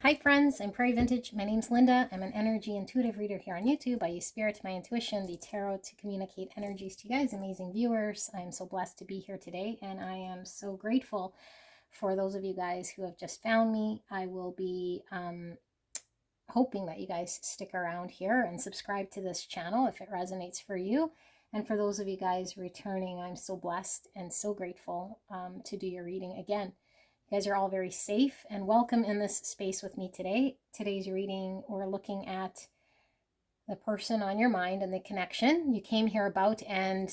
Hi friends, I'm Prairie Vintage. My name's Linda. I'm an energy intuitive reader here on YouTube. I use spirit, my intuition, the tarot to communicate energies to you guys, amazing viewers. I'm so blessed to be here today, and I am so grateful for those of you guys who have just found me. I will be hoping that you guys stick around here and subscribe to this channel if it resonates for you. And for those of you guys returning, I'm so blessed and so grateful to do your reading again. You guys are all very safe and welcome in this space with me today. Today's reading, we're looking at the person on your mind and the connection you came here about, and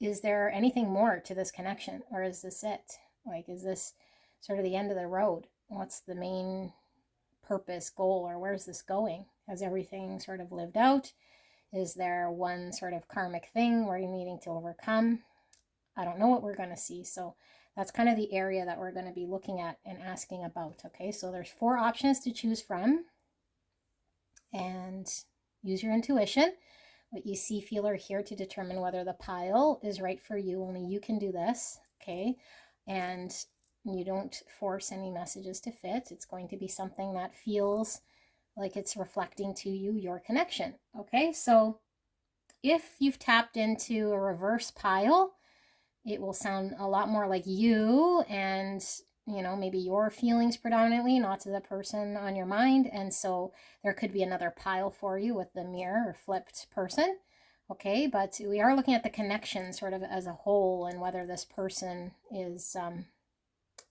is there anything more to this connection, or is this it? Like, is this sort of the end of the road? What's the main purpose, goal, or where's this going? Has everything sort of lived out? Is there one sort of karmic thing where you're needing to overcome? I don't know what we're going to see, so that's kind of the area that we're going to be looking at and asking about. Okay, so there's 4 options to choose from, and use your intuition, what you see, feel, or hear to determine whether the pile is right for you. Only you can do this, okay? And you don't force any messages to fit. It's going to be something that feels like it's reflecting to you your connection, okay? So if you've tapped into a reverse pile, it will sound a lot more like you and, you know, maybe your feelings predominantly, not to the person on your mind. And so there could be another pile for you with the mirror or flipped person. Okay, but we are looking at the connection sort of as a whole and whether this person is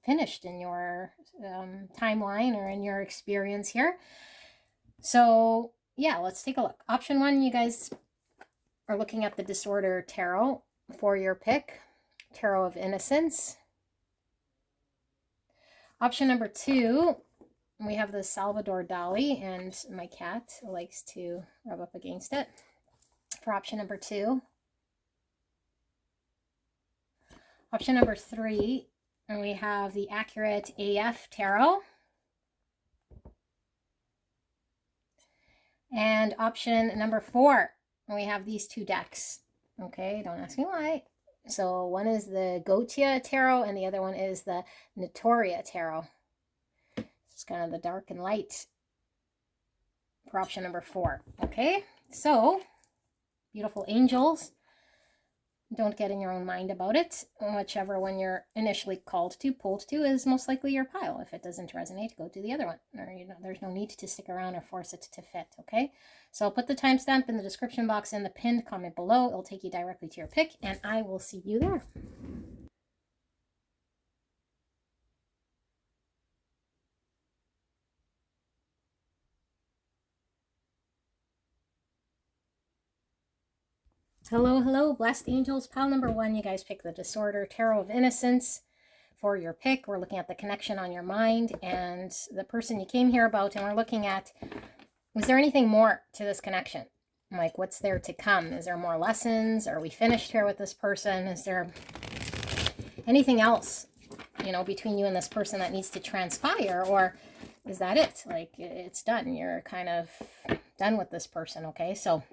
finished in your timeline or in your experience here. So yeah, let's take a look. Option 1, you guys are looking at the Disorder Tarot for your pick. Tarot of Innocence. Option number 2, we have the Salvador Dali, and my cat likes to rub up against it. For option number 2. Option number 3, and we have the Accurate AF Tarot. And option number 4, we have these 2 decks. Okay, don't ask me why. So one is the Gotia Tarot and the other one is the Notoria Tarot. It's kind of the dark and light for option number 4. Okay, so beautiful angels, don't get in your own mind about it. Whichever one you're initially pulled to is most likely your pile. If it doesn't resonate, go to the other one. Or, you know, there's no need to stick around or force it to fit, okay? So I'll put the timestamp in the description box in the pinned comment below. It'll take you directly to your pick, and I will see you there. Hello, hello, blessed angels. Pile number 1, you guys pick the Disorder Tarot of Innocence for your pick. We're looking at the connection on your mind and the person you came here about, and we're looking at, is there anything more to this connection? Like, what's there to come? Is there more lessons? Are we finished here with this person? Is there anything else, you know, between you and this person that needs to transpire? Or is that it? Like, it's done. You're kind of done with this person, okay? So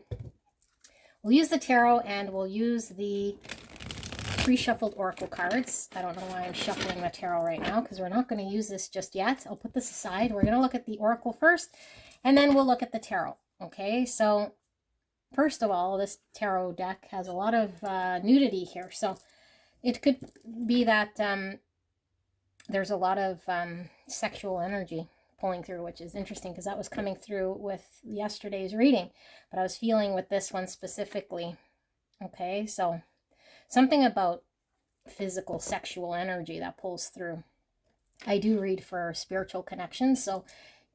we'll use the tarot and we'll use the pre-shuffled oracle cards. I don't know why I'm shuffling the tarot right now, because we're not going to use this just yet. I'll put this aside. We're going to look at the oracle first, and then we'll look at the tarot. Okay, so first of all, this tarot deck has a lot of nudity here. So it could be that there's a lot of sexual energy pulling through, which is interesting because that was coming through with yesterday's reading. But I was feeling with this one specifically. Okay, so something about physical sexual energy that pulls through. I do read for spiritual connections, so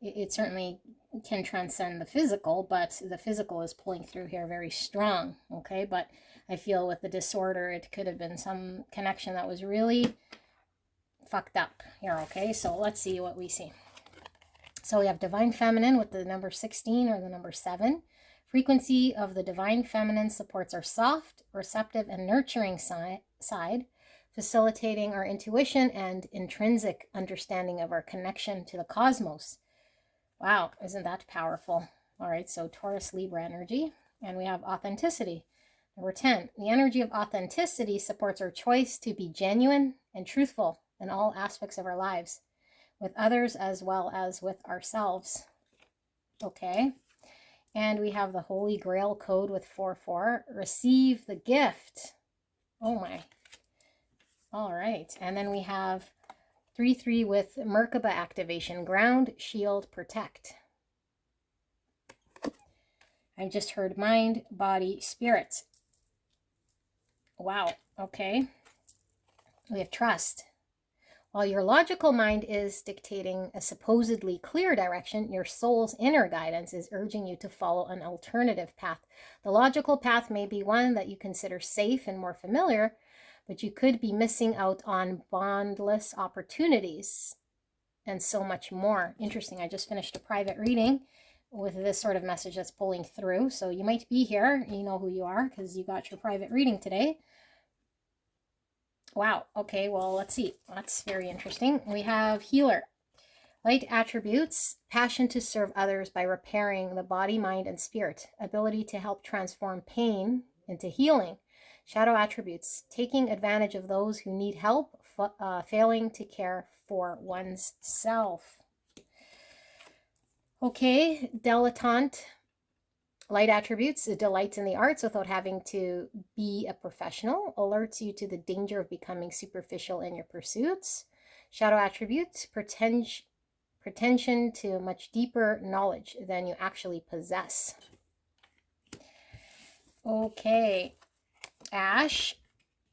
it certainly can transcend the physical, but the physical is pulling through here very strong, okay? But I feel with the disorder, it could have been some connection that was really fucked up here, okay? So let's see what we see. So we have Divine Feminine with the number 16 or the number 7. Frequency of the Divine Feminine supports our soft, receptive, and nurturing side, facilitating our intuition and intrinsic understanding of our connection to the cosmos. Wow, isn't that powerful? All right, so Taurus, Libra energy. And we have authenticity. Number 10, the energy of authenticity supports our choice to be genuine and truthful in all aspects of our lives. with others as well as with ourselves. Okay. And we have the Holy Grail code with 4-4. Receive the gift. Oh my. All right. And then we have 3-3 with Merkaba activation. Ground, shield, protect. I've just heard mind, body, spirit. Wow. Okay. We have trust. While your logical mind is dictating a supposedly clear direction, your soul's inner guidance is urging you to follow an alternative path. The logical path may be one that you consider safe and more familiar, but you could be missing out on boundless opportunities and so much more. Interesting. I just finished a private reading with this sort of message that's pulling through. So you might be here. You know who you are because you got your private reading today. Wow. Okay, well, let's see. That's very interesting. We have healer. Light attributes, passion to serve others by repairing the body, mind, and spirit. Ability to help transform pain into healing. Shadow attributes, taking advantage of those who need help, failing to care for one's self. Okay, dilettante. Light attributes, delights in the arts without having to be a professional, alerts you to the danger of becoming superficial in your pursuits. Shadow attributes, pretension to much deeper knowledge than you actually possess. Okay, Ash,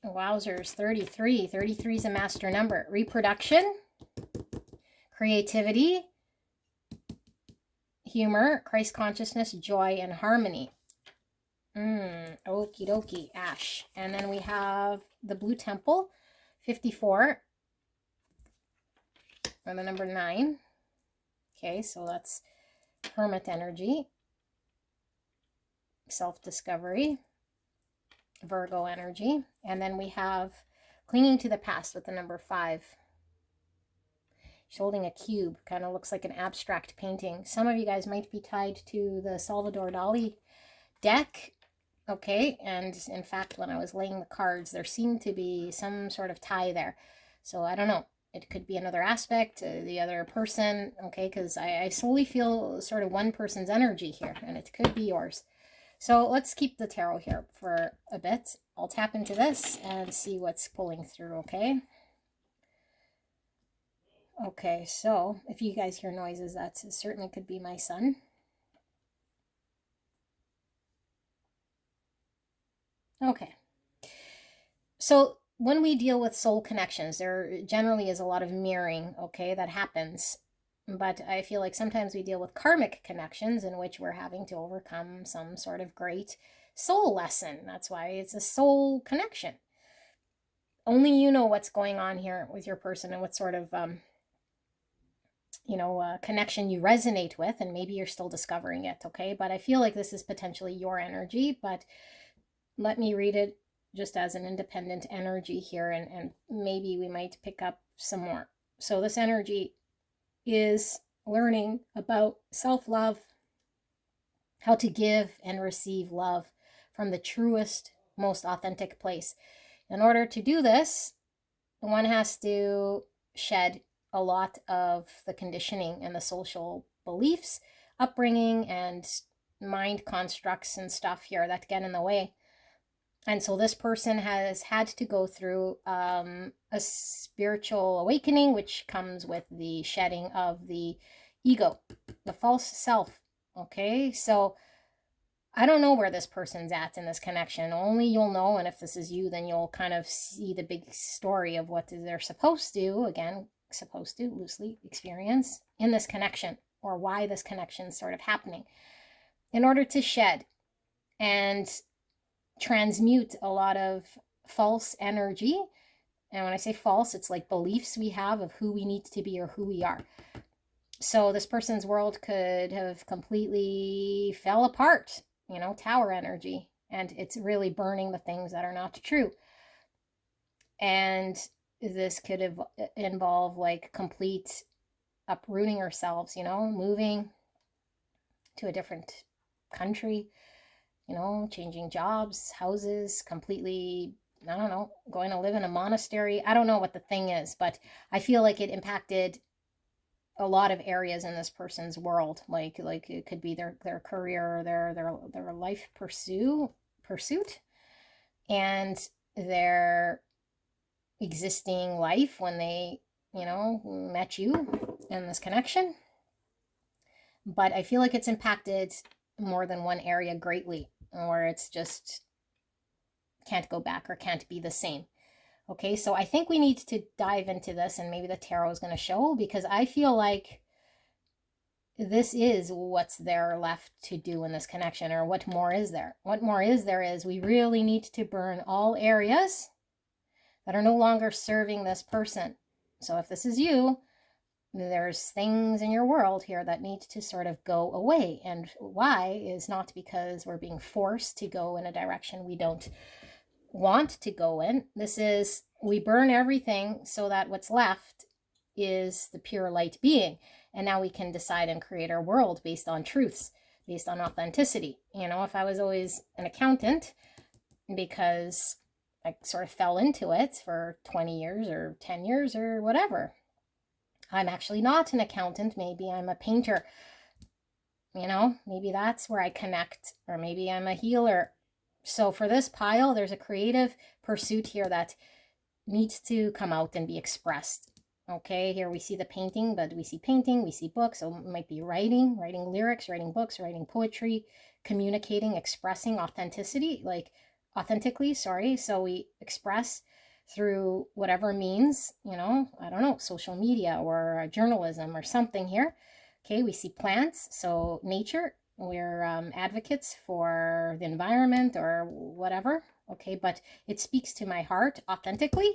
wowzers, 33. 33 is a master number. Reproduction, creativity, humor, Christ consciousness, joy, and harmony. Okie dokie, Ash. And then we have the Blue Temple, 54, and the number 9. Okay, so that's Hermit energy, self-discovery, Virgo energy. And then we have clinging to the past with the number 5. She's holding a cube, kind of looks like an abstract painting. Some of you guys might be tied to the Salvador Dali deck. Okay, and in fact, when I was laying the cards, there seemed to be some sort of tie there. So I don't know. It could be another aspect, the other person, okay, because I slowly feel sort of one person's energy here, and it could be yours. So let's keep the tarot here for a bit. I'll tap into this and see what's pulling through, okay? Okay, so if you guys hear noises, that certainly could be my son. Okay. So when we deal with soul connections, there generally is a lot of mirroring, okay, that happens. But I feel like sometimes we deal with karmic connections in which we're having to overcome some sort of great soul lesson. That's why it's a soul connection. Only you know what's going on here with your person and what sort of connection you resonate with, and maybe you're still discovering it, okay? But I feel like this is potentially your energy, but let me read it just as an independent energy here, and maybe we might pick up some more. So this energy is learning about self-love, how to give and receive love from the truest, most authentic place. In order to do this, one has to shed a lot of the conditioning and the social beliefs, upbringing, and mind constructs and stuff here that get in the way. And so this person has had to go through a spiritual awakening, which comes with the shedding of the ego, the false self. Okay, so I don't know where this person's at in this connection. Only you'll know, and if this is you, then you'll kind of see the big story of what they're supposed to, again, supposed to loosely experience in this connection, or why this connection is sort of happening. In order to shed and transmute a lot of false energy, and when I say false, it's like beliefs we have of who we need to be or who we are. So this person's world could have completely fell apart, tower energy, and it's really burning the things that are not true. And this could involve like complete uprooting ourselves, moving to a different country, changing jobs, houses, completely, I don't know, going to live in a monastery. I don't know what the thing is, but I feel like it impacted a lot of areas in this person's world, like it could be their career, their life pursuit, and their existing life when they, met you in this connection. But I feel like it's impacted more than one area greatly, or it's just can't go back or can't be the same. Okay, so I think we need to dive into this, and maybe the tarot is going to show, because I feel like this is what's there left to do in this connection. Or what more is there? What more is there is we really need to burn all areas that are no longer serving this person. So if this is you, there's things in your world here that need to sort of go away. And why is not because we're being forced to go in a direction we don't want to go in. This is, we burn everything so that what's left is the pure light being. And now we can decide and create our world based on truths, based on authenticity. If I was always an accountant because I sort of fell into it for 20 years or 10 years or whatever, I'm actually not an accountant. Maybe I'm a painter. Maybe that's where I connect. Or maybe I'm a healer. So for this pile, there's a creative pursuit here that needs to come out and be expressed. Okay, here we see the painting, but we see painting, we see books. So it might be writing lyrics, writing books, writing poetry, communicating, expressing authentically. So we express through whatever means, I don't know, social media or journalism or something here. Okay, we see plants, so nature. We're advocates for the environment or whatever. Okay, but it speaks to my heart authentically,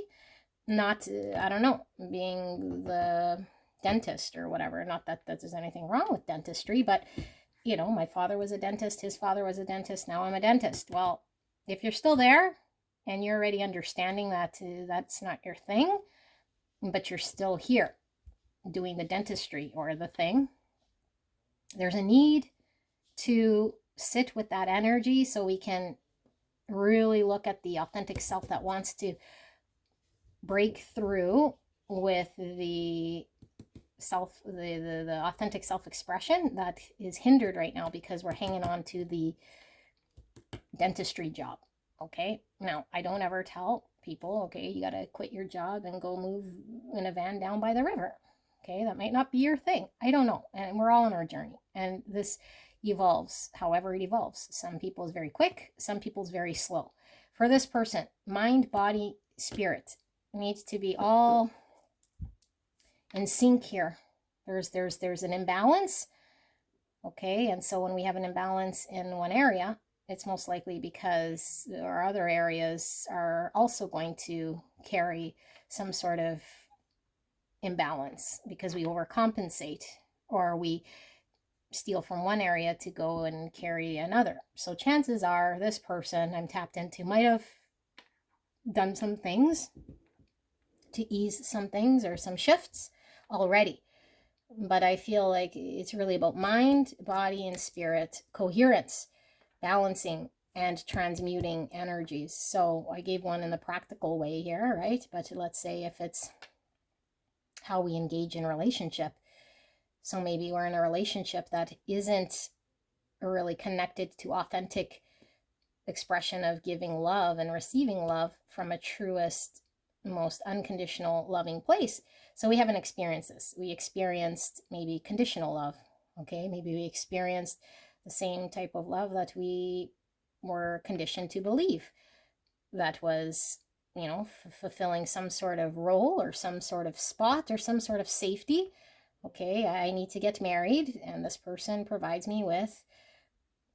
not, I don't know, being the dentist or whatever. Not that there's anything wrong with dentistry, but, my father was a dentist, his father was a dentist, now I'm a dentist. Well, if you're still there and you're already understanding that that's not your thing, but you're still here doing the dentistry or the thing, there's a need to sit with that energy so we can really look at the authentic self that wants to break through with the authentic self-expression that is hindered right now because we're hanging on to the dentistry job. Okay, now I don't ever tell people, okay, you got to quit your job and go move in a van down by the river. Okay, that might not be your thing. I don't know. And we're all on our journey. And this evolves however it evolves. Some people is very quick, some people is very slow. For this person, mind, body, spirit needs to be all in sync here. There's an imbalance. Okay, and so when we have an imbalance in one area, it's most likely because our other areas are also going to carry some sort of imbalance because we overcompensate or we steal from one area to go and carry another. So chances are this person I'm tapped into might have done some things to ease some things or some shifts already. But I feel like it's really about mind, body, and spirit coherence, balancing, and transmuting energies. So I gave one in the practical way here, right? But let's say if it's how we engage in relationship. So maybe we're in a relationship that isn't really connected to authentic expression of giving love and receiving love from a truest, most unconditional loving place. So we haven't experienced this. We experienced maybe conditional love. Okay, maybe we experienced the same type of love that we were conditioned to believe. That was, fulfilling some sort of role or some sort of spot or some sort of safety. Okay, I need to get married and this person provides me with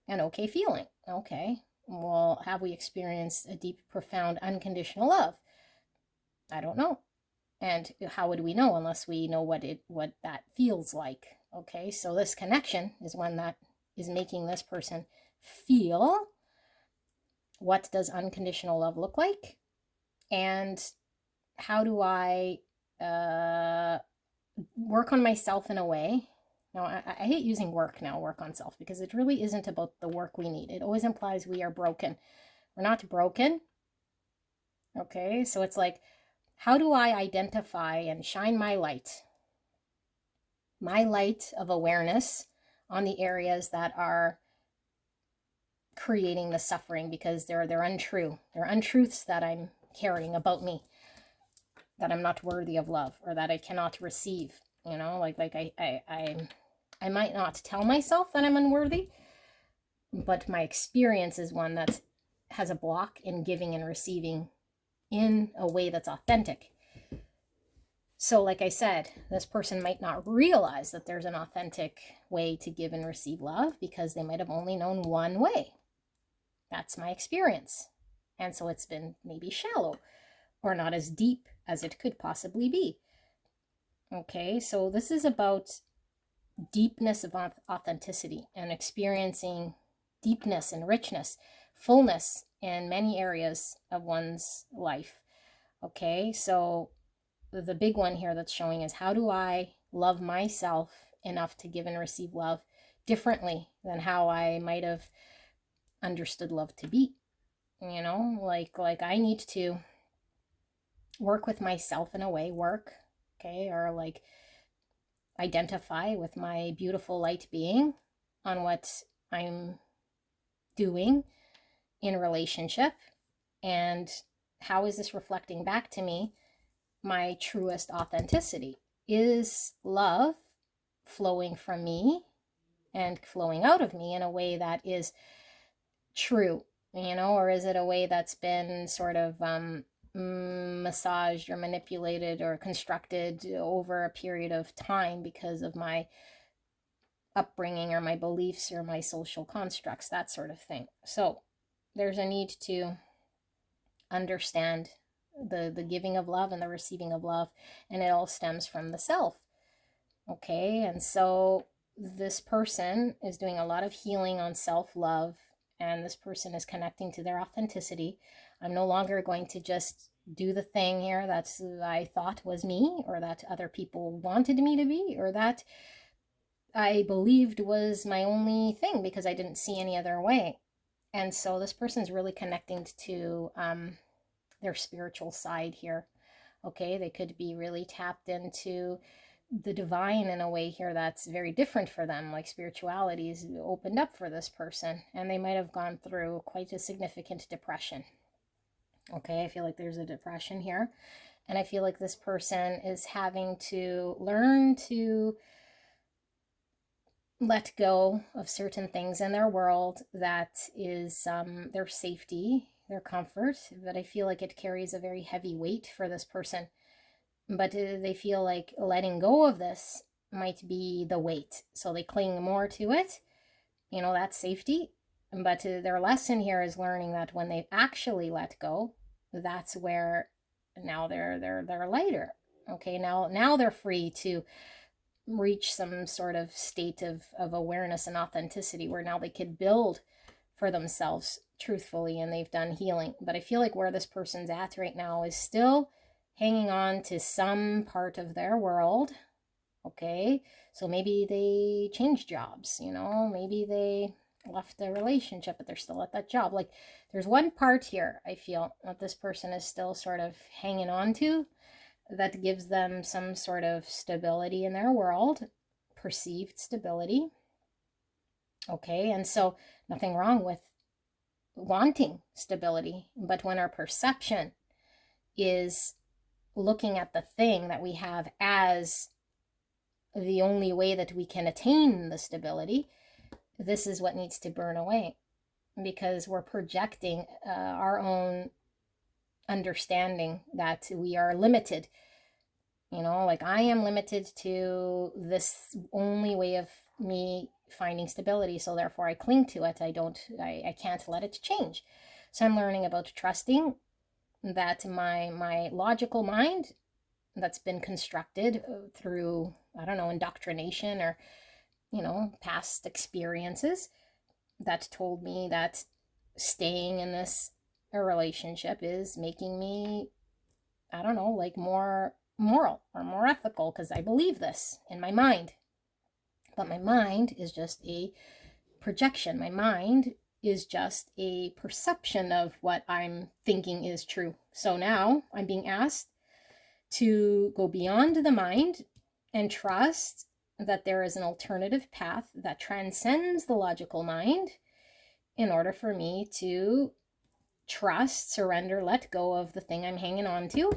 an okay feeling. Okay, well, have we experienced a deep, profound, unconditional love? I don't know. And how would we know unless we know what that feels like? Okay, so this connection is one that is making this person feel, what does unconditional love look like? And how do I work on myself in a way? Now, I hate using work on self, because it really isn't about the work we need. It always implies we are broken. We're not broken. Okay, so it's like, how do I identify and shine my light my light of awareness on the areas that are creating the suffering, because they're untrue. They're untruths that I'm carrying about me, that I'm not worthy of love, or that I cannot receive. You know, like I might not tell myself that I'm unworthy, but my experience is one that has a block in giving and receiving in a way that's authentic. So like I said, this person might not realize that there's an authentic way to give and receive love, because they might have only known one way. That's my experience. And so it's been maybe shallow, or not as deep as it could possibly be. Okay, so this is about deepness of authenticity, and experiencing deepness and richness, fullness in many areas of one's life. Okay, so the big one here that's showing is, how do I love myself enough to give and receive love differently than how I might have understood love to be? You know, like I need to work with myself in a way, okay, or like identify with my beautiful light being on what I'm doing in relationship, and how is this reflecting back to me my truest authenticity? Is love flowing from me and flowing out of me in a way that is true, you know, or is it a way that's been sort of massaged or manipulated or constructed over a period of time because of my upbringing or my beliefs or my social constructs, that sort of thing. So there's a need to understand the giving of love and the receiving of love, and it all stems from the self. Okay, and so this person is doing a lot of healing on self-love, and this person is connecting to their authenticity. I'm no longer going to just do the thing here that's I thought was me, or that other people wanted me to be, or that I believed was my only thing because I didn't see any other way. And so this person's really connecting to their spiritual side here. Okay, they could be really tapped into the divine in a way here that's very different for them, like spirituality is opened up for this person, and they might have gone through quite a significant depression. Okay, I feel like there's a depression here, and I feel like this person is having to learn to let go of certain things in their world that is their safety, their comfort, but I feel like it carries a very heavy weight for this person. But they feel like letting go of this might be the weight, so they cling more to it, you know, that's safety. But their lesson here is learning that when they actually let go, that's where now they're lighter. Okay, now they're free to reach some sort of state of awareness and authenticity, where now they could build for themselves truthfully, and they've done healing. But I feel like where this person's at right now is still hanging on to some part of their world. Okay, so maybe they changed jobs, you know, maybe they left a relationship, but they're still at that job. Like, there's one part here I feel that this person is still sort of hanging on to, that gives them some sort of stability in their world, perceived stability. Okay, and so nothing wrong with wanting stability, but when our perception is looking at the thing that we have as the only way that we can attain the stability, this is what needs to burn away, because we're projecting our own understanding that we are limited. You know, like I am limited to this only way of me finding stability, so therefore I cling to it. I can't let it change. So I'm learning about trusting that my logical mind that's been constructed through, I don't know, indoctrination or, you know, past experiences that told me that staying in this relationship is making me, I don't know, like more moral or more ethical, because I believe this in my mind. But my mind is just a projection. My mind is just a perception of what I'm thinking is true. So now I'm being asked to go beyond the mind and trust that there is an alternative path that transcends the logical mind in order for me to trust, surrender, let go of the thing I'm hanging on to,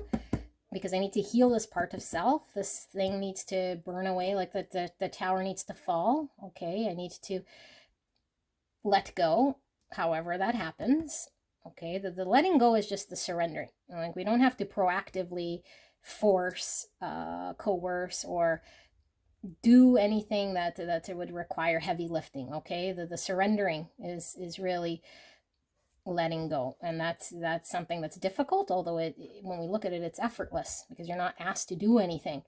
because I need to heal this part of self. This thing needs to burn away, like the tower needs to fall. Okay, I need to let go, however that happens. Okay, the letting go is just the surrendering. Like, we don't have to proactively force, coerce, or do anything that it would require heavy lifting. Okay, the surrendering is really letting go, and that's something that's difficult, although when we look at it, it's effortless because you're not asked to do anything.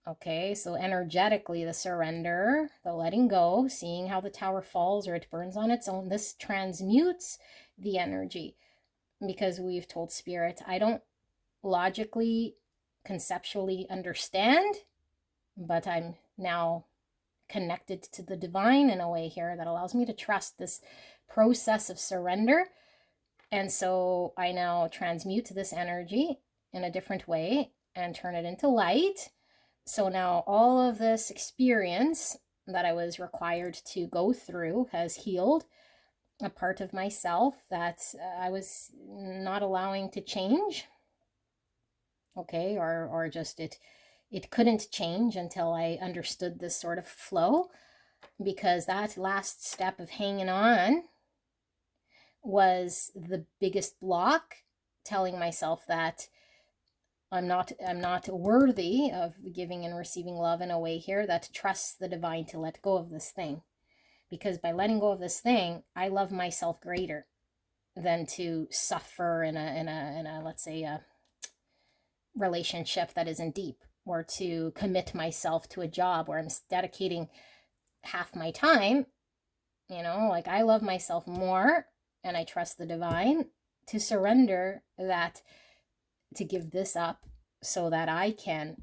Okay, so energetically, the surrender, the letting go, seeing how the tower falls or it burns on its own, this transmutes the energy, because we've told spirit, I don't logically, conceptually understand, but I'm now connected to the divine in a way here that allows me to trust this process of surrender. And so I now transmute this energy in a different way and turn it into light. So now all of this experience that I was required to go through has healed a part of myself that I was not allowing to change. Okay, or just it couldn't change until I understood this sort of flow, because that last step of hanging on was the biggest block, telling myself that I'm not worthy of giving and receiving love in a way here that trusts the divine to let go of this thing. Because by letting go of this thing, I love myself greater than to suffer in a let's say a relationship that isn't deep, or to commit myself to a job where I'm dedicating half my time. Like, I love myself more, and I trust the divine to surrender that, to give this up, so that I can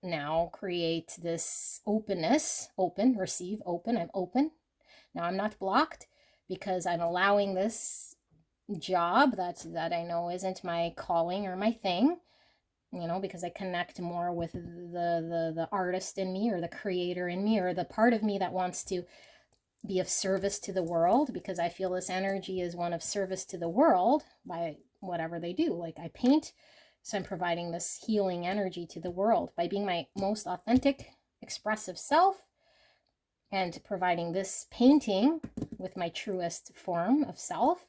now create this openness. Open, receive, open. I'm open. Now I'm not blocked, because I'm allowing this job that I know isn't my calling or my thing, because I connect more with the artist in me, or the creator in me, or the part of me that wants to be of service to the world, because I feel this energy is one of service to the world by whatever they do. Like, I paint, so I'm providing this healing energy to the world by being my most authentic, expressive self, and providing this painting with my truest form of self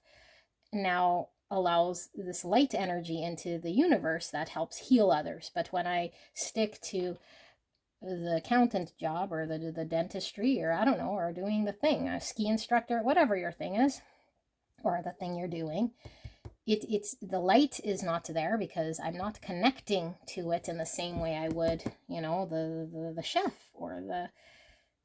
now allows this light energy into the universe that helps heal others. But when I stick to the accountant job, or the dentistry, or I don't know, or doing the thing, a ski instructor, whatever your thing is, or the thing you're doing, it's the light is not there, because I'm not connecting to it in the same way I would, the chef, or the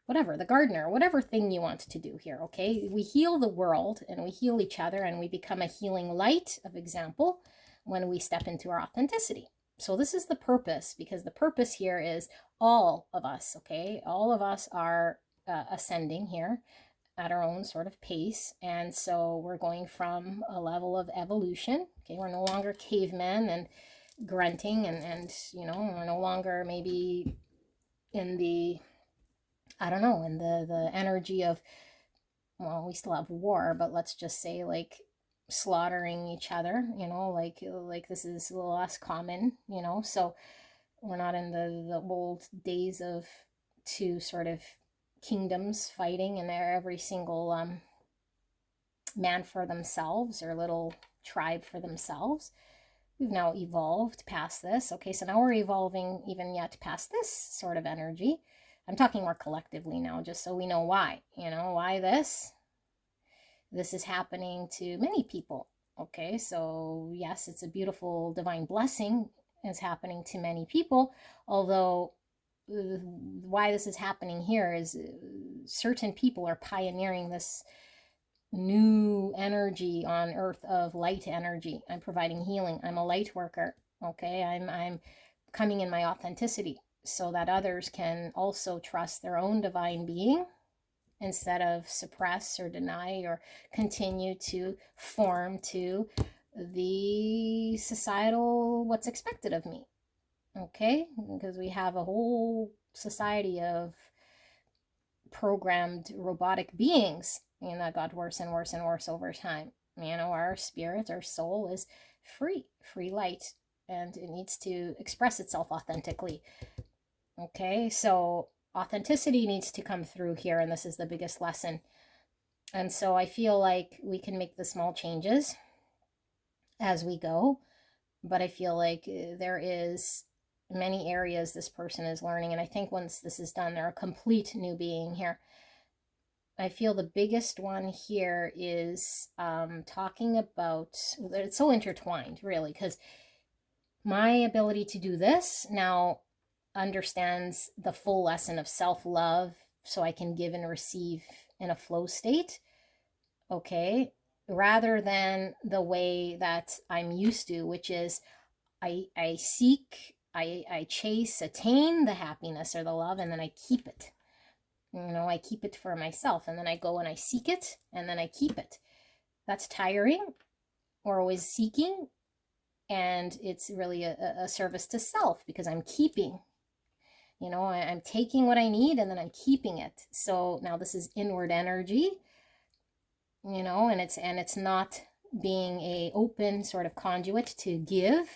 whatever, the gardener, whatever thing you want to do here. Okay, we heal the world, and we heal each other, and we become a healing light of example when we step into our authenticity. So this is the purpose, because the purpose here is all of us. Okay, all of us are ascending here at our own sort of pace, and so we're going from a level of evolution. Okay, we're no longer cavemen and grunting, and we're no longer maybe in the, I don't know, in the energy of, well, we still have war, but let's just say, like, slaughtering each other, like this is a little less common, so we're not in the old days of two sort of kingdoms fighting, and they're every single man for themselves, or little tribe for themselves. We've now evolved past this. Okay, so now we're evolving even yet past this sort of energy. I'm talking more collectively now, just so we know why. Why this is happening to many people. Okay, so yes, it's a beautiful divine blessing is happening to many people, although why this is happening here is certain people are pioneering this new energy on earth of light energy. I'm providing healing. I'm a light worker. Okay, I'm coming in my authenticity, so that others can also trust their own divine being, instead of suppress or deny or continue to form to the societal what's expected of me. Okay, because we have a whole society of programmed robotic beings, and that got worse and worse and worse over time. Our spirit, our soul is free light, and it needs to express itself authentically. Okay, so authenticity needs to come through here, and this is the biggest lesson. And so I feel like we can make the small changes as we go, but I feel like there is many areas this person is learning, and I think once this is done, they're a complete new being here. I feel the biggest one here is talking about, it's so intertwined, really, because my ability to do this now understands the full lesson of self-love, so I can give and receive in a flow state, okay, rather than the way that I'm used to, which is I seek, I chase, attain the happiness or the love, and then I keep it. I keep it for myself, and then I go and I seek it, and then I keep it. That's tiring. We're always seeking, and it's really a service to self, because I'm keeping. I'm taking what I need, and then I'm keeping it. So now this is inward energy, and it's not being a open sort of conduit to give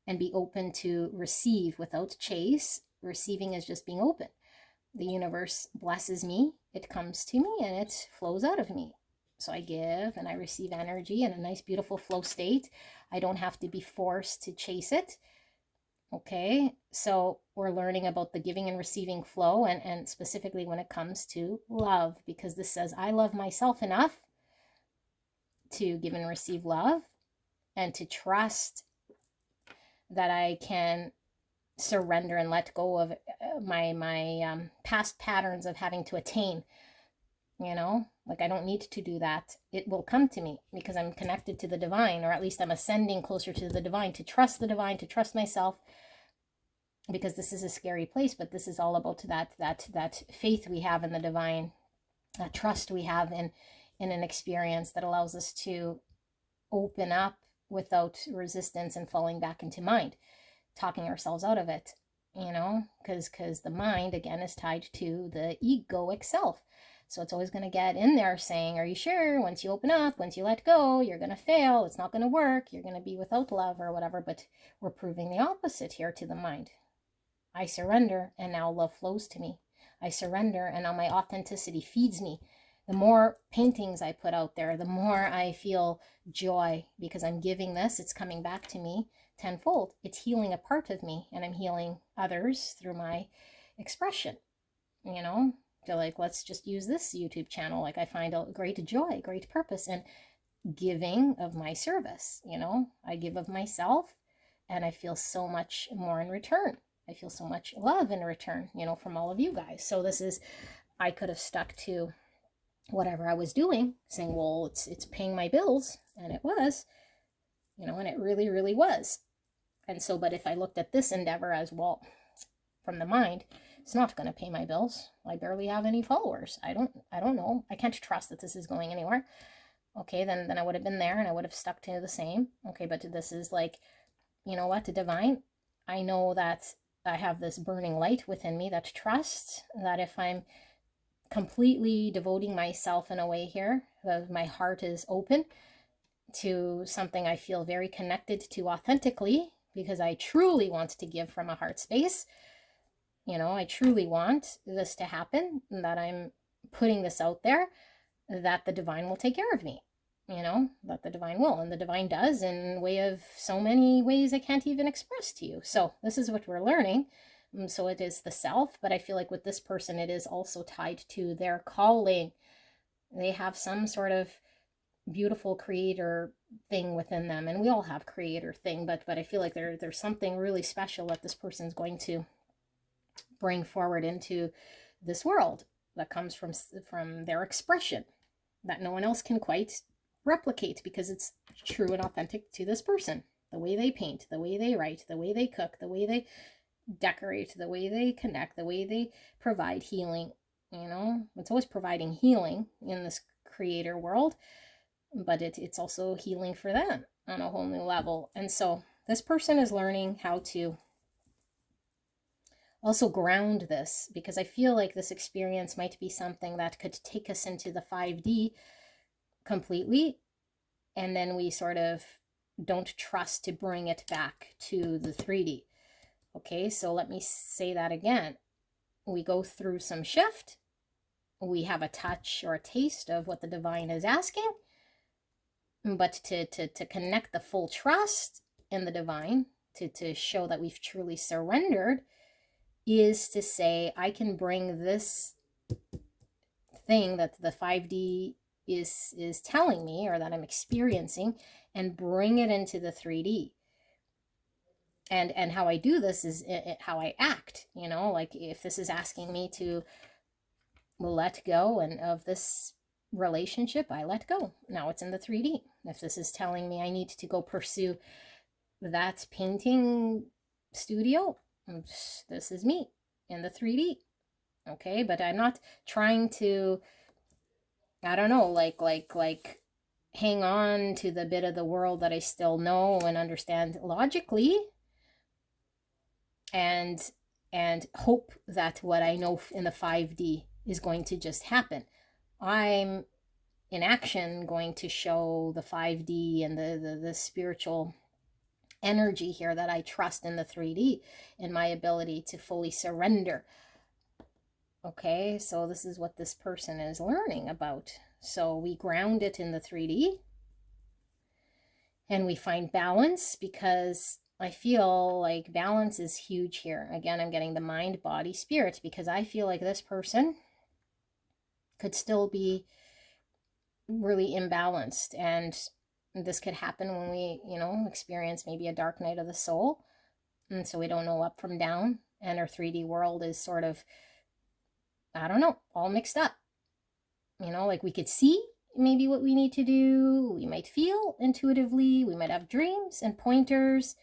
and be open to receive without chase. Receiving is just being open. The universe blesses me, it comes to me, and it flows out of me. So I give and I receive energy in a nice, beautiful flow state. I don't have to be forced to chase it. Okay, so we're learning about the giving and receiving flow, and specifically when it comes to love, because this says I love myself enough to give and receive love, and to trust that I can surrender and let go of my past patterns of having to attain. Like I don't need to do that. It will come to me because I'm connected to the divine, or at least I'm ascending closer to the divine, to trust the divine, to trust myself, because this is a scary place, but this is all about that faith we have in the divine, that trust we have in an experience that allows us to open up without resistance and falling back into mind, talking ourselves out of it, because the mind, again, is tied to the egoic self. So it's always going to get in there saying, are you sure? Once you open up, once you let go, you're going to fail. It's not going to work. You're going to be without love or whatever. But we're proving the opposite here to the mind. I surrender, and now love flows to me. I surrender, and now my authenticity feeds me. The more paintings I put out there, the more I feel joy, because I'm giving this. It's coming back to me tenfold. It's healing a part of me, and I'm healing others through my expression. So like, let's just use this YouTube channel. Like, I find a great joy, great purpose in giving of my service. I give of myself, and I feel so much more in return. I feel so much love in return, from all of you guys. So this is, I could have stuck to whatever I was doing, saying, well, it's paying my bills, and it was, and it really, really was. And so, but if I looked at this endeavor as, well, from the mind, it's not going to pay my bills. I barely have any followers. I don't know. I can't trust that this is going anywhere. Okay, then I would have been there, and I would have stuck to the same. Okay, but this is like, the divine, I know that I have this burning light within me that trusts that if I'm completely devoting myself in a way here, that my heart is open to something I feel very connected to authentically, because I truly want to give from a heart space. I truly want this to happen, that I'm putting this out there, that the divine will take care of me, that the divine will, and the divine does in way of so many ways I can't even express to you. So this is what we're learning. So it is the self, but I feel like with this person, it is also tied to their calling. They have some sort of beautiful creator thing within them, and we all have creator thing, but I feel like there's something really special that this person's going to bring forward into this world that comes from their expression, that no one else can quite replicate, because it's true and authentic to this person. The way they paint, the way they write, the way they cook, the way they decorate, the way they connect, the way they provide healing. It's always providing healing in this creator world, but it's also healing for them on a whole new level. And so this person is learning how to also ground this, because I feel like this experience might be something that could take us into the 5D completely, and then we sort of don't trust to bring it back to the 3D. Okay, so let me say that again. We go through some shift, we have a touch or a taste of what the divine is asking, but to connect the full trust in the divine, to show that we've truly surrendered, is to say, I can bring this thing that the 5D is telling me, or that I'm experiencing, and bring it into the 3D. And how I do this is how I act, you know, like if this is asking me to let go and of this relationship, I let go. Now it's in the 3D. If this is telling me I need to go pursue that painting studio, this is me in the 3D. Okay, but I'm not trying to, I don't know, like hang on to the bit of the world that I still know and understand logically, and hope that what I know in the 5D is going to just happen. I'm in action going to show the 5D and the spiritual energy here that I trust in the 3D, in my ability to fully surrender. Okay, so this is what this person is learning about. So we ground it in the 3D and we find balance, because I feel like balance is huge here. Again, I'm getting the mind, body, spirit, because I feel like this person could still be really imbalanced, and this could happen when we, you know, experience maybe a dark night of the soul, and so we don't know up from down, and our 3D world is sort of, I don't know, all mixed up. You know, like we could see maybe what we need to do, we might feel intuitively, we might have dreams and pointers,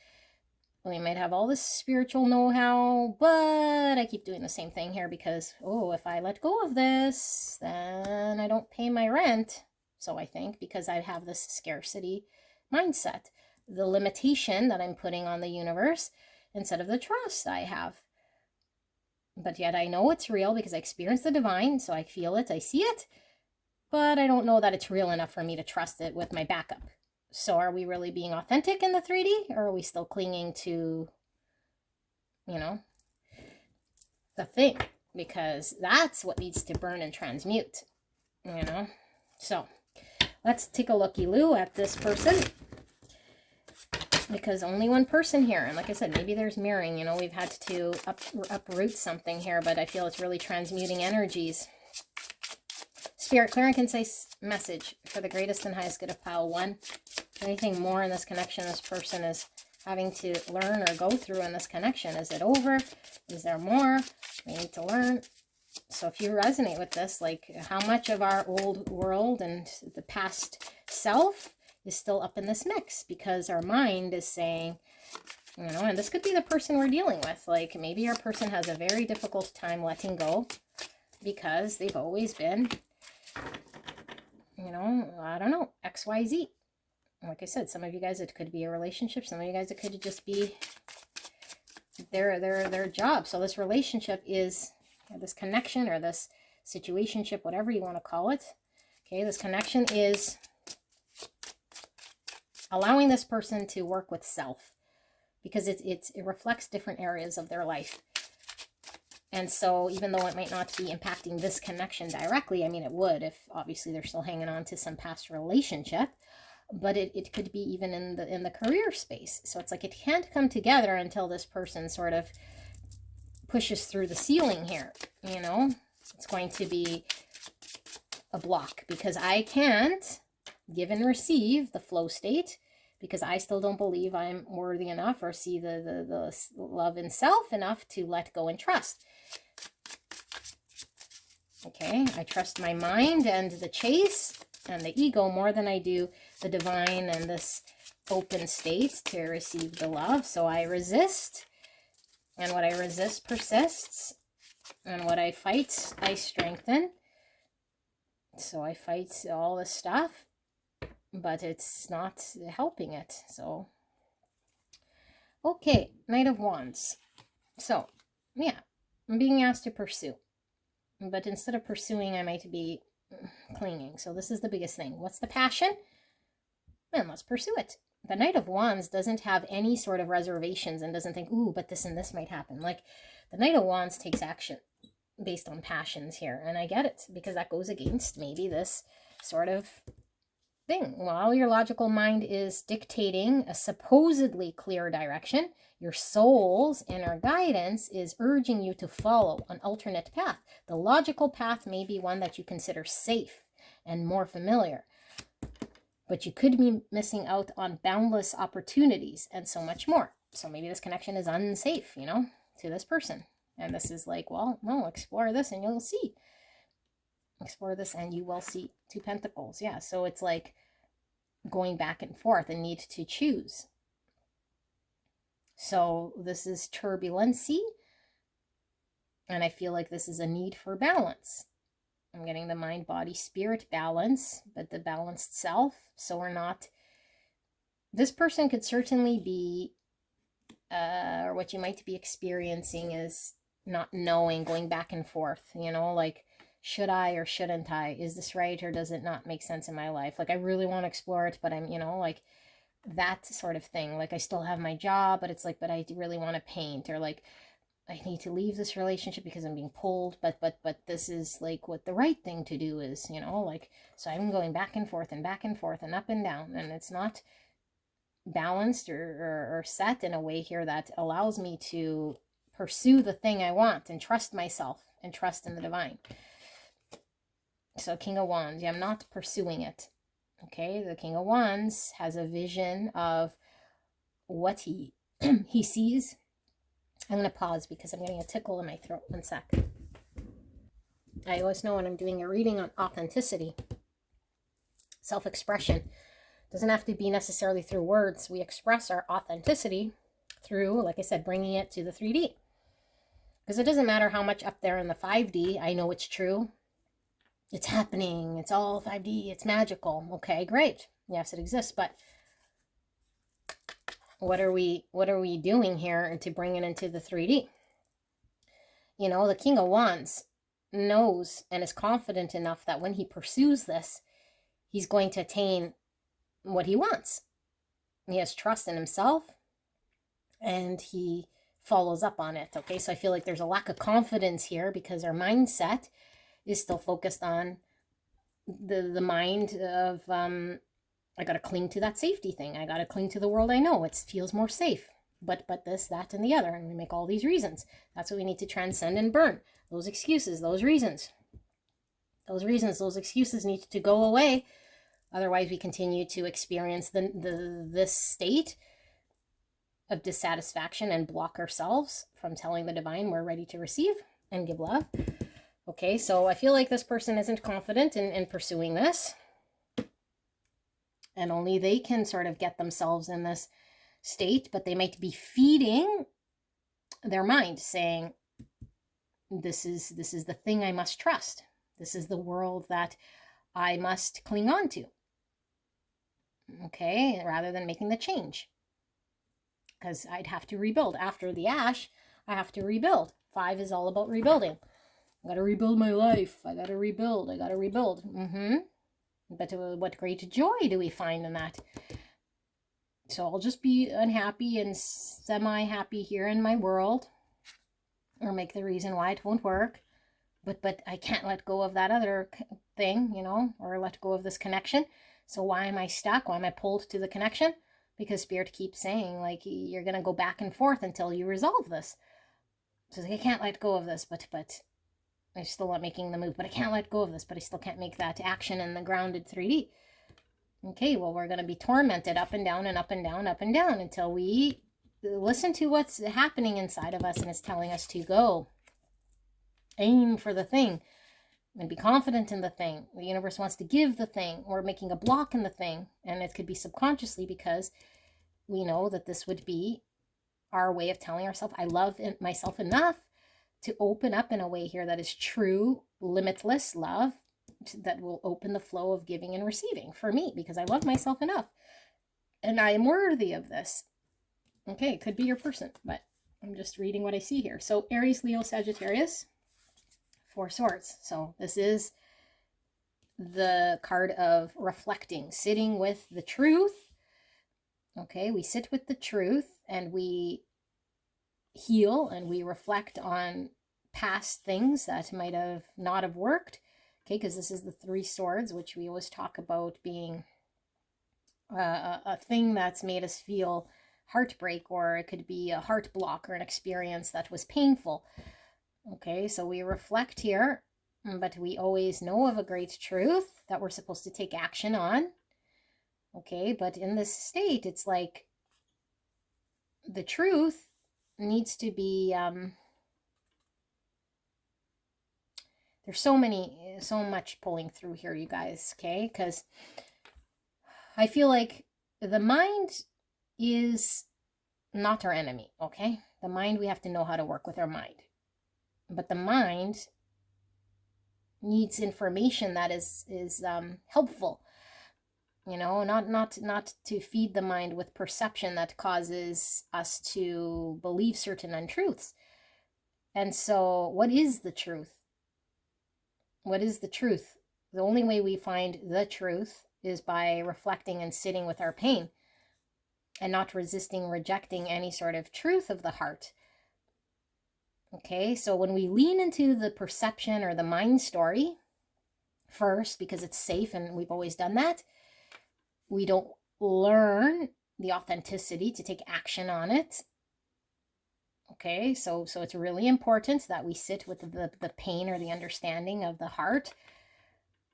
we might have all this spiritual know-how, but I keep doing the same thing here because, oh, if I let go of this, then I don't pay my rent. So I think, because I have this scarcity mindset, the limitation that I'm putting on the universe instead of the trust I have. But yet I know it's real because I experience the divine, so I feel it, I see it, but I don't know that it's real enough for me to trust it with my backup. So are we really being authentic in the 3D, or are we still clinging to, you know, the thing? Because that's what needs to burn and transmute, you know? So let's take a looky-loo at this person, because only one person here. And like I said, maybe there's mirroring, you know, we've had to uproot something here, but I feel it's really transmuting energies. Spirit, clear and concise message for the greatest and highest good of pile 1. Anything more in this connection this person is having to learn or go through in this connection? Is it over? Is there more we need to learn? So if you resonate with this, like how much of our old world and the past self is still up in this mix, because our mind is saying, you know, and this could be the person we're dealing with. Like maybe our person has a very difficult time letting go because they've always been, you know, I don't know, XYZ. Like I said, some of you guys, it could be a relationship. Some of you guys, it could just be their job. So this relationship is, this connection or this situationship, whatever you want to call it. Okay, this connection is allowing this person to work with self, because it reflects different areas of their life. And so even though it might not be impacting this connection directly, I mean, it would if obviously they're still hanging on to some past relationship, but it could be even in the career space. So it's like it can't come together until this person sort of pushes through the ceiling here, you know. It's going to be a block, because I can't give and receive the flow state, because I still don't believe I'm worthy enough or see the love in self enough to let go and trust. Okay, I trust my mind and the chase and the ego more than I do the divine and this open state to receive the love. So I resist, and what I resist persists, and what I fight, I strengthen. So I fight all this stuff, but it's not helping it. So, okay, Knight of Wands. So, yeah, I'm being asked to pursue. But instead of pursuing, I might be clinging. So this is the biggest thing. What's the passion? Then let's pursue it. The Knight of Wands doesn't have any sort of reservations and doesn't think, ooh, but this and this might happen. Like, the Knight of Wands takes action based on passions here. And I get it, because that goes against maybe this sort of thing. While your logical mind is dictating a supposedly clear direction, your soul's inner guidance is urging you to follow an alternate path. The logical path may be one that you consider safe and more familiar, but you could be missing out on boundless opportunities and so much more. So maybe this connection is unsafe, you know, to this person. And this is like, well, no, explore this and you'll see. Explore this and you will see. 2 Pentacles. Yeah, so it's like going back and forth and need to choose. So this is turbulency. And I feel like this is a need for balance. I'm getting the mind, body, spirit balance, but the balanced self. So we're not, this person could certainly be, or what you might be experiencing is not knowing, going back and forth, you know, like, should I or shouldn't I? Is this right or does it not make sense in my life? Like, I really want to explore it, but I'm, you know, like that sort of thing. Like, I still have my job, but it's like, but I really want to paint, or like, I need to leave this relationship because I'm being pulled, but this is like what the right thing to do is, you know, like, so I'm going back and forth and up and down, and it's not balanced or set in a way here that allows me to pursue the thing I want and trust myself and trust in the divine. So King of Wands, yeah, I'm not pursuing it. Okay, the King of Wands has a vision of what he sees. I'm going to pause because I'm getting a tickle in my throat. 1 sec. I always know when I'm doing a reading on authenticity, self-expression. Doesn't have to be necessarily through words. We express our authenticity through, like I said, bringing it to the 3D. Because it doesn't matter how much up there in the 5D I know it's true. It's happening. It's all 5D. It's magical. Okay, great. Yes, it exists. But what are we doing here to bring it into the 3D? You know, the King of Wands knows and is confident enough that when he pursues this, he's going to attain what he wants. He has trust in himself and he follows up on it. Okay, so I feel like there's a lack of confidence here because our mindset is still focused on the mind of I got to cling to that safety thing. I got to cling to the world I know. It feels more safe. But this, that, and the other. And we make all these reasons. That's what we need to transcend and burn. Those excuses, those reasons. Those excuses need to go away. Otherwise, we continue to experience this state of dissatisfaction and block ourselves from telling the divine we're ready to receive and give love. Okay, so I feel like this person isn't confident in pursuing this. And only they can sort of get themselves in this state, but they might be feeding their mind, saying, this is the thing I must trust. This is the world that I must cling on to. Okay, rather than making the change. Because I'd have to rebuild. After the ash, I have to rebuild. 5 is all about rebuilding. I got to rebuild my life. I got to rebuild. But what great joy do we find in that? So I'll just be unhappy and semi-happy here in my world, or make the reason why it won't work. But I can't let go of that other thing, you know, or let go of this connection. So why am I stuck? Why am I pulled to the connection? Because Spirit keeps saying, like, you're going to go back and forth until you resolve this. So I can't let go of this, but I'm still not making the move, but I can't let go of this, but I still can't make that action in the grounded 3D. Okay, well, we're going to be tormented up and down and up and down, up and down until we listen to what's happening inside of us and is telling us to go. Aim for the thing and be confident in the thing. The universe wants to give the thing. We're making a block in the thing, and it could be subconsciously because we know that this would be our way of telling ourselves, I love myself enough to open up in a way here that is true, limitless love that will open the flow of giving and receiving for me because I love myself enough and I am worthy of this. Okay, it could be your person, but I'm just reading what I see here. So Aries, Leo, Sagittarius, 4 swords. So this is the card of reflecting, sitting with the truth. Okay, we sit with the truth and we heal and we reflect on past things that might have not have worked. Okay, because this is the 3 swords, which we always talk about being a thing that's made us feel heartbreak, or it could be a heart block or an experience that was painful. Okay, so we reflect here, but we always know of a great truth that we're supposed to take action on. Okay, but in this state, it's like the truth needs to be, there's so much pulling through here, you guys, okay? Because I feel like the mind is not our enemy, okay? The mind, we have to know how to work with our mind. But the mind needs information that is helpful. You know, not to feed the mind with perception that causes us to believe certain untruths. And so, what is the truth? What is the truth? The only way we find the truth is by reflecting and sitting with our pain and not resisting, rejecting any sort of truth of the heart. Okay, so when we lean into the perception or the mind story first, because it's safe and we've always done that, we don't learn the authenticity to take action on it. Okay, so it's really important that we sit with the pain or the understanding of the heart,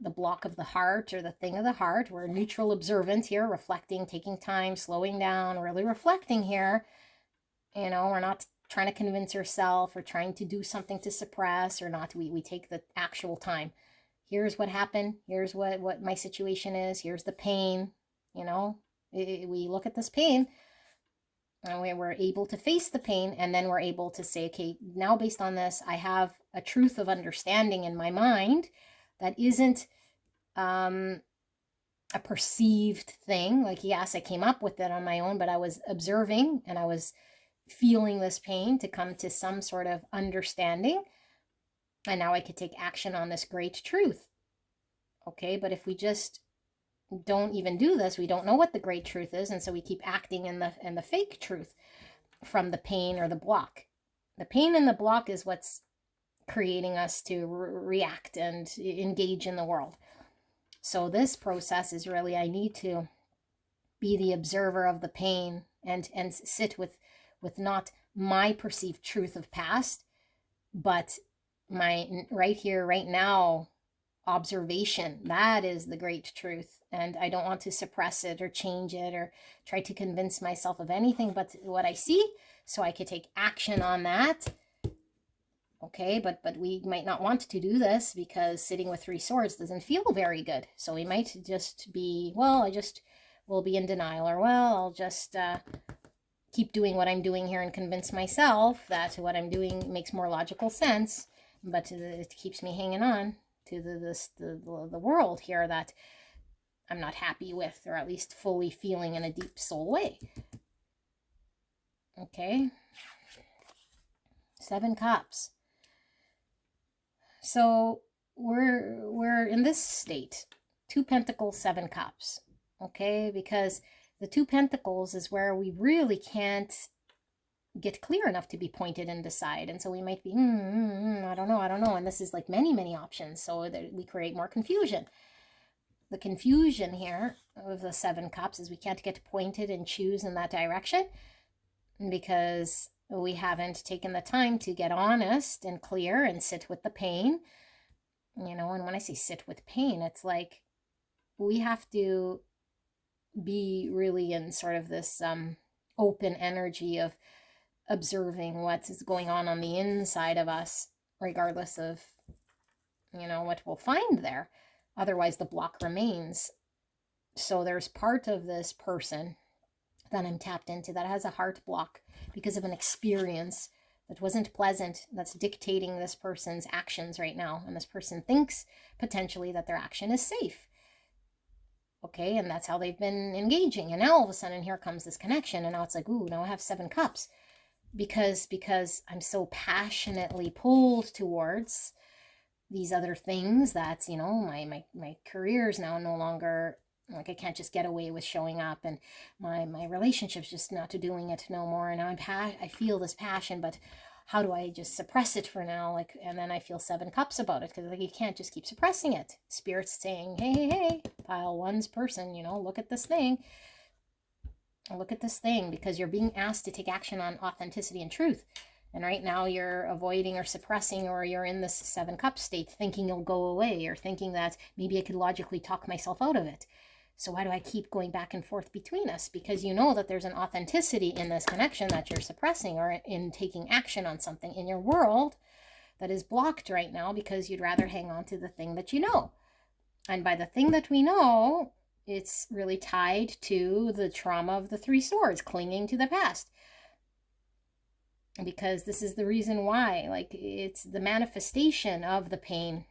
the block of the heart or the thing of the heart. We're neutral observant here, reflecting, taking time, slowing down, really reflecting here. You know, we're not trying to convince ourselves or trying to do something to suppress or not. We take the actual time. Here's what happened. Here's what my situation is. Here's the pain. You know, we look at this pain and we're able to face the pain, and then we're able to say, okay, now based on this, I have a truth of understanding in my mind that isn't a perceived thing. Like, yes, I came up with it on my own, but I was observing and I was feeling this pain to come to some sort of understanding. And now I could take action on this great truth. Okay, but if we just don't even do this, we don't know what the great truth is, and so we keep acting in the fake truth from the pain or the block. The pain and the block is what's creating us to react and engage in the world. So this process is really, I need to be the observer of the pain and sit with not my perceived truth of past, but my right here, right now observation. That is the great truth. And I don't want to suppress it or change it or try to convince myself of anything but what I see, so I could take action on that. Okay, but we might not want to do this because sitting with 3 swords doesn't feel very good. So we might just be, well, I just will be in denial, or well, I'll just keep doing what I'm doing here and convince myself that what I'm doing makes more logical sense, but it keeps me hanging on to the world here that I'm not happy with, or at least fully feeling in a deep soul way. Okay, 7 cups. So we're in this state, 2 pentacles, 7 cups. Okay, because the 2 pentacles is where we really can't get clear enough to be pointed and decide. And so we might be, I don't know. And this is like many options, so that we create more confusion. The confusion here of the 7 cups is we can't get pointed and choose in that direction because we haven't taken the time to get honest and clear and sit with the pain. You know, and when I say sit with pain, it's like we have to be really in sort of this open energy of observing what is going on the inside of us, regardless of, you know, what we'll find there. Otherwise, the block remains. So there's part of this person that I'm tapped into that has a heart block because of an experience that wasn't pleasant, that's dictating this person's actions right now. And this person thinks potentially that their action is safe. Okay, and that's how they've been engaging. And now all of a sudden, here comes this connection. And now it's like, ooh, now I have 7 cups. because I'm so passionately pulled towards these other things. That's, you know, my career is now no longer like, I can't just get away with showing up, and my relationship's just not to doing it no more. And now I feel this passion, but how do I just suppress it for now? Like, and then I feel 7 cups about it, because like, you can't just keep suppressing it. Spirit's saying, hey, hey, hey, pile one's person, you know, look at this thing. Look at this thing, because you're being asked to take action on authenticity and truth. And right now you're avoiding or suppressing, or you're in this 7 cup state, thinking you'll go away, or thinking that maybe I could logically talk myself out of it. So why do I keep going back and forth between us? Because you know that there's an authenticity in this connection that you're suppressing, or in taking action on something in your world that is blocked right now, because you'd rather hang on to the thing that you know. And by the thing that we know, it's really tied to the trauma of the 3 swords, clinging to the past. Because this is the reason why, like, it's the manifestation of the pain,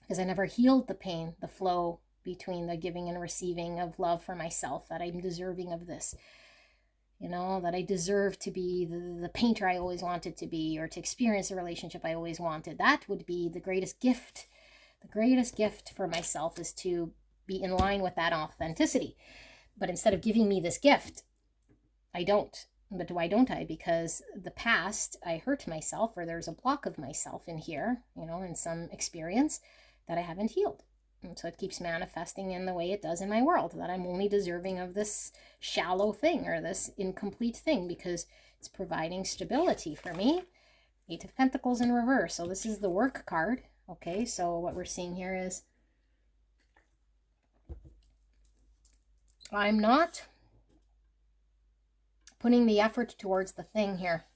because I never healed the pain, the flow between the giving and receiving of love for myself, that I'm deserving of this, you know, that I deserve to be the painter I always wanted to be, or to experience a relationship I always wanted. That would be the greatest gift. The greatest gift for myself is to be in line with that authenticity. But instead of giving me this gift, I don't. But why don't I? Because the past, I hurt myself, or there's a block of myself in here, you know, in some experience that I haven't healed. And so it keeps manifesting in the way it does in my world, that I'm only deserving of this shallow thing, or this incomplete thing, because it's providing stability for me. 8 of Pentacles in reverse. So this is the work card. Okay, so what we're seeing here is, I'm not putting the effort towards the thing here.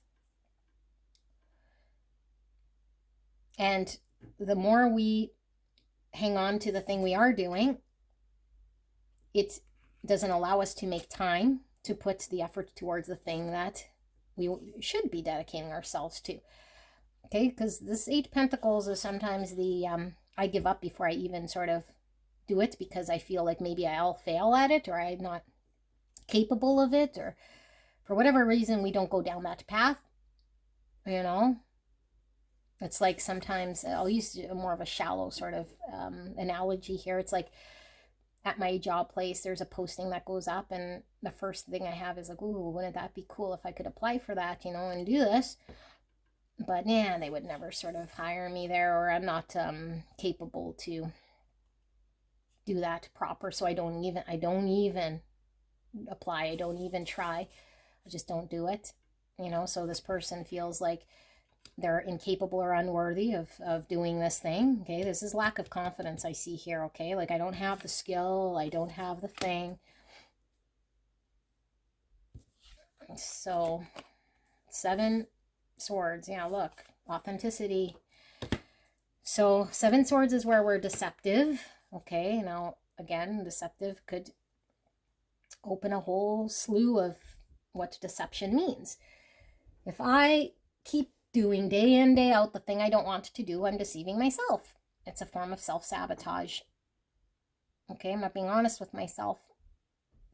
And the more we hang on to the thing we are doing, it doesn't allow us to make time to put the effort towards the thing that we should be dedicating ourselves to. Okay, because this 8 Pentacles is sometimes the, I give up before I even sort of do it, because I feel like maybe I'll fail at it, or I'm not capable of it, or for whatever reason we don't go down that path, you know. It's like, sometimes I'll use more of a shallow sort of analogy here. It's like, at my job place, there's a posting that goes up, and the first thing I have is like, ooh, wouldn't that be cool if I could apply for that, you know, and do this. But yeah, they would never sort of hire me there, or I'm not capable to do that proper. So I don't even apply. I don't even try. I just don't do it, you know. So this person feels like they're incapable or unworthy of doing this thing. Okay, this is lack of confidence I see here. Okay, like, I don't have the skill, I don't have the thing. So 7 swords, yeah, look, authenticity. So 7 swords is where we're deceptive. Okay, now again, deceptive could open a whole slew of what deception means. If I keep doing day in, day out the thing I don't want to do, I'm deceiving myself. It's a form of self-sabotage. Okay, I'm not being honest with myself.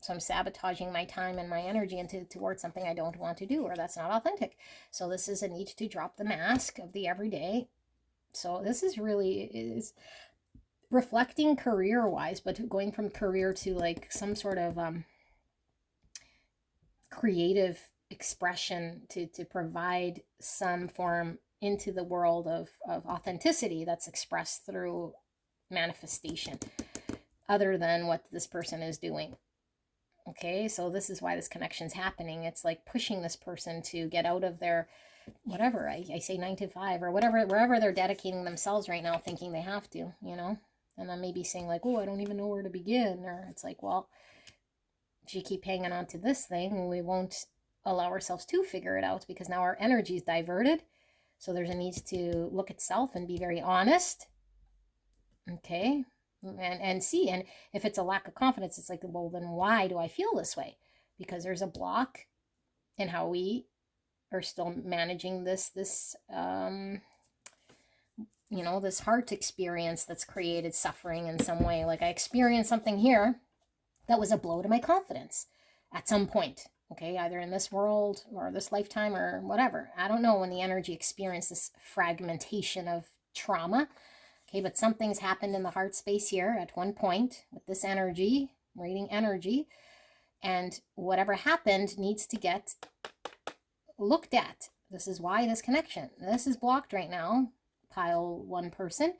So I'm sabotaging my time and my energy towards something I don't want to do, or that's not authentic. So this is a need to drop the mask of the everyday. So this is reflecting career-wise, but going from career to like some sort of creative expression to provide some form into the world of authenticity that's expressed through manifestation, other than what this person is doing. Okay, so this is why this connection's happening. It's like pushing this person to get out of their, whatever, I say 9 to 5 or whatever, wherever they're dedicating themselves right now, thinking they have to, you know. And then maybe saying like, oh, I don't even know where to begin. Or it's like, well, if you keep hanging on to this thing, we won't allow ourselves to figure it out, because now our energy is diverted. So there's a need to look at self and be very honest. Okay, and see. And if it's a lack of confidence, it's like, well, then why do I feel this way? Because there's a block in how we are still managing this you know, this heart experience that's created suffering in some way. Like, I experienced something here that was a blow to my confidence at some point. Okay, either in this world or this lifetime or whatever. I don't know when the energy experienced this fragmentation of trauma. Okay, but something's happened in the heart space here at one point with this energy, reading energy, and whatever happened needs to get looked at. This is why this connection. This is blocked right now, pile 1 person.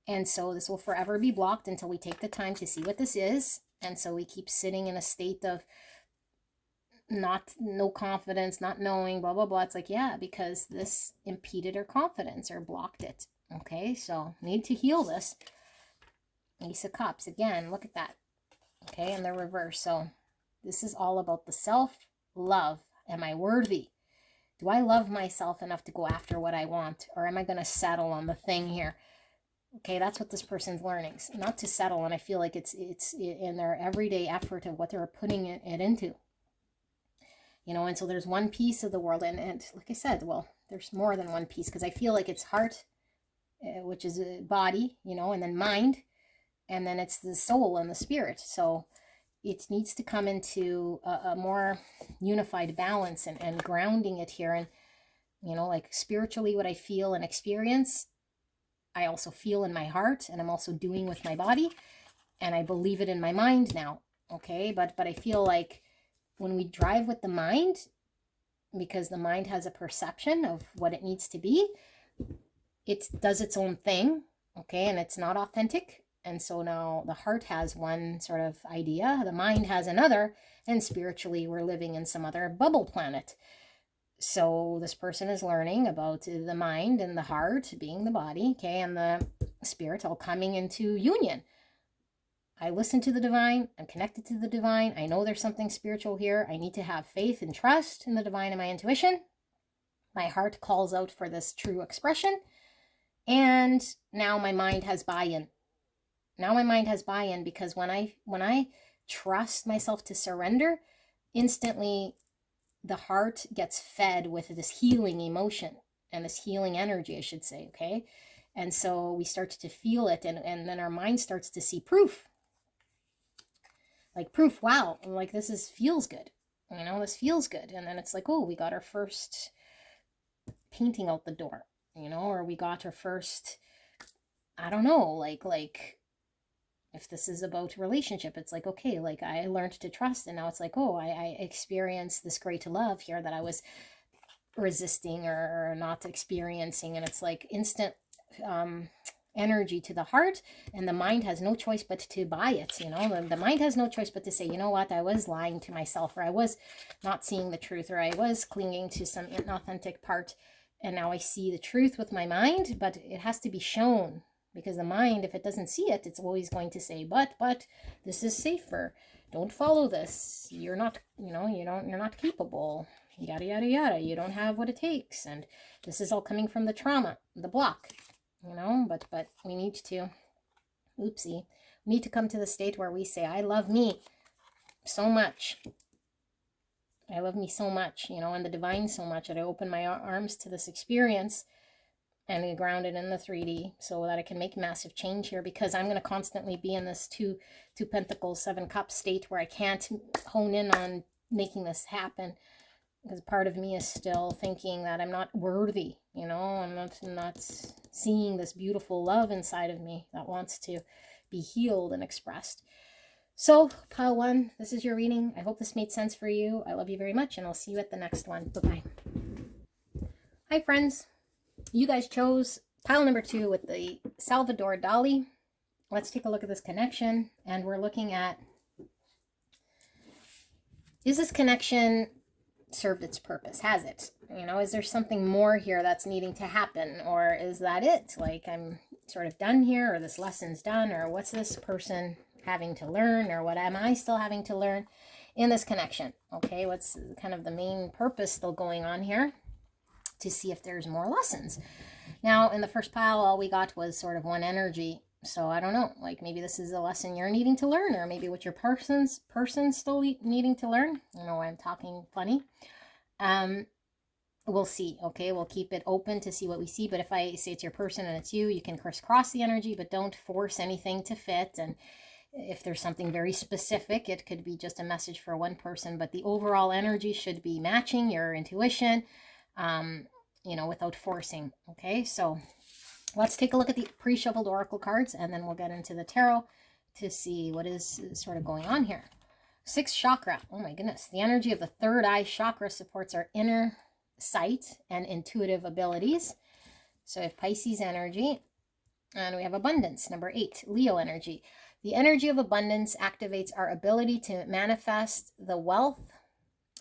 And so this will forever be blocked until we take the time to see what this is. And so we keep sitting in a state of no confidence, not knowing, blah, blah, blah. It's like, yeah, because this impeded our confidence or blocked it. Okay, so need to heal this. Ace of Cups, again, look at that. Okay, and the reverse. So this is all about the self-love. Am I worthy? Do I love myself enough to go after what I want? Or am I going to settle on the thing here? Okay, that's what this person's learning. Not to settle, and I feel like it's in their everyday effort of what they're putting it into. You know, and so there's one piece of the world, and like I said, well, there's more than one piece, because I feel like it's heart, which is a body, you know, and then mind, and then it's the soul and the spirit. So it needs to come into a more unified balance and grounding it here. And, you know, like spiritually, what I feel and experience, I also feel in my heart, and I'm also doing with my body, and I believe it in my mind now. Okay, but I feel like when we drive with the mind, because the mind has a perception of what it needs to be, it does its own thing, okay, and it's not authentic. And so now the heart has one sort of idea, the mind has another, and spiritually we're living in some other bubble planet. So this person is learning about the mind and the heart being the body, okay, and the spirit all coming into union. I listen to the divine. I'm connected to the divine. I know there's something spiritual here. I need to have faith and trust in the divine and my intuition. My heart calls out for this true expression. And now my mind has buy-in. Now my mind has buy-in, because when I trust myself to surrender, instantly the heart gets fed with this healing emotion and this healing energy, I should say, okay? And so we start to feel it, and then our mind starts to see proof. Like proof, wow, like this feels good. You know, this feels good. And then it's like, oh, we got our first painting out the door, you know, or we got our first, I don't know, like if this is about relationship, it's like, okay, like I learned to trust, and now it's like, oh, I experienced this great love here that I was resisting or not experiencing, and it's like instant energy to the heart, and the mind has no choice but to buy it. You know, the mind has no choice but to say, you know what, I was lying to myself, or I was not seeing the truth, or I was clinging to some inauthentic part, and now I see the truth with my mind, but it has to be shown. Because the mind, if it doesn't see it, it's always going to say, but this is safer. Don't follow this. You're not, you know, you're not capable. Yada, yada, yada. You don't have what it takes. And this is all coming from the trauma, the block, you know, but we need to, we need to come to the state where we say, I love me so much. I love me so much, you know, and the divine so much that I open my arms to this experience and ground it in the 3D so that I can make massive change here, because I'm going to constantly be in this two Pentacles, 7 Cups state where I can't hone in on making this happen, because part of me is still thinking that I'm not worthy, you know, I'm not seeing this beautiful love inside of me that wants to be healed and expressed. So, pile 1, this is your reading. I hope this made sense for you. I love you very much, and I'll see you at the next one. Bye-bye. Hi, friends. You guys chose pile number 2 with the Salvador Dali. Let's take a look at this connection. And we're looking at, is this connection served its purpose? Has it? You know, is there something more here that's needing to happen? Or is that it? Like, I'm sort of done here, or this lesson's done, or what's this person having to learn, or what am I still having to learn in this connection? Okay, what's kind of the main purpose still going on here? To see if there's more lessons. Now, in the first pile, all we got was sort of one energy. So I don't know, like maybe this is a lesson you're needing to learn, or maybe what your person's still needing to learn. I know I'm talking funny. We'll see. Okay, we'll keep it open to see what we see. But if I say it's your person and it's you, you can crisscross the energy, but don't force anything to fit. And If there's something very specific, it could be just a message for one person, but the overall energy should be matching your intuition, you know, without forcing. Okay, so let's take a look at the pre-shuffled oracle cards, and then we'll get into the tarot to see what is sort of going on here. Sixth chakra. Oh my goodness. The energy of the third eye chakra supports our inner sight and intuitive abilities. So we have Pisces energy, and we have abundance. Number 8, Leo energy. The energy of abundance activates our ability to manifest the wealth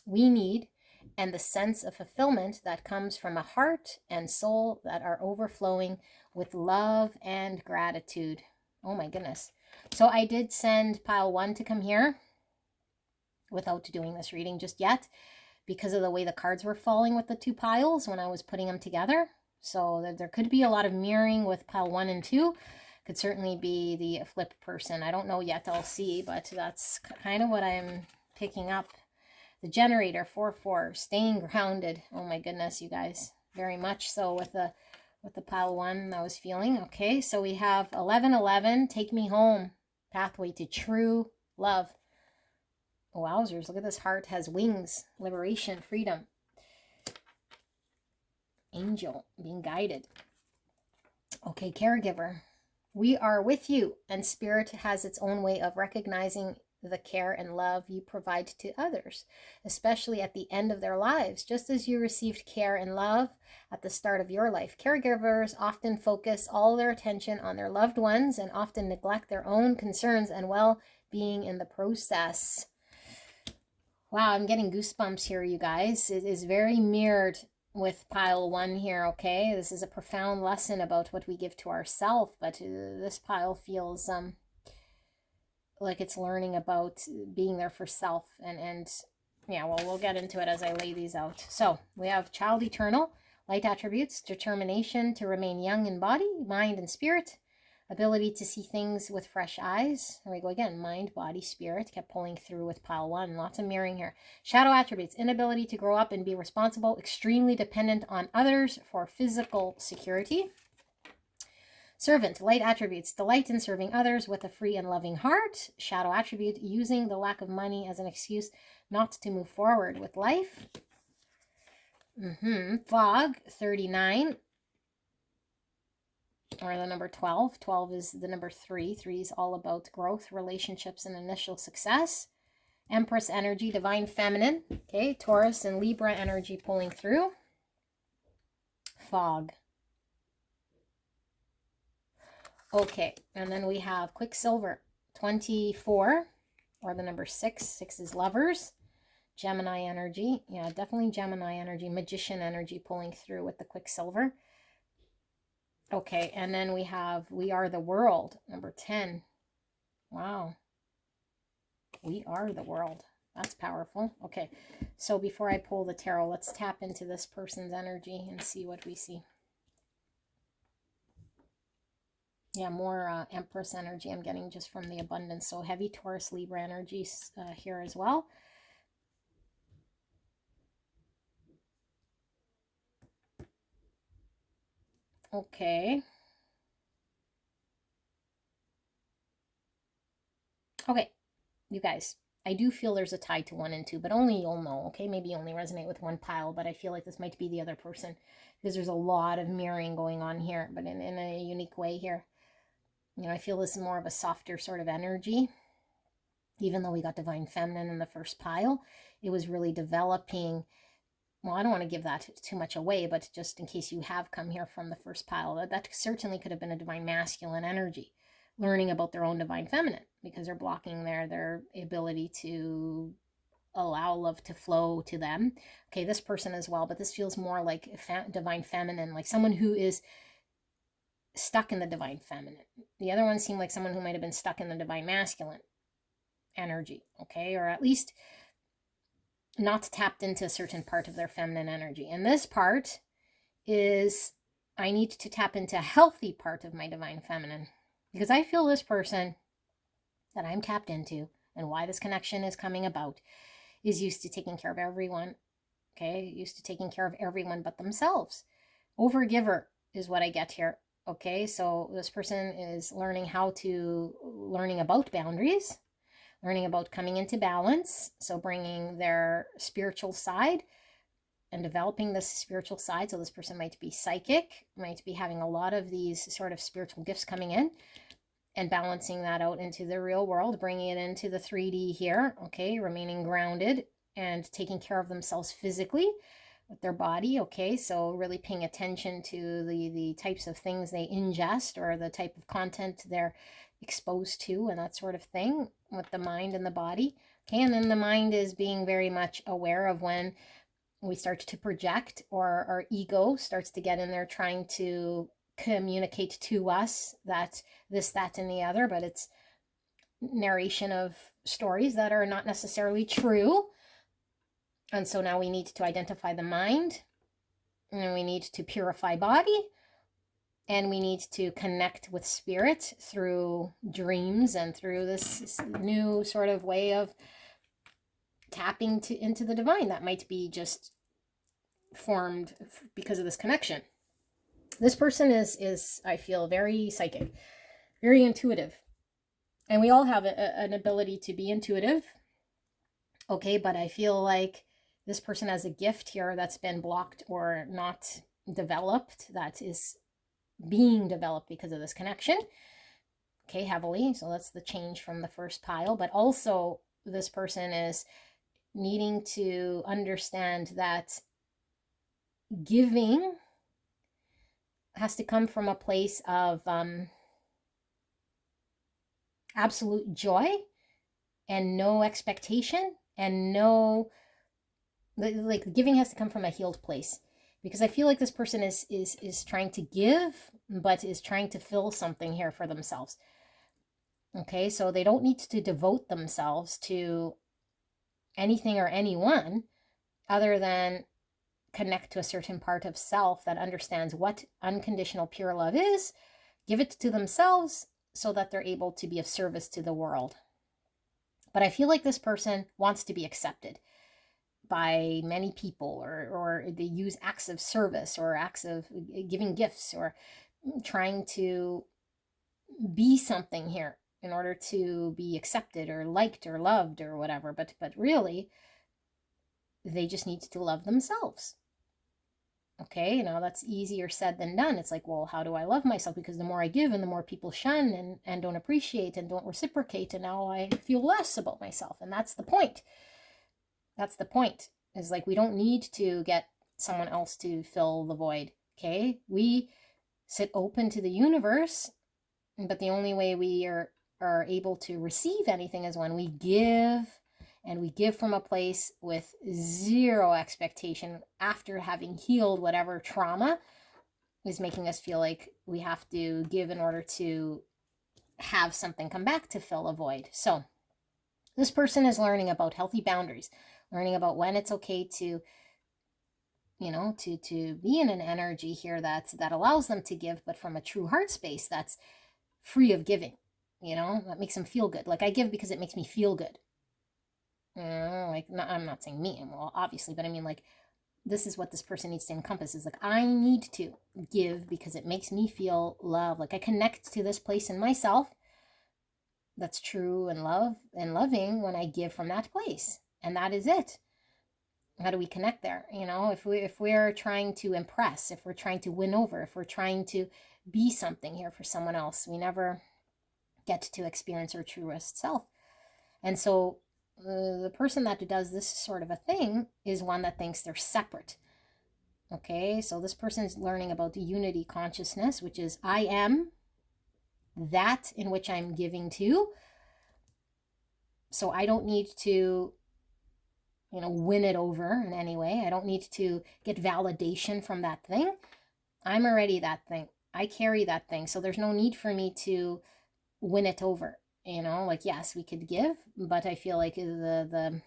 we need and the sense of fulfillment that comes from a heart and soul that are overflowing with love and gratitude. Oh my goodness. So I did send pile 1 to come here without doing this reading just yet because of the way the cards were falling with the 2 piles when I was putting them together. So there could be a lot of mirroring with pile 1 and 2. Could certainly be the flip person. I don't know yet. I'll see, but that's kind of what I'm picking up. The generator, 4-4, staying grounded. Oh my goodness, you guys. Very much so with the pile 1 I was feeling. Okay, so we have 11-11, take me home. Pathway to true love. Wowzers, look at this heart has wings. Liberation, freedom. Angel, being guided. Okay, caregiver. We are with you, and spirit has its own way of recognizing the care and love you provide to others, especially at the end of their lives, just as you received care and love at the start of your life. Caregivers often focus all their attention on their loved ones and often neglect their own concerns and well-being in the process. Wow, I'm getting goosebumps here, you guys. It is very mirrored with pile 1 here, okay? This is a profound lesson about what we give to ourselves, but this pile feels like it's learning about being there for self, and yeah, well, we'll get into it as I lay these out. So we have child eternal, light attributes, determination to remain young in body, mind, and spirit, ability to see things with fresh eyes. There we go again, mind, body, spirit. Kept pulling through with pile 1. Lots of mirroring here. Shadow attributes, inability to grow up and be responsible, extremely dependent on others for physical security. Servant, light attributes, delight in serving others with a free and loving heart. Shadow attribute, using the lack of money as an excuse not to move forward with life. Fog, 39. Or the number 12. 12 is the number 3. 3 is all about growth, relationships, and initial success. Empress energy, divine feminine. Okay, Taurus and Libra energy pulling through. Fog. Okay, and then we have Quicksilver, 24, or the number 6. 6 is lovers. Gemini energy. Yeah, definitely Gemini energy. Magician energy pulling through with the Quicksilver. Okay, and then we have We Are the World, number 10. Wow. We are the world. That's powerful. Okay, so before I pull the tarot, let's tap into this person's energy and see what we see. Yeah, more Empress energy I'm getting just from the abundance. So heavy Taurus, Libra energy here as well. Okay. Okay, you guys, I do feel there's a tie to 1 and 2, but only you'll know, okay? Maybe you only resonate with one pile, but I feel like this might be the other person because there's a lot of mirroring going on here, but in a unique way here. You know, I feel this is more of a softer sort of energy. Even though we got divine feminine in the first pile, it was really developing. Well, I don't want to give that too much away, but just in case you have come here from the first pile, that certainly could have been a divine masculine energy, learning about their own divine feminine, because they're blocking their ability to allow love to flow to them. Okay, this person as well, but this feels more like divine feminine, like someone who is stuck in the divine feminine. The other one seemed like someone who might have been stuck in the divine masculine energy, okay, or at least not tapped into a certain part of their feminine energy. And this part is, I need to tap into a healthy part of my divine feminine, because I feel this person that I'm tapped into and why this connection is coming about is used to taking care of everyone, okay, used to taking care of everyone but themselves. Overgiver is what I get here. Okay, so this person is learning about boundaries, learning about coming into balance. So bringing their spiritual side and developing this spiritual side. So this person might be psychic, might be having a lot of these sort of spiritual gifts coming in, and balancing that out into the real world, bringing it into the 3D here. Okay, remaining grounded and taking care of themselves physically with their body. Okay, so really paying attention to the types of things they ingest or the type of content they're exposed to and that sort of thing with the mind and the body. Okay, and then the mind is being very much aware of when we start to project, or our ego starts to get in there trying to communicate to us that this, that, and the other, but it's narration of stories that are not necessarily true. And so now we need to identify the mind, and we need to purify body, and we need to connect with spirit through dreams and through this new sort of way of tapping into the divine that might be just formed because of this connection. This person is I feel, very psychic, very intuitive, and we all have an ability to be intuitive. Okay, but I feel like this person has a gift here that's been blocked or not developed, that is being developed because of this connection. Okay, heavily. So that's the change from the first pile. But also this person is needing to understand that giving has to come from a place of absolute joy and no expectation, and no, like, giving has to come from a healed place, because I feel like this person is trying to give, but is trying to fill something here for themselves. Okay, so they don't need to devote themselves to anything or anyone other than connect to a certain part of self that understands what unconditional pure love is, give it to themselves so that they're able to be of service to the world. But I feel like this person wants to be accepted by many people, or they use acts of service or acts of giving gifts or trying to be something here in order to be accepted or liked or loved or whatever. But really, they just need to love themselves. Okay, now that's easier said than done. It's like, well, how do I love myself? Because the more I give and the more people shun and don't appreciate and don't reciprocate, and now I feel less about myself. And that's the point. That's the point. Is like, we don't need to get someone else to fill the void. Okay, we sit open to the universe, but the only way we are able to receive anything is when we give. And we give from a place with zero expectation after having healed whatever trauma is making us feel like we have to give in order to have something come back to fill a void. So this person is learning about healthy boundaries, learning about when it's okay to, to be in an energy here that allows them to give, but from a true heart space that's free of giving, that makes them feel good. Like, I give because it makes me feel good. I'm not saying me, well, obviously, but I mean, like, this is what this person needs to encompass, is like, I need to give because it makes me feel love. Like, I connect to this place in myself that's true and love and loving when I give from that place. And that is it. How do we connect there? If we're trying to impress, if we're trying to win over, if we're trying to be something here for someone else, we never get to experience our truest self. And so the person that does this sort of a thing is one that thinks they're separate. Okay, so this person is learning about the unity consciousness, which is, I am that in which I'm giving to. So I don't need to, win it over in any way. I don't need to get validation from that thing. I'm already that thing. I carry that thing. So there's no need for me to win it over. Like, yes, we could give, but I feel like the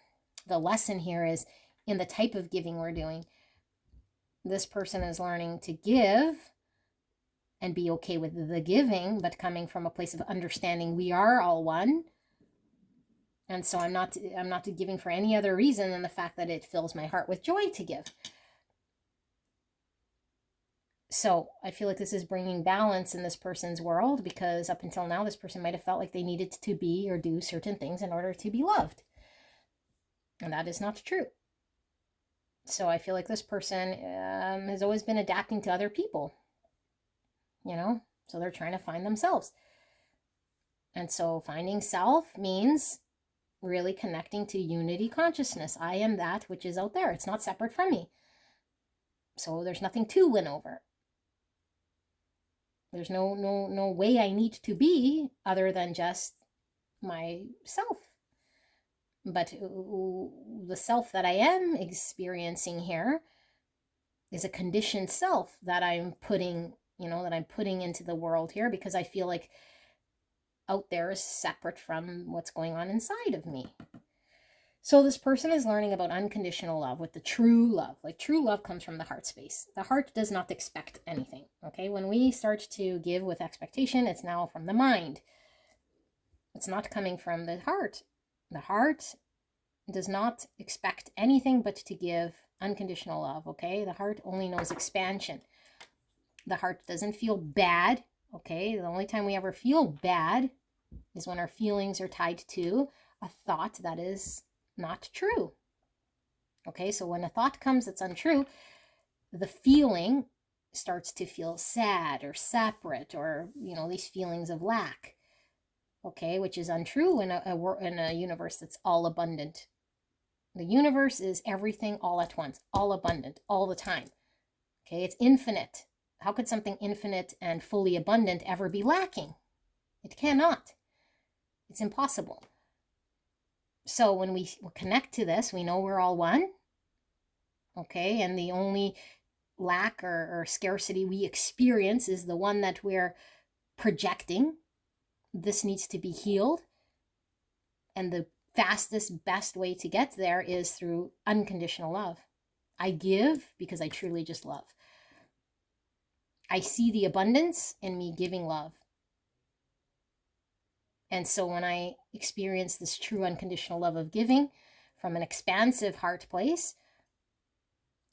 lesson here is in the type of giving we're doing. This person is learning to give and be okay with the giving, but coming from a place of understanding we are all one. And so I'm not giving for any other reason than the fact that it fills my heart with joy to give. So I feel like this is bringing balance in this person's world, because up until now, this person might have felt like they needed to be or do certain things in order to be loved. And that is not true. So I feel like this person has always been adapting to other people, so they're trying to find themselves. And so finding self means really connecting to unity consciousness. I am that which is out there. It's not separate from me. So there's nothing to win over. There's no way I need to be other than just myself. But the self that I am experiencing here is a conditioned self that I'm putting into the world here, because I feel like out there is separate from what's going on inside of me. So this person is learning about unconditional love with the true love. Like, true love comes from the heart space. The heart does not expect anything, okay? When we start to give with expectation, it's now from the mind. It's not coming from the heart. The heart does not expect anything but to give unconditional love, okay? The heart only knows expansion. The heart doesn't feel bad, okay? The only time we ever feel bad is when our feelings are tied to a thought that is not true. Okay, so when a thought comes that's untrue, the feeling starts to feel sad or separate, or these feelings of lack. Okay, which is untrue in a universe that's all abundant. The universe is everything all at once, all abundant, all the time. Okay, it's infinite. How could something infinite and fully abundant ever be lacking? It cannot. It's impossible. So when we connect to this, we know we're all one. Okay, and the only lack or scarcity we experience is the one that we're projecting. This needs to be healed. And the fastest, best way to get there is through unconditional love. I give because I truly just love. I see the abundance in me giving love. And so when I experience this true unconditional love of giving from an expansive heart place,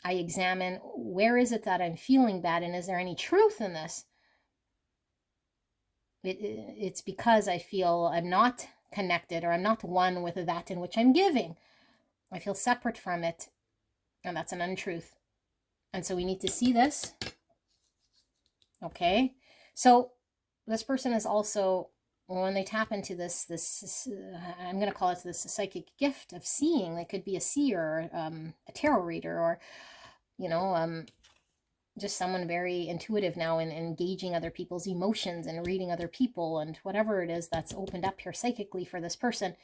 I examine, where is it that I'm feeling bad, and is there any truth in this? It's because I feel I'm not connected, or I'm not one with that in which I'm giving. I feel separate from it, and that's an untruth. And so we need to see this. Okay, so this person is also, when they tap into this I'm going to call it this psychic gift of seeing. They could be a seer, a tarot reader, or just someone very intuitive now in engaging other people's emotions and reading other people, and whatever it is that's opened up here psychically for this person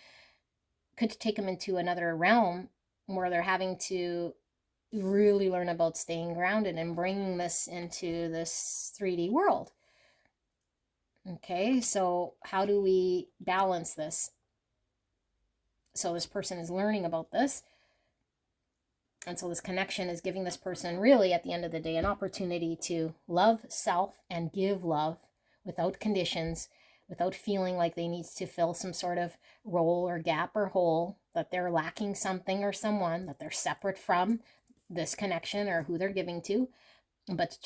could take them into another realm where they're having to really learn about staying grounded and bringing this into this 3D world. Okay, so how do we balance this? So this person is learning about this. And so this connection is giving this person, really, at the end of the day, an opportunity to love self and give love without conditions, without feeling like they need to fill some sort of role or gap or hole, that they're lacking something or someone, that they're separate from this connection or who they're giving to. But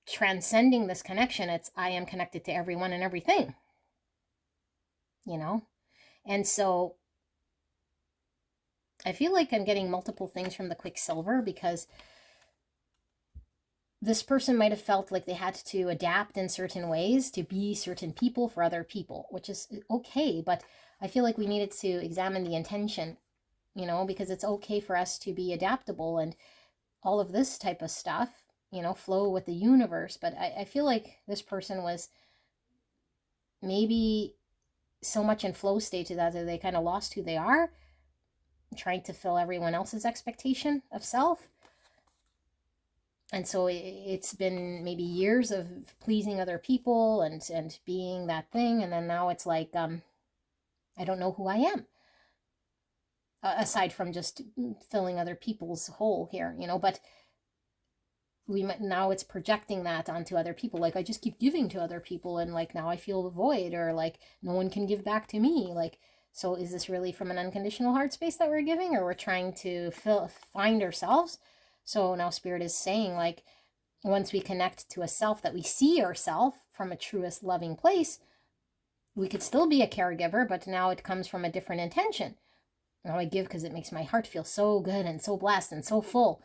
transcending this connection, it's I am connected to everyone and everything. And so I feel like I'm getting multiple things from the Quicksilver, because this person might have felt like they had to adapt in certain ways to be certain people for other people, which is okay. But I feel like we needed to examine the intention, because it's okay for us to be adaptable and all of this type of stuff, flow with the universe. But I feel like this person was maybe so much in flow state that they kind of lost who they are, trying to fill everyone else's expectation of self. And so it's been maybe years of pleasing other people and being that thing. And then now it's like, I don't know who I am. Aside from just filling other people's hole here, but now it's projecting that onto other people. Like, I just keep giving to other people, and like now I feel the void, or like no one can give back to me. Like, so is this really from an unconditional heart space that we're giving, or we're trying to find ourselves? So now Spirit is saying, like, once we connect to a self that we see ourselves from a truest loving place, we could still be a caregiver, but now it comes from a different intention. Now I give because it makes my heart feel so good and so blessed and so full.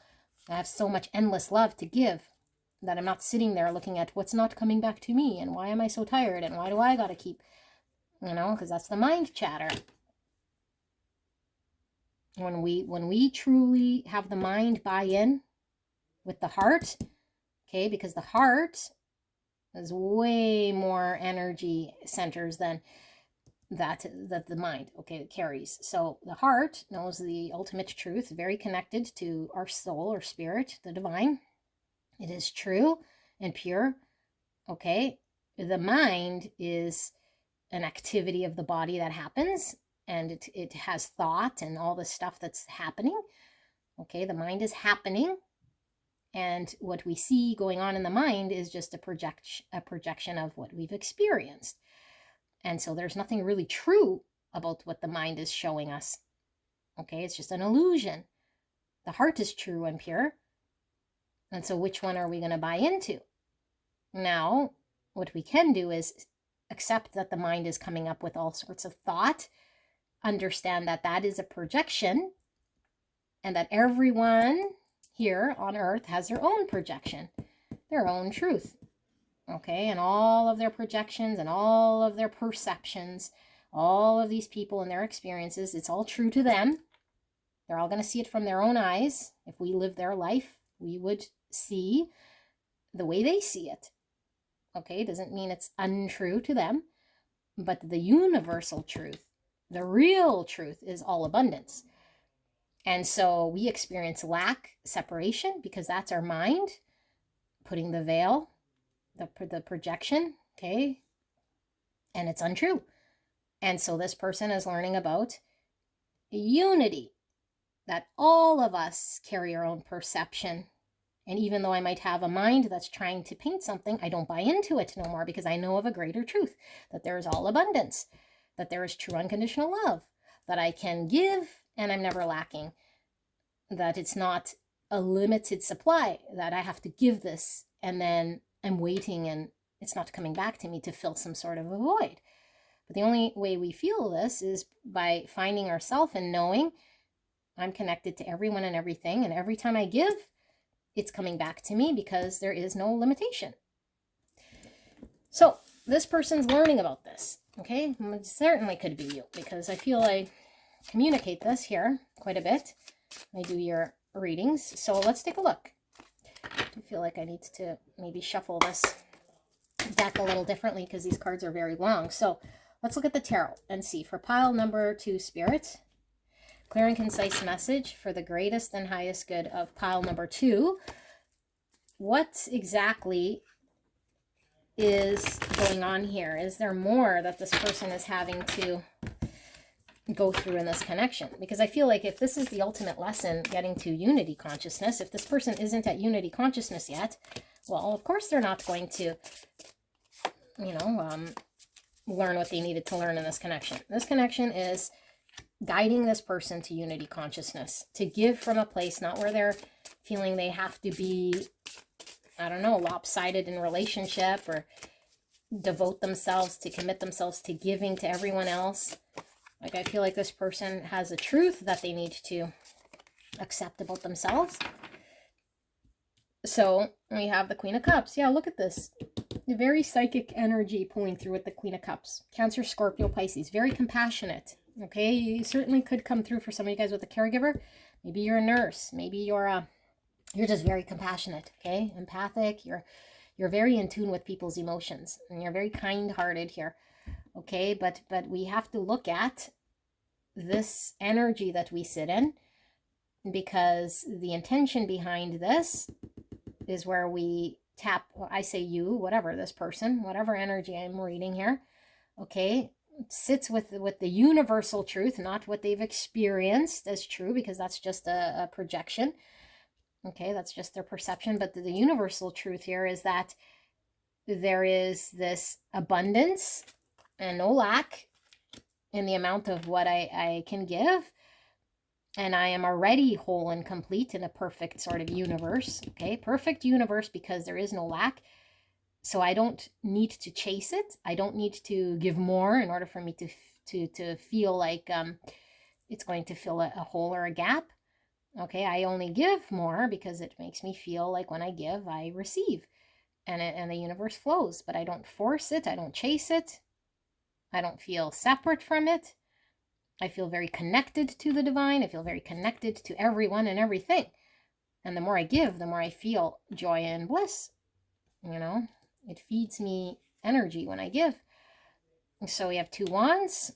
I have so much endless love to give that I'm not sitting there looking at what's not coming back to me and why am I so tired and why do I got to keep, because that's the mind chatter. When we truly have the mind buy in with the heart, okay, because the heart is way more energy centers than that the mind, okay, it carries. So the heart knows the ultimate truth, very connected to our soul or spirit, the divine. It is true and pure, okay. The mind is an activity of the body that happens, and it has thought and all the stuff that's happening, okay. The mind is happening, and what we see going on in the mind is just a projection of what we've experienced. And so there's nothing really true about what the mind is showing us, okay. It's just an illusion. The heart is true and pure, and so which one are we going to buy into? Now what we can do is accept that the mind is coming up with all sorts of thought, understand that that is a projection, and that everyone here on earth has their own projection, their own truth, okay. And all of their projections and all of their perceptions, all of these people and their experiences, it's all true to them. They're all going to see it from their own eyes. If we live their life, we would see the way they see it, okay. Doesn't mean it's untrue to them, but the universal truth, the real truth, is all abundance. And so we experience lack, separation, because that's our mind putting the veil, the projection, okay, and it's untrue. And so this person is learning about unity, that all of us carry our own perception. And even though I might have a mind that's trying to paint something, I don't buy into it no more, because I know of a greater truth, that there is all abundance, that there is true unconditional love, that I can give and I'm never lacking, that it's not a limited supply, that I have to give this and then I'm waiting and it's not coming back to me to fill some sort of a void. But the only way we feel this is by finding ourselves and knowing I'm connected to everyone and everything, and every time I give, it's coming back to me because there is no limitation. So this person's learning about this, okay. It certainly could be you, because I feel I communicate this here quite a bit. I do your readings. So let's take a look. I feel like I need to maybe shuffle this deck a little differently because these cards are very long. So let's look at the tarot and see for pile number 2, Spirit. Clear and concise message for the greatest and highest good of pile number 2. What exactly is going on here? Is there more that this person is having to go through in this connection? Because I feel like if this is the ultimate lesson, getting to unity consciousness, if this person isn't at unity consciousness yet, well, of course they're not going to, learn what they needed to learn in this connection. This connection is guiding this person to unity consciousness, to give from a place not where they're feeling they have to be, lopsided in relationship, or devote themselves to commit themselves to giving to everyone else. Like, I feel like this person has a truth that they need to accept about themselves. So we have the Queen of Cups. Yeah, look at this. Very psychic energy pulling through with the Queen of Cups. Cancer, Scorpio, Pisces. Very compassionate. Okay, you certainly could come through for some of you guys with a caregiver. Maybe you're a nurse. Maybe you're just very compassionate. Okay, empathic. You're very in tune with people's emotions, and you're very kind-hearted here. Okay, but we have to look at this energy that we sit in, because the intention behind this is where we tap, I say you, whatever, this person, whatever energy I'm reading here, okay, sits with the universal truth, not what they've experienced as true, because that's just a projection, okay, that's just their perception. But the universal truth here is that there is this abundance and no lack in the amount of what I can give. And I am already whole and complete in a perfect sort of universe. Okay, perfect universe because there is no lack. So I don't need to chase it. I don't need to give more in order for me to feel like it's going to fill a hole or a gap. Okay, I only give more because it makes me feel like when I give, I receive. And the universe flows. But I don't force it. I don't chase it. I don't feel separate from it. I feel very connected to the divine. I feel very connected to everyone and everything. And the more I give, the more I feel joy and bliss. You know, it feeds me energy when I give. So we have 2 wands.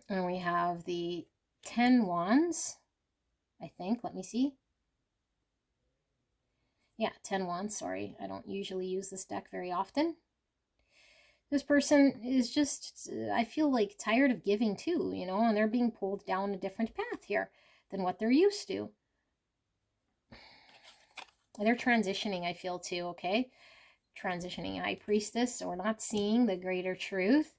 And we have the 10 wands, I think. Let me see. Yeah, 10 wands. Sorry, I don't usually use this deck very often. This person is just, I feel like, tired of giving too, you know, and they're being pulled down a different path here than what they're used to. They're transitioning, I feel too, okay? Transitioning. High Priestess, so we're not seeing the greater truth.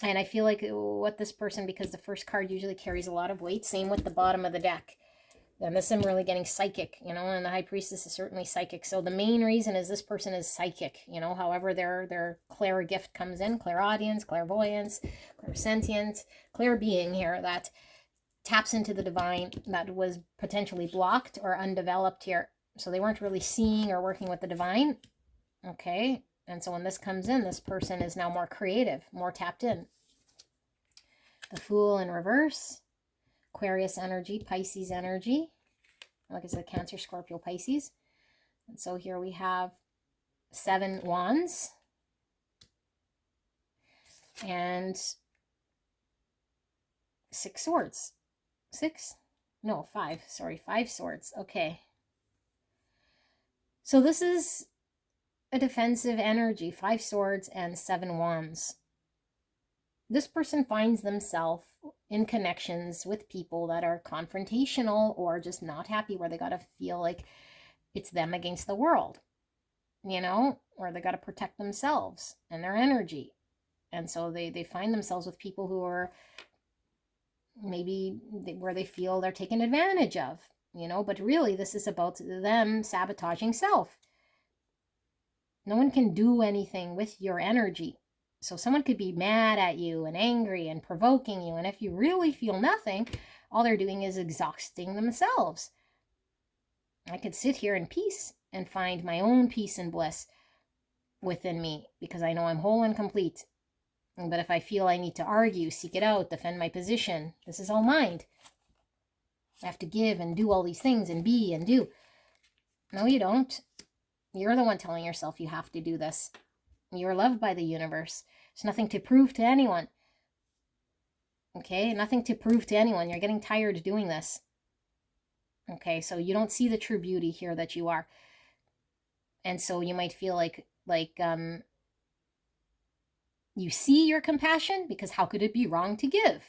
And I feel like what this person, because the first card usually carries a lot of weight, same with the bottom of the deck. And this is really getting psychic, you know, and the High Priestess is certainly psychic. So the main reason is this person is psychic, you know, however their clair gift comes in, clairaudience, clairvoyance, clairsentient, clair being here that taps into the divine that was potentially blocked or undeveloped here. So they weren't really seeing or working with the divine. Okay. And so when this comes in, this person is now more creative, more tapped in. The Fool in reverse. Aquarius energy, Pisces energy. Like I said, Cancer, Scorpio, Pisces. And so here we have 7 wands. And 6 swords. 6? No, 5. Sorry, 5 swords. Okay. So this is a defensive energy. 5 swords and 7 wands. This person finds themselves in connections with people that are confrontational or just not happy, where they got to feel like it's them against the world, you know, or they got to protect themselves and their energy. And so they find themselves with people who are maybe where they feel they're taken advantage of, you know, but really this is about them sabotaging self. No one can do anything with your energy. So someone could be mad at you and angry and provoking you. And if you really feel nothing, all they're doing is exhausting themselves. I could sit here in peace and find my own peace and bliss within me because I know I'm whole and complete. But if I feel I need to argue, seek it out, defend my position, this is all mind. I have to give and do all these things and be and do. No, you don't. You're the one telling yourself you have to do this. You're loved by the universe. There's nothing to prove to anyone. Okay? Nothing to prove to anyone. You're getting tired of doing this. Okay? So you don't see the true beauty here that you are. And so you might feel like you see your compassion, because how could it be wrong to give?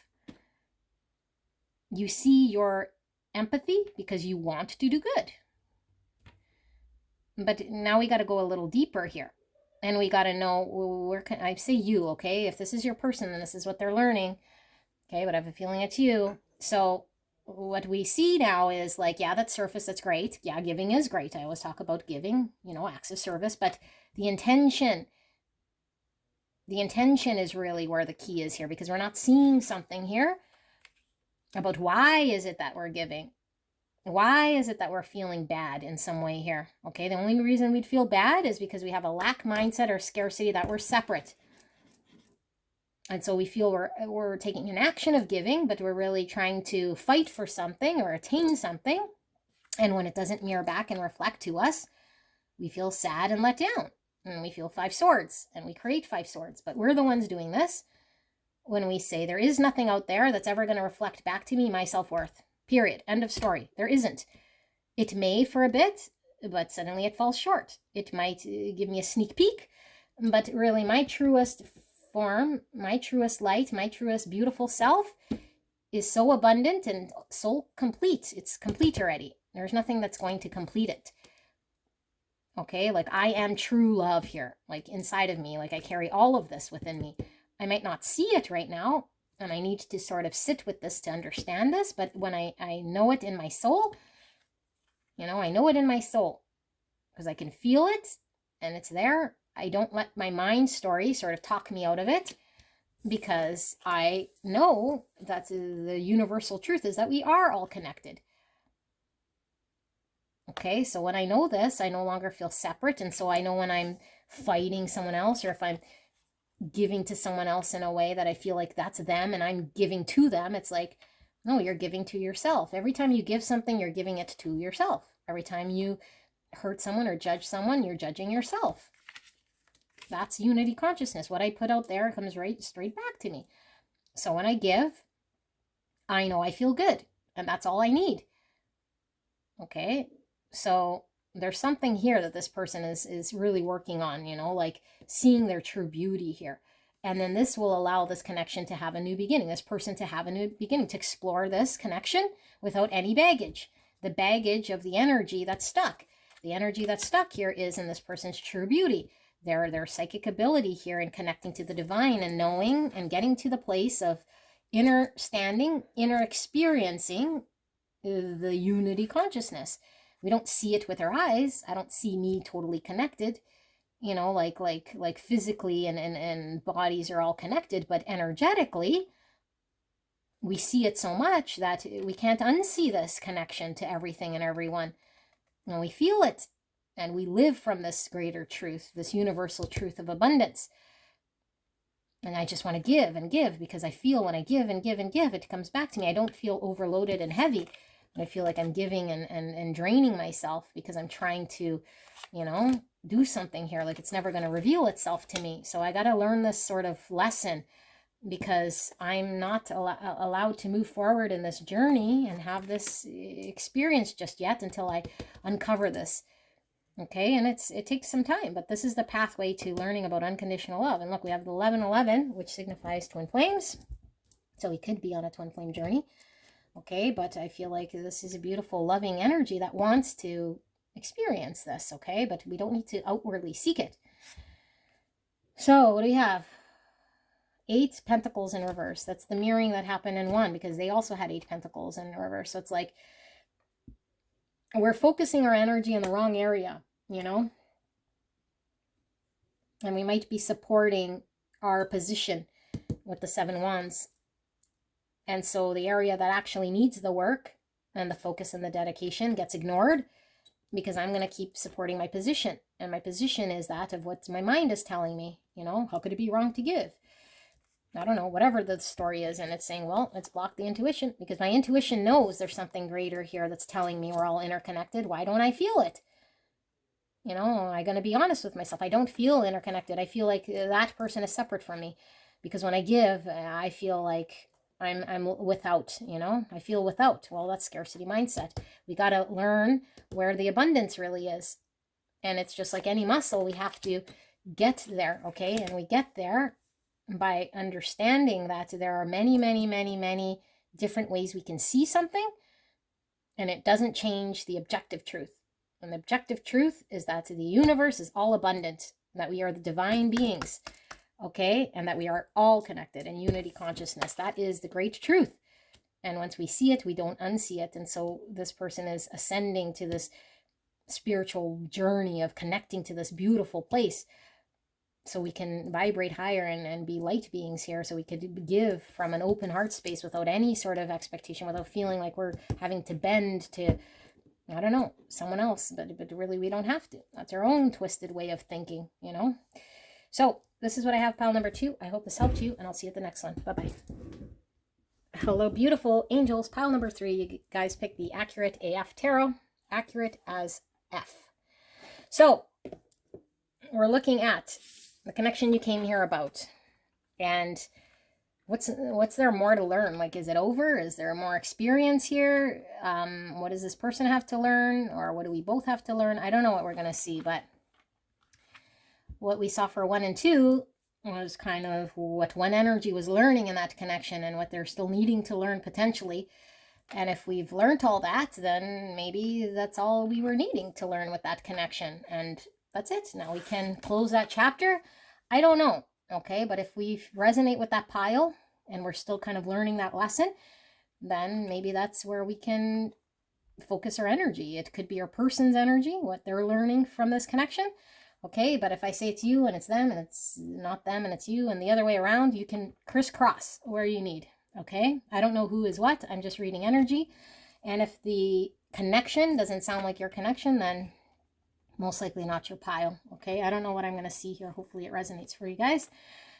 You see your empathy because you want to do good. But now we got to go a little deeper here. And we got to know, where can I say you, okay? If this is your person, then this is what they're learning. Okay, but I have a feeling it's you. So what we see now is like, yeah, that's surface, that's great. Yeah, giving is great. I always talk about giving, you know, acts of service. But the intention is really where the key is here, because we're not seeing something here about why is it that we're giving. Why is it that we're feeling bad in some way here? Okay, the only reason we'd feel bad is because we have a lack mindset or scarcity, that we're separate. And so we feel we're taking an action of giving, but we're really trying to fight for something or attain something. And when it doesn't mirror back and reflect to us, we feel sad and let down. And we feel 5 swords, and we create 5 swords. But we're the ones doing this when we say there is nothing out there that's ever going to reflect back to me my self-worth. Period. End of story. There isn't. It may for a bit, but suddenly it falls short. It might give me a sneak peek, but really my truest form, my truest light, my truest beautiful self is so abundant and so complete. It's complete already. There's nothing that's going to complete it. Okay, like I am true love here, like inside of me, like I carry all of this within me. I might not see it right now, And I need to sort of sit with this to understand this. But when I know it in my soul, I know it in my soul because I can feel it and it's there. I don't let my mind story sort of talk me out of it, because I know that the universal truth is that we are all connected. Okay, so when I know this, I no longer feel separate. And so I know when I'm fighting someone else, or if I'm giving to someone else in a way that I feel like that's them and I'm giving to them, it's like, no, you're giving to yourself. Every time you give something, you're giving it to yourself. Every time you hurt someone or judge someone, you're judging yourself. That's unity consciousness. What I put out there comes right straight back to me. So when I give, I know I feel good, and that's all I need. Okay, so there's something here that this person is really working on, like seeing their true beauty here. And then this will allow this connection to have a new beginning, this person to have a new beginning, to explore this connection without any baggage. The baggage of the energy that's stuck. The energy that's stuck here is in this person's true beauty. Their psychic ability here in connecting to the divine and knowing and getting to the place of inner standing, inner experiencing the unity consciousness. We don't see it with our eyes. I don't see me totally connected, like physically and bodies are all connected, but energetically, we see it so much that we can't unsee this connection to everything and everyone. And we feel it, and we live from this greater truth, this universal truth of abundance. And I just want to give and give, because I feel when I give and give and give, it comes back to me. I don't feel overloaded and heavy. I feel like I'm giving and draining myself because I'm trying to, do something here. Like it's never going to reveal itself to me. So I got to learn this sort of lesson, because I'm not allowed to move forward in this journey and have this experience just yet until I uncover this. Okay, and it takes some time, but this is the pathway to learning about unconditional love. And look, we have the 1111, which signifies twin flames. So we could be on a twin flame journey. Okay, but I feel like this is a beautiful, loving energy that wants to experience this, okay? But we don't need to outwardly seek it. So what do we have? 8 pentacles in reverse. That's the mirroring that happened in 1, because they also had 8 pentacles in reverse. So it's like we're focusing our energy in the wrong area, and we might be supporting our position with the 7 wands. And so the area that actually needs the work and the focus and the dedication gets ignored, because I'm going to keep supporting my position. And my position is that of what my mind is telling me. How could it be wrong to give? I don't know, whatever the story is. And it's saying, well, let's block the intuition, because my intuition knows there's something greater here that's telling me we're all interconnected. Why don't I feel it? I'm going to be honest with myself. I don't feel interconnected. I feel like that person is separate from me, because when I give, I feel like I'm without, I feel without. Well, that's scarcity mindset. We got to learn where the abundance really is. And it's just like any muscle, we have to get there, okay? And we get there by understanding that there are many, many, many, many different ways we can see something, and it doesn't change the objective truth. And the objective truth is that the universe is all abundant, that we are the divine beings, okay? And that we are all connected in unity consciousness. That is the great truth. And once we see it, we don't unsee it. And so this person is ascending to this spiritual journey of connecting to this beautiful place, so we can vibrate higher and be light beings here, so we could give from an open heart space without any sort of expectation, without feeling like we're having to bend to, I don't know, someone else. But really, we don't have to. That's our own twisted way of thinking, So this is what I have, pile number 2. I hope this helped you, and I'll see you at the next one. Bye-bye. Hello, beautiful angels. Pile number 3. You guys picked the Accurate AF Tarot. Accurate as F. So we're looking at the connection you came here about, and what's there more to learn? Like, is it over? Is there more experience here? What does this person have to learn, or what do we both have to learn? I don't know what we're going to see, but what we saw for 1 and 2 was kind of what one energy was learning in that connection, and what they're still needing to learn potentially. And if we've learned all that, then maybe that's all we were needing to learn with that connection, and that's it. Now we can close that chapter. I don't know, okay? But if we resonate with that pile, and we're still kind of learning that lesson, then maybe that's where we can focus our energy. It could be our person's energy, what they're learning from this connection. Okay, but if I say it's you and it's them and it's not them and it's you and the other way around, you can crisscross where you need. Okay, I don't know who is what. I'm just reading energy. And if the connection doesn't sound like your connection, then most likely not your pile. Okay, I don't know what I'm going to see here. Hopefully it resonates for you guys.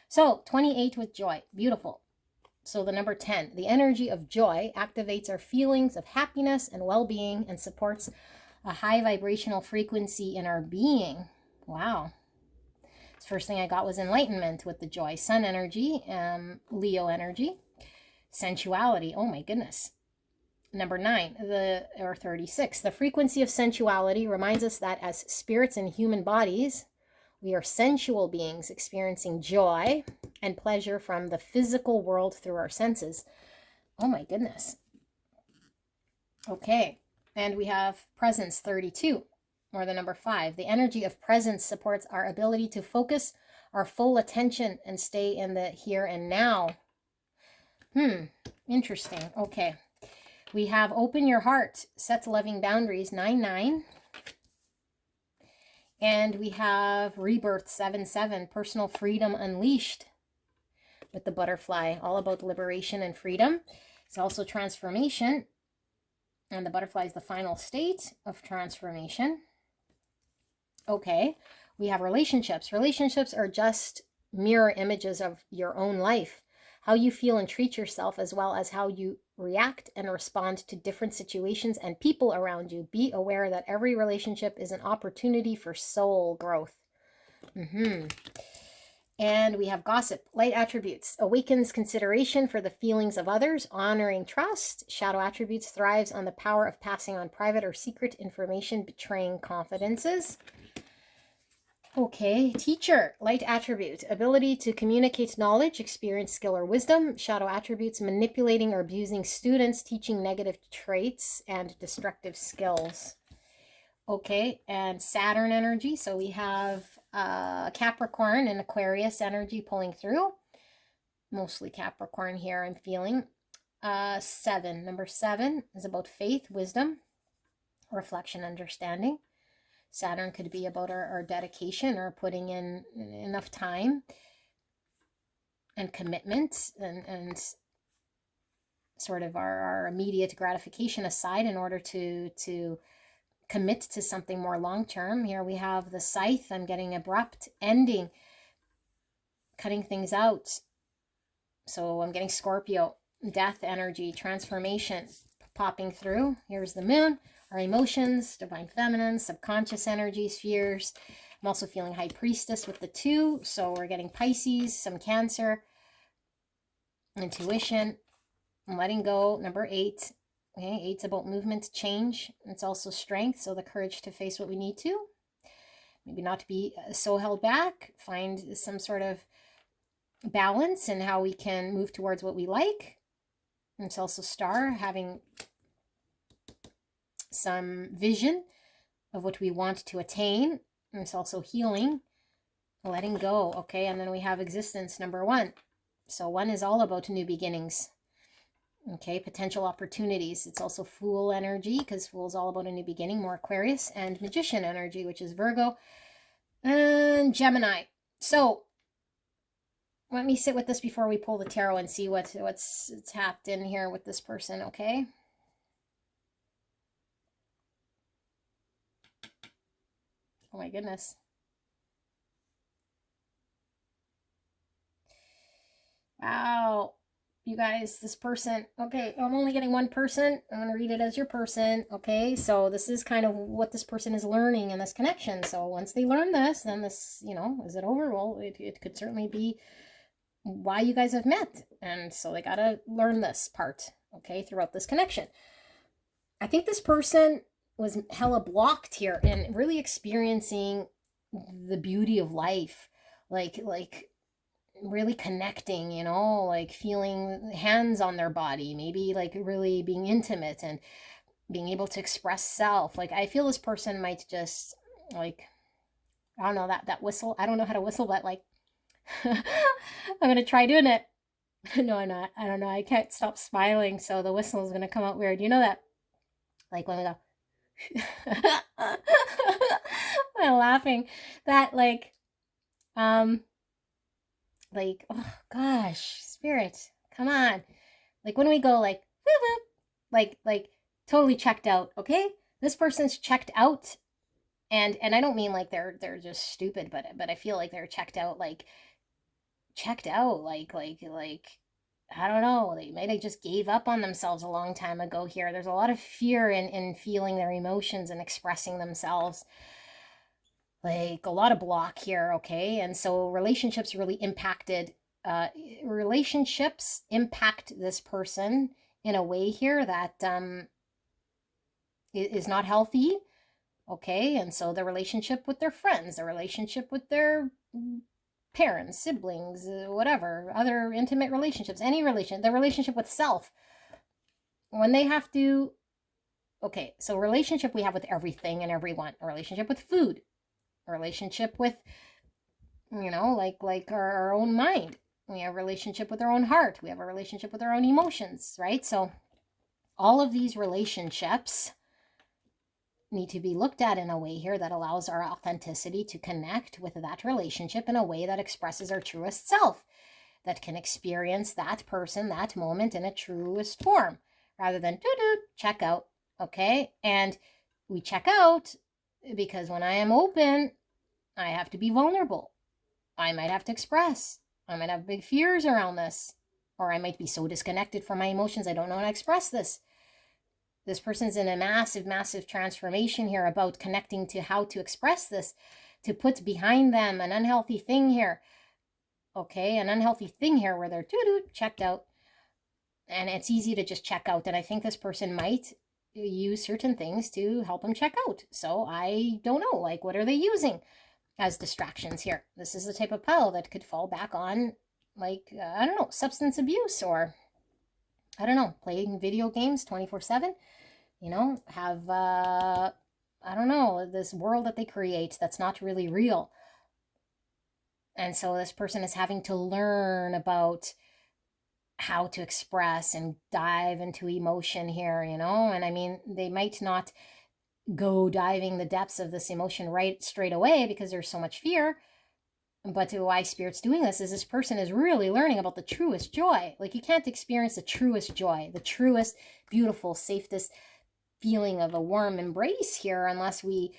So 28 with joy. Beautiful. So the number 10, the energy of joy activates our feelings of happiness and well-being and supports a high vibrational frequency in our being. Wow. The first thing I got was enlightenment with the joy. Sun energy, Leo energy, sensuality. Oh my goodness. Number 9, 36, the frequency of sensuality reminds us that as spirits in human bodies, we are sensual beings experiencing joy and pleasure from the physical world through our senses. Oh my goodness. Okay, and we have presence, 32, or the number 5. The energy of presence supports our ability to focus our full attention and stay in the here and now. Interesting. Okay. We have open your heart, sets loving boundaries, 9-9. And we have rebirth, 7-7, personal freedom unleashed with the butterfly, all about liberation and freedom. It's also transformation. And the butterfly is the final state of transformation. Okay, we have relationships. Relationships are just mirror images of your own life, how you feel and treat yourself, as well as how you react and respond to different situations and people around you. Be aware that every relationship is an opportunity for soul growth. And we have gossip, light attributes, awakens consideration for the feelings of others, honoring trust. Shadow attributes, thrives on the power of passing on private or secret information, betraying confidences. Okay, teacher, light attribute, ability to communicate knowledge, experience, skill, or wisdom. Shadow attributes, manipulating or abusing students, teaching negative traits and destructive skills. Okay, and Saturn energy. So we have Capricorn and Aquarius energy pulling through. Mostly Capricorn here, I'm feeling. 7, number 7 is about faith, wisdom, reflection, understanding. Saturn could be about our dedication or putting in enough time and commitment and sort of our immediate gratification aside in order to commit to something more long-term. Here we have the Scythe. I'm getting abrupt ending, cutting things out. So I'm getting Scorpio, death energy, transformation popping through. Here's the Moon. Our emotions, divine feminine, subconscious energy, spheres. I'm also feeling high priestess with the 2. So we're getting Pisces, some Cancer, intuition, letting go, number 8. Okay, 8's about movement, change. It's also strength, so the courage to face what we need to. Maybe not to be so held back. Find some sort of balance in how we can move towards what we like. It's also star, having some vision of what we want to attain. And it's also healing, letting go. Okay, and then we have existence, number 1. So 1 is all about new beginnings. Okay, potential opportunities. It's also Fool energy, because Fool is all about a new beginning, more Aquarius, and Magician energy, which is Virgo and Gemini. So let me sit with this before we pull the tarot and see what's tapped in here with this person, okay? Oh my goodness. Wow. You guys, this person, okay, I'm only getting one person. I'm going to read it as your person, okay? So this is kind of what this person is learning in this connection. So once they learn this, then this, you know, is it over? Well, it could certainly be why you guys have met. And so they got to learn this part, okay, throughout this connection. I think this person was hella blocked here and really experiencing the beauty of life, like really connecting, you know, like feeling hands on their body, maybe like really being intimate and being able to express self. Like I feel this person might just like, I don't know, that whistle, I don't know how to whistle, but like I'm gonna try doing it. No, I'm not. I don't know. I can't stop smiling, so the whistle is going to come out weird. You know that? Like when we go, I'm laughing. That um, oh gosh, spirit, come on. Like when we go like, whoop, whoop, like totally checked out, okay? This person's checked out. And I don't mean like they're just stupid, but I feel like they're checked out, like I don't know, they might have just gave up on themselves a long time ago here. There's a lot of fear in feeling their emotions and expressing themselves. Like a lot of block here, okay? And so relationships impact this person in a way here that is not healthy, okay? And so the relationship with their friends, the relationship with their parents, siblings, whatever, other intimate relationships, any relation, the relationship with self, when they have to, okay, so relationship we have with everything and everyone, a relationship with food, a relationship with, like our own mind. We have a relationship with our own heart. We have a relationship with our own emotions, right? So all of these relationships need to be looked at in a way here that allows our authenticity to connect with that relationship in a way that expresses our truest self, that can experience that person, that moment in a truest form, rather than check out, okay? And we check out because when I am open, I have to be vulnerable. I might have to express. I might have big fears around this, or I might be so disconnected from my emotions I don't know how to express this. This person's in a massive, massive transformation here about connecting to how to express this, to put behind them an unhealthy thing here. Okay, an unhealthy thing here where they're checked out. And it's easy to just check out. And I think this person might use certain things to help them check out. So I don't know, like, what are they using as distractions here? This is the type of pile that could fall back on, like, I don't know, substance abuse, or I don't know, playing video games 24/7. Have I don't know, this world that they create that's not really real. And so this person is having to learn about how to express and dive into emotion here, and I mean, they might not go diving the depths of this emotion right straight away because there's so much fear. But why Spirit's doing this is this person is really learning about the truest joy. Like, you can't experience the truest joy, the truest, beautiful, safest feeling of a warm embrace here unless we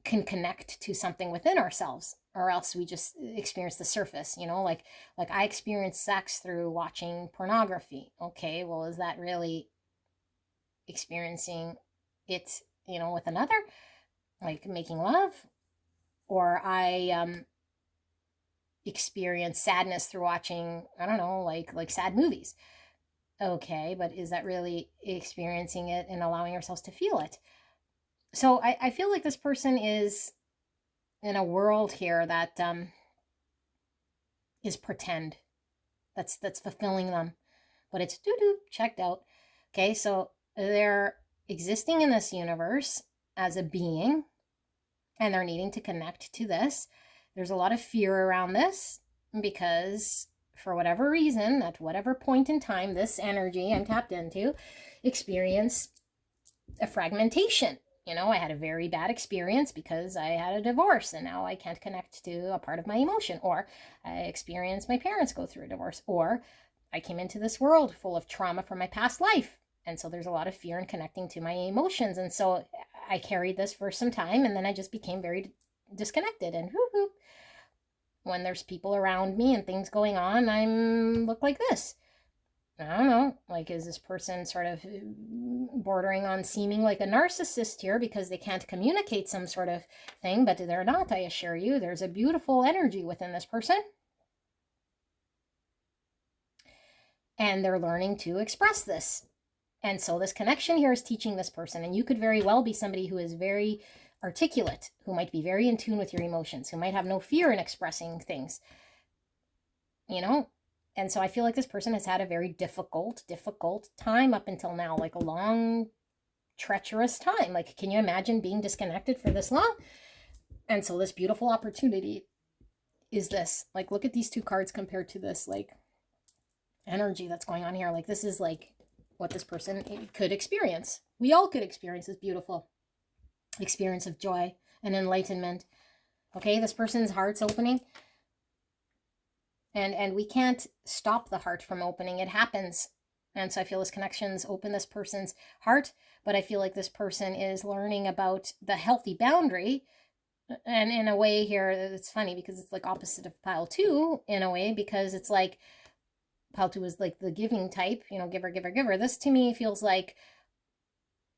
can connect to something within ourselves, or else we just experience the surface, like I experienced sex through watching pornography. Okay, well, is that really experiencing it, with another, like making love? Or I experience sadness through watching, I don't know, like sad movies. Okay, but is that really experiencing it and allowing ourselves to feel it? So I feel like this person is in a world here that is pretend, that's fulfilling them, but it's checked out. Okay, so they're existing in this universe as a being, and they're needing to connect to this. There's a lot of fear around this because for whatever reason, at whatever point in time, this energy I'm tapped into experienced a fragmentation. I had a very bad experience because I had a divorce and now I can't connect to a part of my emotion. Or I experienced my parents go through a divorce. Or I came into this world full of trauma from my past life. And so there's a lot of fear in connecting to my emotions. And so I carried this for some time, and then I just became very disconnected. And when there's people around me and things going on, I look like this. I don't know, like, is this person sort of bordering on seeming like a narcissist here because they can't communicate some sort of thing? But they're not, I assure you. There's a beautiful energy within this person. And they're learning to express this. And so this connection here is teaching this person. And you could very well be somebody who is very articulate, who might be very in tune with your emotions, who might have no fear in expressing things, And so I feel like this person has had a very difficult time up until now, like a long, treacherous time. Like, can you imagine being disconnected for this long? And so this beautiful opportunity is this. Like, look at these two cards compared to this. Like, energy that's going on here. Like, this is like what this person could experience. We all could experience this beautiful experience of joy and enlightenment. Okay, this person's heart's opening. And we can't stop the heart from opening. It happens. And so I feel this connections open this person's heart, but I feel like this person is learning about the healthy boundary. And in a way here, it's funny because it's like opposite of pile 2 in a way, because it's like pile 2 is like the giving type, you know, giver, giver, giver. This to me feels like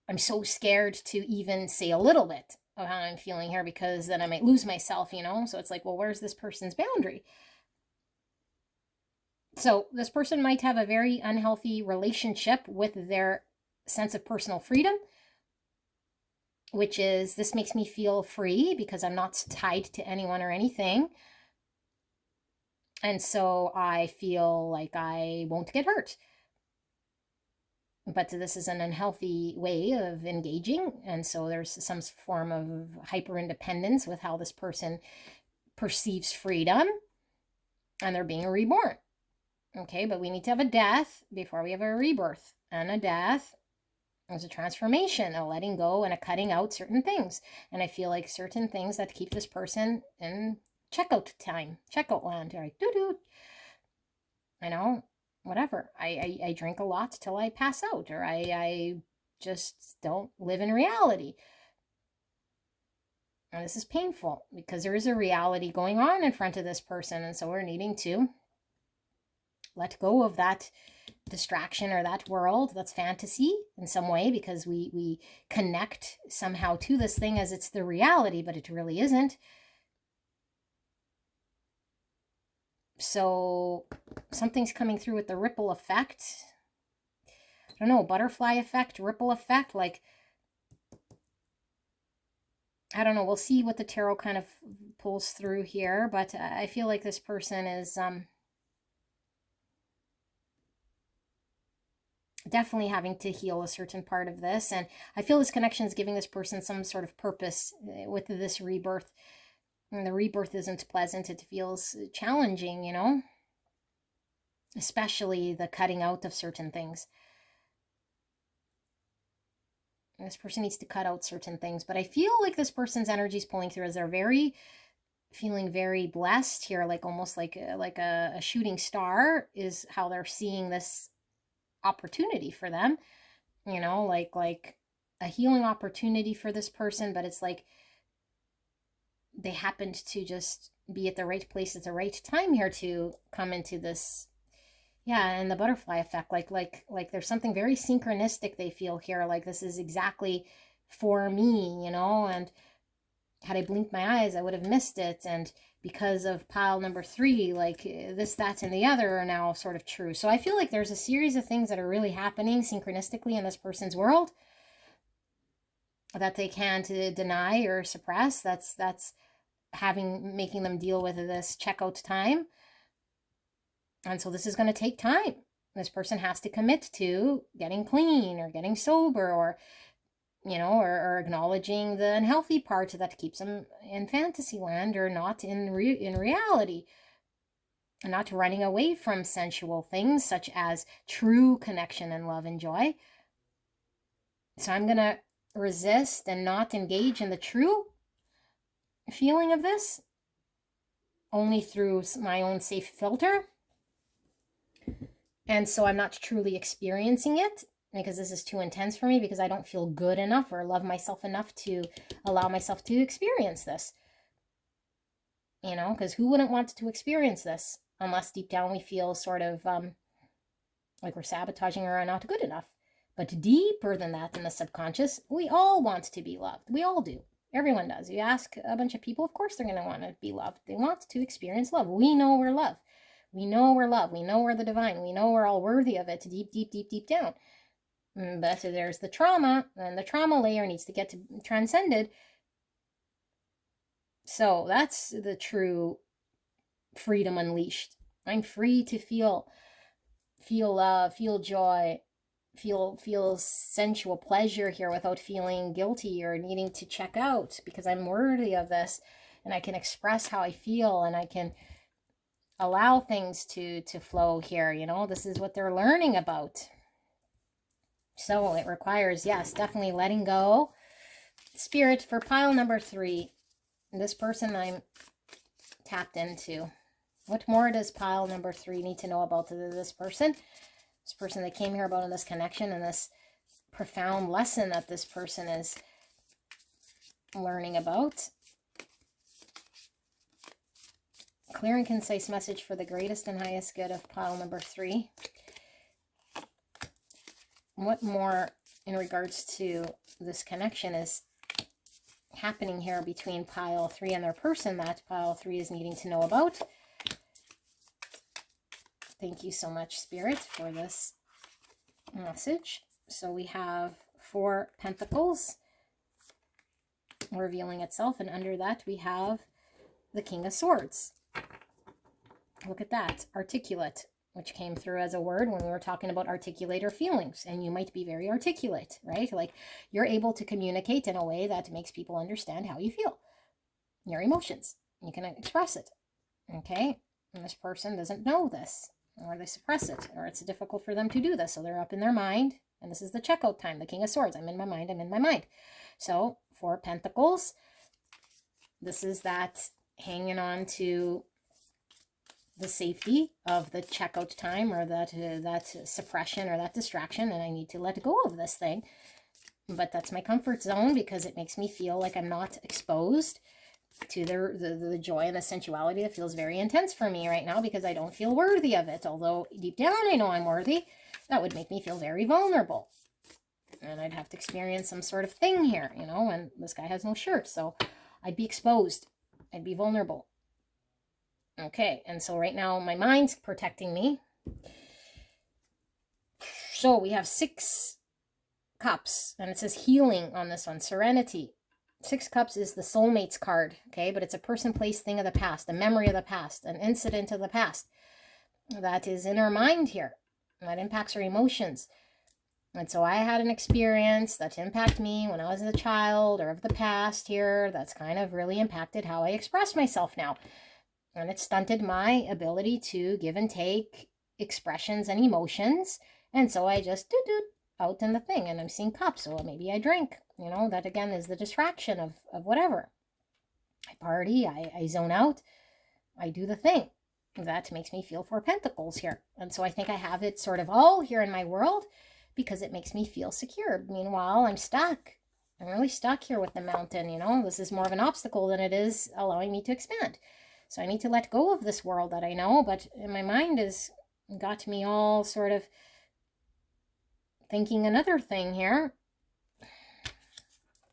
I'm so scared to even say a little bit of how I'm feeling here, because then I might lose myself, you know? So it's like, well, where's this person's boundary? So this person might have a very unhealthy relationship with their sense of personal freedom, which is, this makes me feel free because I'm not tied to anyone or anything. And so I feel like I won't get hurt. But this is an unhealthy way of engaging. And so there's some form of hyper independence with how this person perceives freedom, and they're being reborn. Okay, but we need to have a death before we have a rebirth. And a death is a transformation, a letting go and a cutting out certain things. And I feel like certain things that keep this person in checkout time, checkout land, right? Doo-doo. You know, whatever. I drink a lot till I pass out, or I just don't live in reality. And this is painful because there is a reality going on in front of this person. And so we're needing to let go of that distraction or that world that's fantasy in some way, because we connect somehow to this thing as it's the reality, but it really isn't. So something's coming through with the ripple effect. I don't know, butterfly effect, ripple effect, like, I don't know. We'll see what the tarot kind of pulls through here, but I feel like this person is definitely having to heal a certain part of this. And I feel this connection is giving this person some sort of purpose with this rebirth. And the rebirth isn't pleasant. It feels challenging, you know, especially the cutting out of certain things. And this person needs to cut out certain things, but I feel like this person's energy is pulling through as they're feeling very blessed here, like almost like a shooting star is how they're seeing this opportunity for them, you know, like a healing opportunity for this person. But it's like they happened to just be at the right place at the right time here to come into this. Yeah, and the butterfly effect, like there's something very synchronistic they feel here, like this is exactly for me, you know. And had I blinked my eyes, I would have missed it. And because of pile number 3, like this, that, and the other are now sort of true. So I feel like there's a series of things that are really happening synchronistically in this person's world that they can't deny or suppress. That's making them deal with this checkout time. And so this is going to take time. This person has to commit to getting clean or getting sober, or, you know, or acknowledging the unhealthy part that keeps them in fantasy land or not in reality, and not running away from sensual things such as true connection and love and joy. So I'm going to resist and not engage in the true feeling of this, only through my own safe filter. And so I'm not truly experiencing it because this is too intense for me, because I don't feel good enough or love myself enough to allow myself to experience this. You know, because who wouldn't want to experience this unless deep down we feel sort of like we're sabotaging or are not good enough. But deeper than that, in the subconscious, we all want to be loved. We all do. Everyone does. You ask a bunch of people, of course they're going to want to be loved. They want to experience love. We know we're loved. We know we're loved. We know we're the divine. We know we're all worthy of it deep, deep, deep, deep down. But there's the trauma, and the trauma layer needs to get transcended. So that's the true freedom unleashed. I'm free to feel love, feel joy, feel sensual pleasure here without feeling guilty or needing to check out, because I'm worthy of this, and I can express how I feel, and I can allow things to flow here. You know, this is what they're learning about. So it requires, yes, definitely letting go. Spirit, for pile number 3, this person I'm tapped into. What more does pile number 3 need to know about this person? This person that came here about in this connection and this profound lesson that this person is learning about. Clear and concise message for the greatest and highest good of pile number 3. What more in regards to this connection is happening here between pile 3 and their person that pile 3 is needing to know about? Thank you so much, Spirit, for this message. So we have 4 Pentacles revealing itself, and under that we have the King of Swords. Look at that, articulate, which came through as a word when we were talking about articulate our feelings. And you might be very articulate, right? Like you're able to communicate in a way that makes people understand how you feel, your emotions. You can express it, okay? And this person doesn't know this, or they suppress it, or it's difficult for them to do this. So they're up in their mind, and this is the checkout time, the King of Swords. I'm in my mind, I'm in my mind. So 4 Pentacles, this is that hanging on to the safety of the checkout time, or that suppression or that distraction, and I need to let go of this thing. But that's my comfort zone because it makes me feel like I'm not exposed to the joy and the sensuality that feels very intense for me right now because I don't feel worthy of it. Although deep down I know I'm worthy, that would make me feel very vulnerable. And I'd have to experience some sort of thing here, you know, and this guy has no shirt. So I'd be exposed. I'd be vulnerable. Okay, and so right now my mind's protecting me. So we have 6 cups, and it says healing on this one, serenity. 6 cups is the soulmates card, okay? But it's a person, place, thing of the past, a memory of the past, an incident of the past that is in our mind here, that impacts our emotions. And so I had an experience that impacted me when I was a child or of the past here that's kind of really impacted how I express myself now. And it stunted my ability to give and take expressions and emotions. And so I just out in the thing, and I'm seeing cups, so maybe I drink. You know, that again is the distraction of whatever. I party, I zone out, I do the thing. That makes me feel 4 Pentacles here. And so I think I have it sort of all here in my world because it makes me feel secure. Meanwhile, I'm stuck. I'm really stuck here with the mountain, you know. This is more of an obstacle than it is allowing me to expand. So I need to let go of this world that I know, but in my mind has got me all sort of thinking another thing here.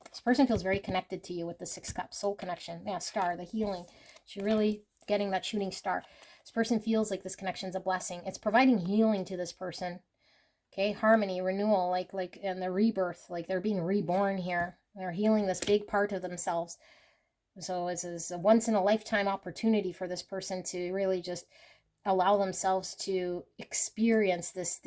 This person feels very connected to you with the 6 cups, soul connection. Yeah, star, the healing. She's really getting that shooting star. This person feels like this connection's a blessing. It's providing healing to this person. Okay, harmony, renewal, like and the rebirth, like they're being reborn here. They're healing this big part of themselves. So it's a once-in-a-lifetime opportunity for this person to really just allow themselves to experience this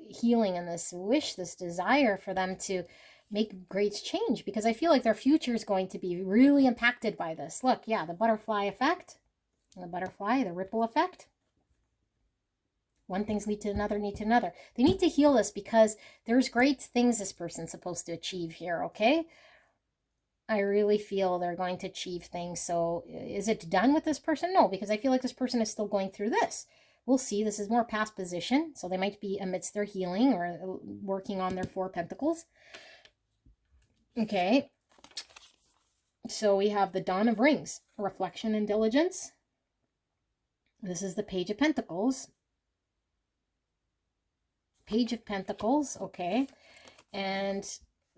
healing and this wish, this desire for them to make great change, because I feel like their future is going to be really impacted by this. Look, yeah, the butterfly effect, the ripple effect. One thing's lead to another, need to another. They need to heal this because there's great things this person's supposed to achieve here, okay? I really feel they're going to achieve things. So is it done with this person? No, because I feel like this person is still going through this. We'll see. This is more past position. So they might be amidst their healing or working on their 4 Pentacles. Okay. So we have the Dawn of Rings, reflection and diligence. This is the Page of Pentacles. Page of Pentacles, okay. And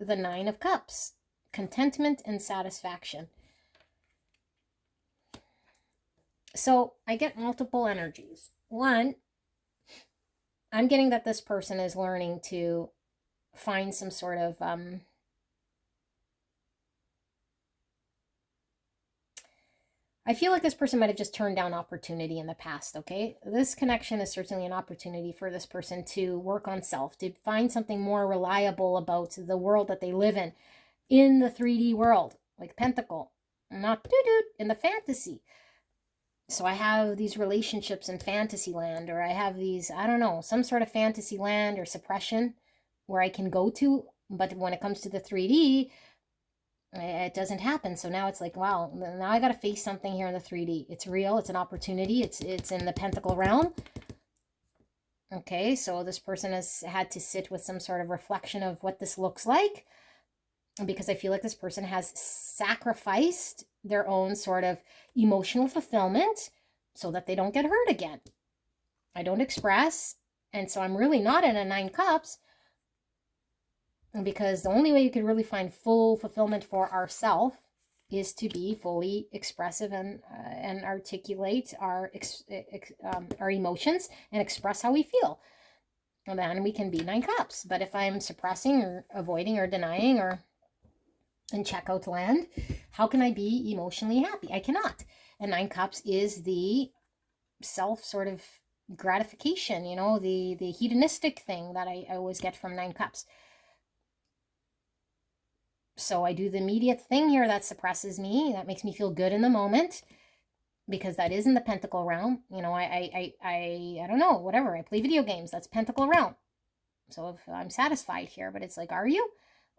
the 9 of Cups. Contentment and satisfaction. So I get multiple energies. One, I'm getting that this person is learning to find some sort of I feel like this person might have just turned down opportunity in the past, okay? This connection is certainly an opportunity for this person to work on self, to find something more reliable about the world that they live in the 3D world, like Pentacle, not in the fantasy. So I have these relationships in fantasy land, or I have these, I don't know, some sort of fantasy land or suppression where I can go to. But when it comes to the 3D, it doesn't happen. So now it's like, wow, now I got to face something here in the 3D. It's real. It's an opportunity. It's in the pentacle realm. Okay, so this person has had to sit with some sort of reflection of what this looks like, because I feel like this person has sacrificed their own sort of emotional fulfillment so that they don't get hurt again. I don't express, and so I'm really not in a 9 cups, because the only way you could really find full fulfillment for ourselves is to be fully expressive and articulate our emotions and express how we feel. And then we can be 9 cups. But if I'm suppressing or avoiding or denying or in checkout land, how can I be emotionally happy? I cannot. And 9 cups is the self sort of gratification, you know, the hedonistic thing that I always get from 9 cups. So I do the immediate thing here that suppresses me, that makes me feel good in the moment, because that is in the pentacle realm. You know, I don't know, whatever. I play video games. That's pentacle realm. So if I'm satisfied here, but it's like, are you?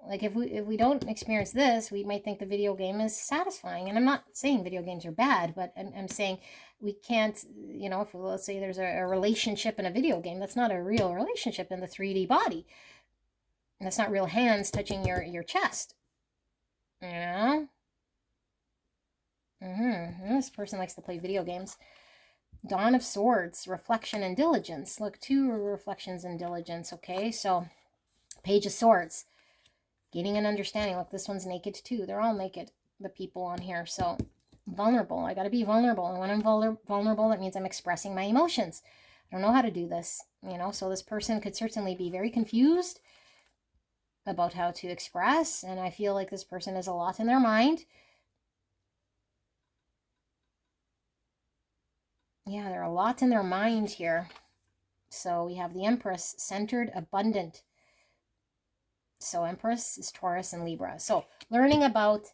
Like if we don't experience this, we might think the video game is satisfying. And I'm not saying video games are bad, but I'm saying we can't, you know, if let's say there's a relationship in a video game, that's not a real relationship in the 3D body. And that's not real hands touching your chest. Yeah. This person likes to play video games. Dawn of Swords, reflection and diligence. Look, 2 reflections and diligence. Okay, so Page of Swords, gaining an understanding. Look, this one's naked too. They're all naked, the people on here. So vulnerable. I got to be vulnerable. And when I'm vulnerable, that means I'm expressing my emotions. I don't know how to do this, you know. So this person could certainly be very confused about how to express, and I feel like this person has a lot in their mind. Yeah, there are a lot in their mind here. So we have the Empress, centered, abundant. So Empress is Taurus and Libra. So learning about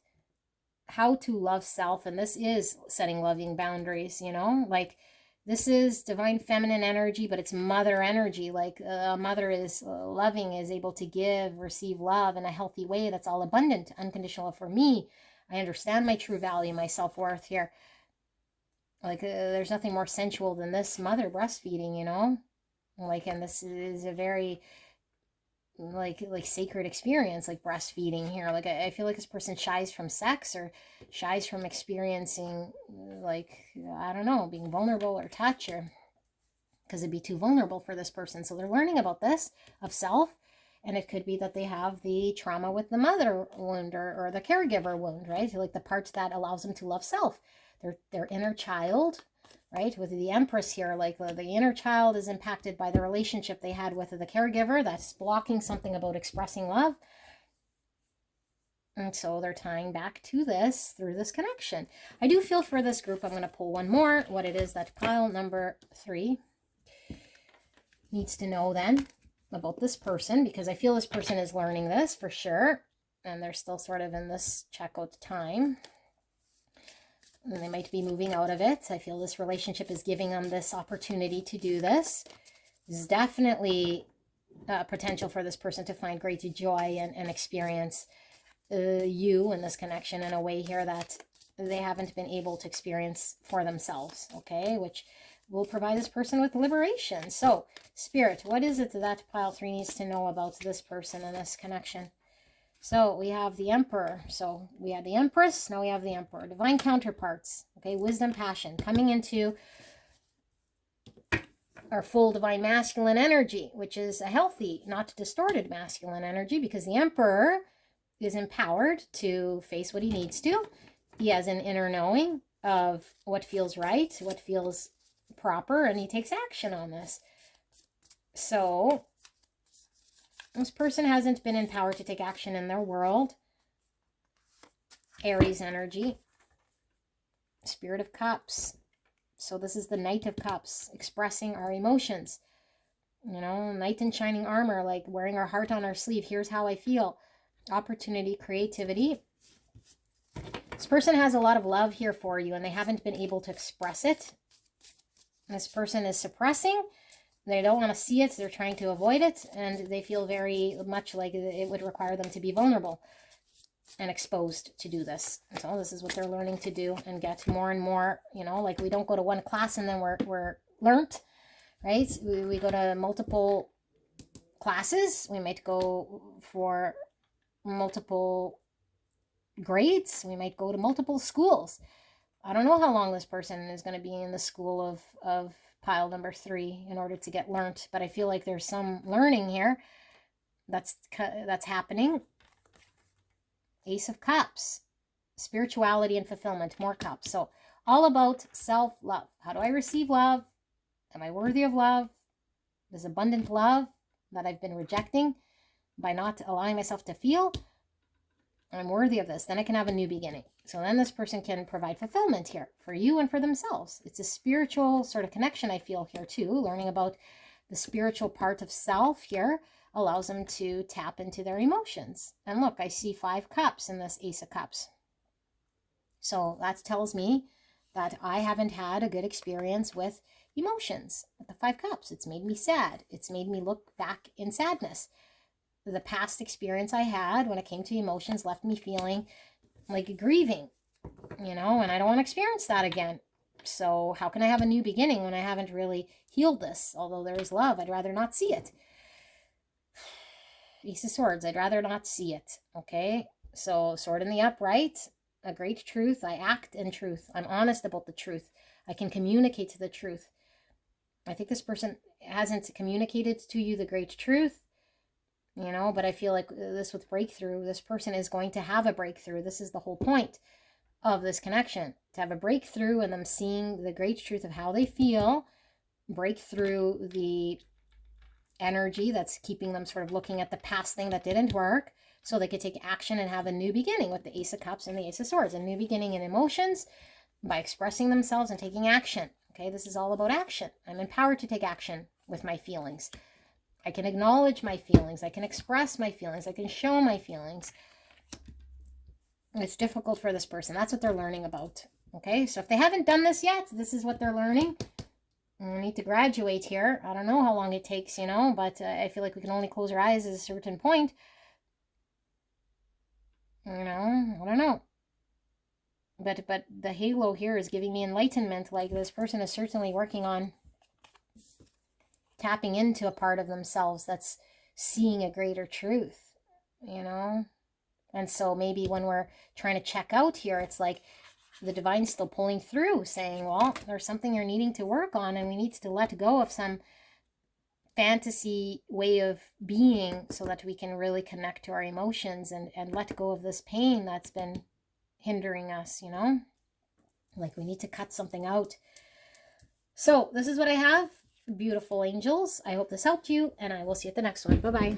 how to love self, and this is setting loving boundaries, you know, like this is divine feminine energy, but it's mother energy. Like a mother is loving, is able to give, receive love in a healthy way that's all abundant, unconditional for me. I understand my true value, my self-worth here. Like there's nothing more sensual than this mother breastfeeding, you know? Like, and this is a very like sacred experience, like breastfeeding here. Like I feel like this person shies from sex or shies from experiencing, like, I don't know, being vulnerable or touch, or because it'd be too vulnerable for this person. So they're learning about this of self, and it could be that they have the trauma with the mother wound or the caregiver wound, right? Like the parts that allows them to love self, their inner child, right? With the Empress here, like the inner child is impacted by the relationship they had with the caregiver that's blocking something about expressing love. And so they're tying back to this through this connection. I do feel for this group, I'm going to pull one more, what it is that pile number 3 needs to know then about this person, because I feel this person is learning this for sure. And they're still sort of in this checkout time. And they might be moving out of it. I feel this relationship is giving them this opportunity to do this. There's definitely potential for this person to find great joy and experience you in this connection in a way here that they haven't been able to experience for themselves, okay? Which will provide this person with liberation. So, Spirit, what is it that pile 3 needs to know about this person and this connection? So we have the Emperor. So we had the Empress. Now we have the Emperor. Divine counterparts. Okay, wisdom, passion. Coming into our full divine masculine energy, which is a healthy, not distorted masculine energy, because the Emperor is empowered to face what he needs to. He has an inner knowing of what feels right, what feels proper, and he takes action on this. So this person hasn't been empowered to take action in their world. Aries energy. Spirit of Cups. So this is the Knight of Cups, expressing our emotions. You know, knight in shining armor, like wearing our heart on our sleeve. Here's how I feel. Opportunity, creativity. This person has a lot of love here for you, and they haven't been able to express it. This person is suppressing. They don't want to see it. So they're trying to avoid it. And they feel very much like it would require them to be vulnerable and exposed to do this. So this is what they're learning to do and get more and more, you know, like we don't go to one class and then we're learnt, right? We go to multiple classes. We might go for multiple grades. We might go to multiple schools. I don't know how long this person is going to be in the school of pile number 3 in order to get learnt, but I feel like there's some learning here that's happening. Ace of Cups, spirituality and fulfillment, more cups. So all about self-love. How do I receive love? Am I worthy of love? This abundant love that I've been rejecting by not allowing myself to feel. I'm worthy of this. Then I can have a new beginning. So then this person can provide fulfillment here for you and for themselves. It's a spiritual sort of connection I feel here too. Learning about the spiritual part of self here allows them to tap into their emotions. And look, I see 5 cups in this Ace of Cups. So that tells me that I haven't had a good experience with emotions. With the 5 cups, it's made me sad. It's made me look back in sadness. The past experience I had when it came to emotions left me feeling like grieving, you know, and I don't want to experience that again. So how can I have a new beginning when I haven't really healed this? Although there is love, I'd rather not see it. Ace of Swords, I'd rather not see it. Okay, so sword in the upright, a great truth. I act in truth. I'm honest about the truth. I can communicate to the truth. I think this person hasn't communicated to you the great truth, you know, but I feel like this with breakthrough, this person is going to have a breakthrough. This is the whole point of this connection, to have a breakthrough and them seeing the great truth of how they feel, break through the energy that's keeping them sort of looking at the past thing that didn't work, so they could take action and have a new beginning with the Ace of Cups and the Ace of Swords. A new beginning in emotions by expressing themselves and taking action. Okay, this is all about action. I'm empowered to take action with my feelings. I can acknowledge my feelings. I can express my feelings. I can show my feelings. It's difficult for this person. That's what they're learning about. Okay, so if they haven't done this yet, this is what they're learning. We need to graduate here. I don't know how long it takes, you know, but I feel like we can only close our eyes at a certain point. You know, I don't know. But the halo here is giving me enlightenment. Like this person is certainly working on tapping into a part of themselves that's seeing a greater truth, you know. And so maybe when we're trying to check out here, it's like the divine's still pulling through, saying, well, there's something you're needing to work on, and we need to let go of some fantasy way of being so that we can really connect to our emotions and let go of this pain that's been hindering us, you know? Like we need to cut something out. So this is what I have. Beautiful angels. I hope this helped you, and I will see you at the next one. Bye-bye.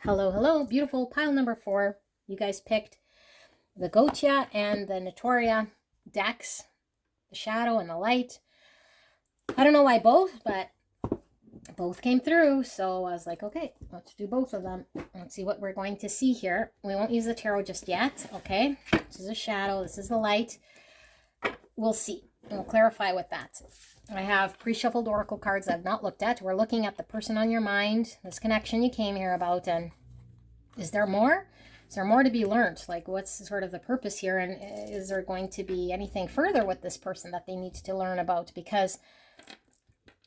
Hello, hello. Beautiful pile number 4. You guys picked the Gotia and the Notoria decks, the shadow and the light. I don't know why both, but both came through. So I was like, okay, let's do both of them. Let's see what we're going to see here. We won't use the tarot just yet, okay? This is a shadow. This is the light. We'll see. We'll clarify with that. I have pre-shuffled oracle cards I've not looked at. We're looking at the person on your mind, this connection you came here about, and is there more? Is there more to be learned? Like, what's sort of the purpose here? And is there going to be anything further with this person that they need to learn about? Because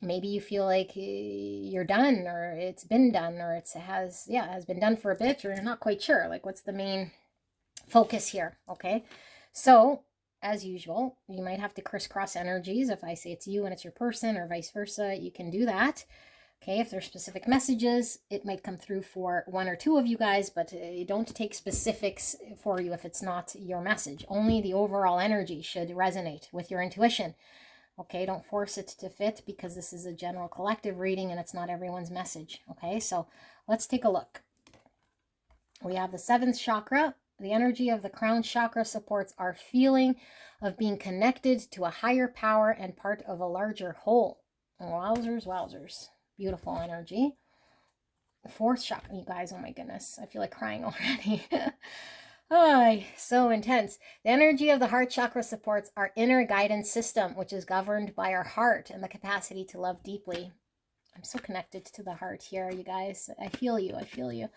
maybe you feel like you're done, or it's been done, or it has been done for a bit, or you're not quite sure. Like, what's the main focus here? Okay. So, as usual, you might have to crisscross energies. If I say it's you and it's your person, or vice versa, you can do that. Okay, if there's specific messages, it might come through for 1 or 2 of you guys, but don't take specifics for you if it's not your message. Only the overall energy should resonate with your intuition. Okay, don't force it to fit, because this is a general collective reading and it's not everyone's message. Okay, so let's take a look. We have the 7th chakra. The energy of the crown chakra supports our feeling of being connected to a higher power and part of a larger whole. Wowzers, wowzers. Beautiful energy. 4th chakra, you guys, oh my goodness, I feel like crying already. Oh, so intense. The energy of the heart chakra supports our inner guidance system, which is governed by our heart and the capacity to love deeply. I'm so connected to the heart here, you guys. I feel you. I feel you.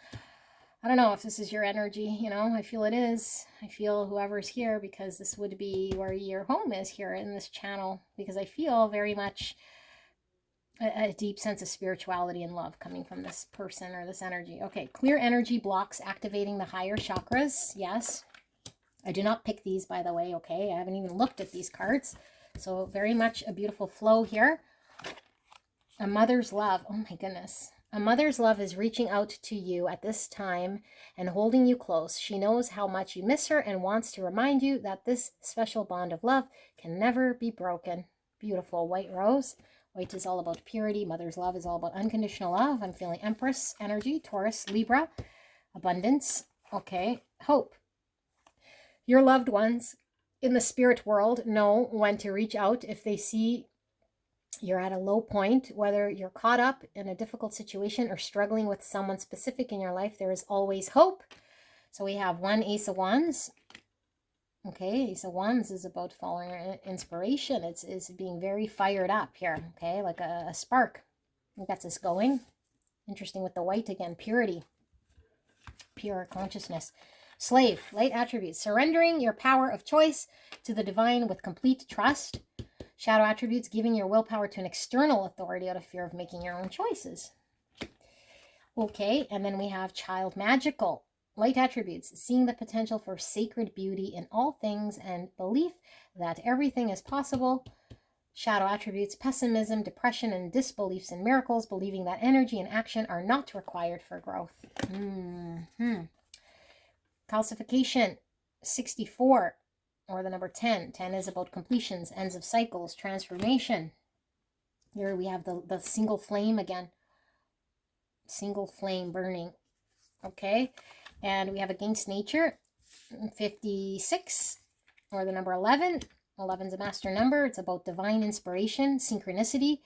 I don't know if this is your energy, you know, I feel it is. I feel whoever's here, because this would be where your home is here in this channel, because I feel very much a deep sense of spirituality and love coming from this person or this energy. Okay, clear energy blocks activating the higher chakras. Yes. I do not pick these, by the way, okay? I haven't even looked at these cards. So very much a beautiful flow here. A mother's love. Oh my goodness. A mother's love is reaching out to you at this time and holding you close. She knows how much you miss her and wants to remind you that this special bond of love can never be broken. Beautiful. White rose. White is all about purity. Mother's love is all about unconditional love. I'm feeling Empress energy, Taurus, Libra, abundance. Okay. Hope. Your loved ones in the spirit world know when to reach out if they see you're at a low point, whether you're caught up in a difficult situation or struggling with someone specific in your life. There is always hope. So we have one Ace of Wands. Okay, Ace of Wands is about following inspiration. It's being very fired up here. Okay, like a spark. It gets us going. Interesting with the white again. Purity. Pure consciousness. Slave, light attributes. Surrendering your power of choice to the divine with complete trust. Shadow attributes, giving your willpower to an external authority out of fear of making your own choices. Okay, and then we have child magical. Light attributes, seeing the potential for sacred beauty in all things and belief that everything is possible. Shadow attributes, pessimism, depression, and disbeliefs in miracles, believing that energy and action are not required for growth. Calcification, 64. Or the number 10. 10 is about completions, ends of cycles, transformation. Here we have the single flame again. Single flame burning. Okay. And we have against nature. 56. Or the number 11. 11 is a master number. It's about divine inspiration, synchronicity.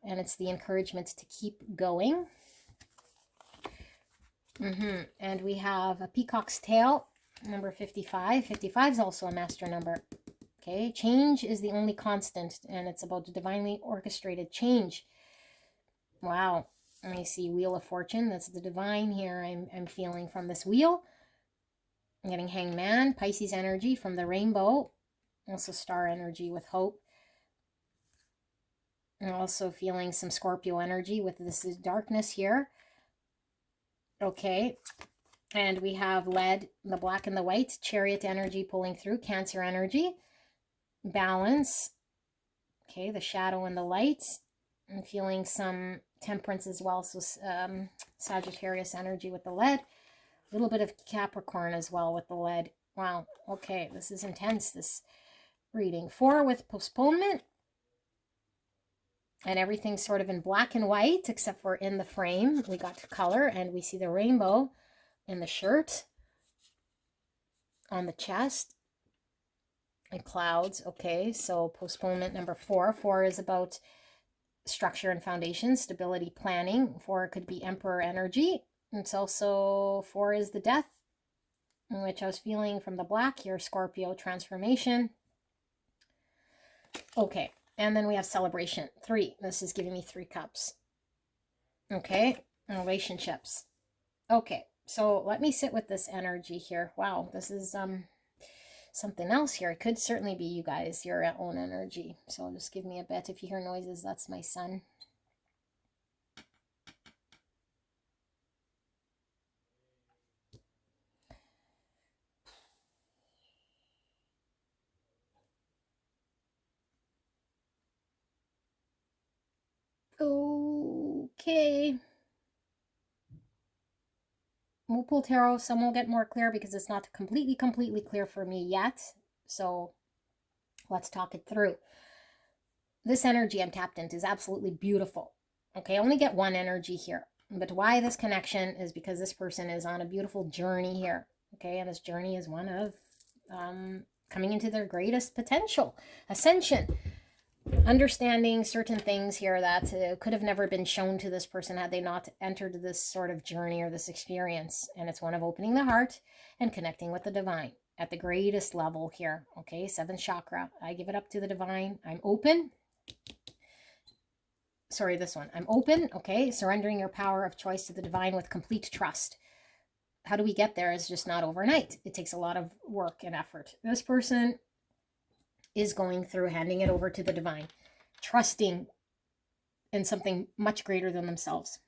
And it's the encouragement to keep going. And we have a peacock's tail. Number 55. 55 is also a master number. Okay, change is the only constant, and it's about the divinely orchestrated change. Wow. Let me see. Wheel of Fortune. That's the divine here I'm feeling from this wheel. I'm getting Hangman, Pisces energy from the rainbow. Also star energy with hope. I'm also feeling some Scorpio energy with this darkness here. Okay. And we have lead, the black and the white, Chariot energy pulling through, Cancer energy, balance. Okay, the shadow and the light. I'm feeling some Temperance as well, so Sagittarius energy with the lead. A little bit of Capricorn as well with the lead. Wow, okay, this is intense, this reading. 4 with postponement. And everything's sort of in black and white, except for in the frame. We got color, and we see the rainbow in the shirt, on the chest, and clouds. Okay, so postponement number 4. 4 is about structure and foundation, stability, planning. 4 could be Emperor energy. It's also 4 is the death, which I was feeling from the black here, Scorpio, transformation. Okay, and then we have celebration. 3. This is giving me 3 cups. Okay, relationships. Okay. So let me sit with this energy here. Wow, this is something else here. It could certainly be you guys, your own energy. So just give me a bit. If you hear noises, that's my son. Okay. We'll pull tarot. Some will get more clear because it's not completely clear for me yet. So let's talk it through. This energy I'm tapped into is absolutely beautiful. Okay, I only get one energy here. But why this connection is because this person is on a beautiful journey here. Okay, and this journey is one of coming into their greatest potential, ascension. understanding certain things here that could have never been shown to this person had they not entered this sort of journey or this experience. And it's one of opening the heart and connecting with the divine at the greatest level here. Okay, 7th chakra. I give it up to the divine. I'm open. Sorry, this one. I'm open. Okay, surrendering your power of choice to the divine with complete trust. How do we get there? It's just not overnight. It takes a lot of work and effort. This person is going through handing it over to the divine, trusting in something much greater than themselves.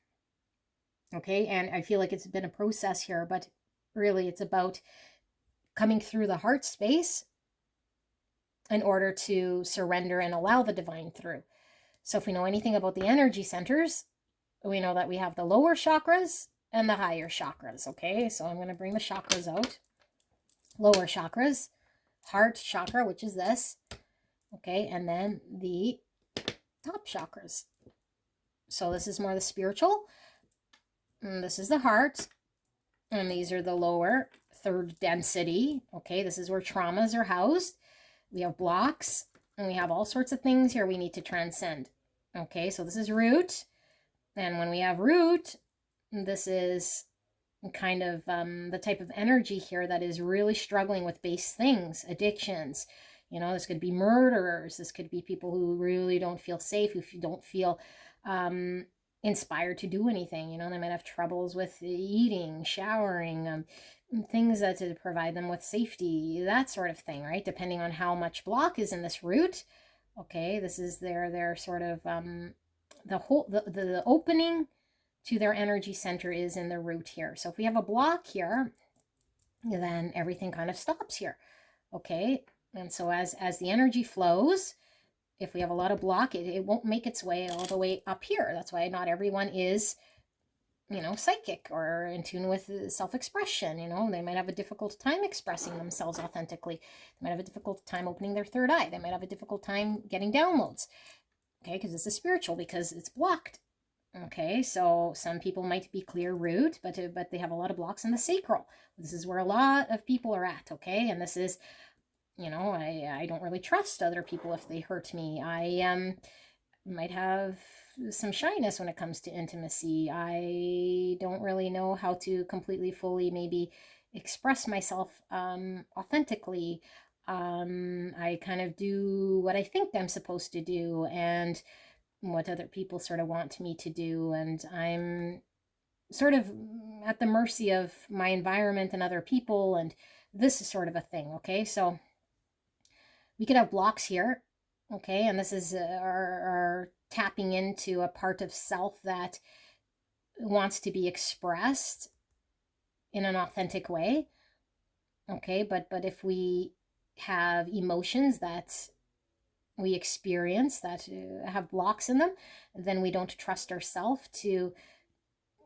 Okay, and I feel like it's been a process here, but really it's about coming through the heart space in order to surrender and allow the divine through. So if we know anything about the energy centers, we know that we have the lower chakras and the higher chakras. Okay, so I'm going to bring the chakras out. Lower chakras, heart chakra, which is this. Okay, and then the top chakras. So this is more the spiritual, and this is the heart, and these are the lower, third density. Okay, this is where traumas are housed. We have blocks, and we have all sorts of things here we need to transcend. Okay, so this is root, and when we have root, this is kind of the type of energy here that is really struggling with base things, addictions. You know, this could be murderers. This could be people who really don't feel safe, who don't feel inspired to do anything. You know, they might have troubles with eating, showering, things that to provide them with safety, that sort of thing, right? Depending on how much block is in this root. Okay, this is their sort of the opening to their energy center is in the root here. So if we have a block here, then everything kind of stops here. Okay, and so as the energy flows, if we have a lot of block, it won't make its way all the way up here. That's why not everyone is, you know, psychic or in tune with self-expression. You know, they might have a difficult time expressing themselves authentically. They might have a difficult time opening their third eye. They might have a difficult time getting downloads. Okay, because this is spiritual, because it's blocked. Okay, so some people might be clear root, but they have a lot of blocks in the sacral. This is where a lot of people are at. Okay, and this is, you know, I don't really trust other people if they hurt me. I might have some shyness when it comes to intimacy. I don't really know how to completely, fully maybe express myself authentically. I kind of do what I think I'm supposed to do and what other people sort of want me to do, and I'm sort of at the mercy of my environment and other people, and this is sort of a thing. Okay, so we could have blocks here. Okay, and this is our tapping into a part of self that wants to be expressed in an authentic way. Okay, but if we have emotions that we experience that have blocks in them, then we don't trust ourselves to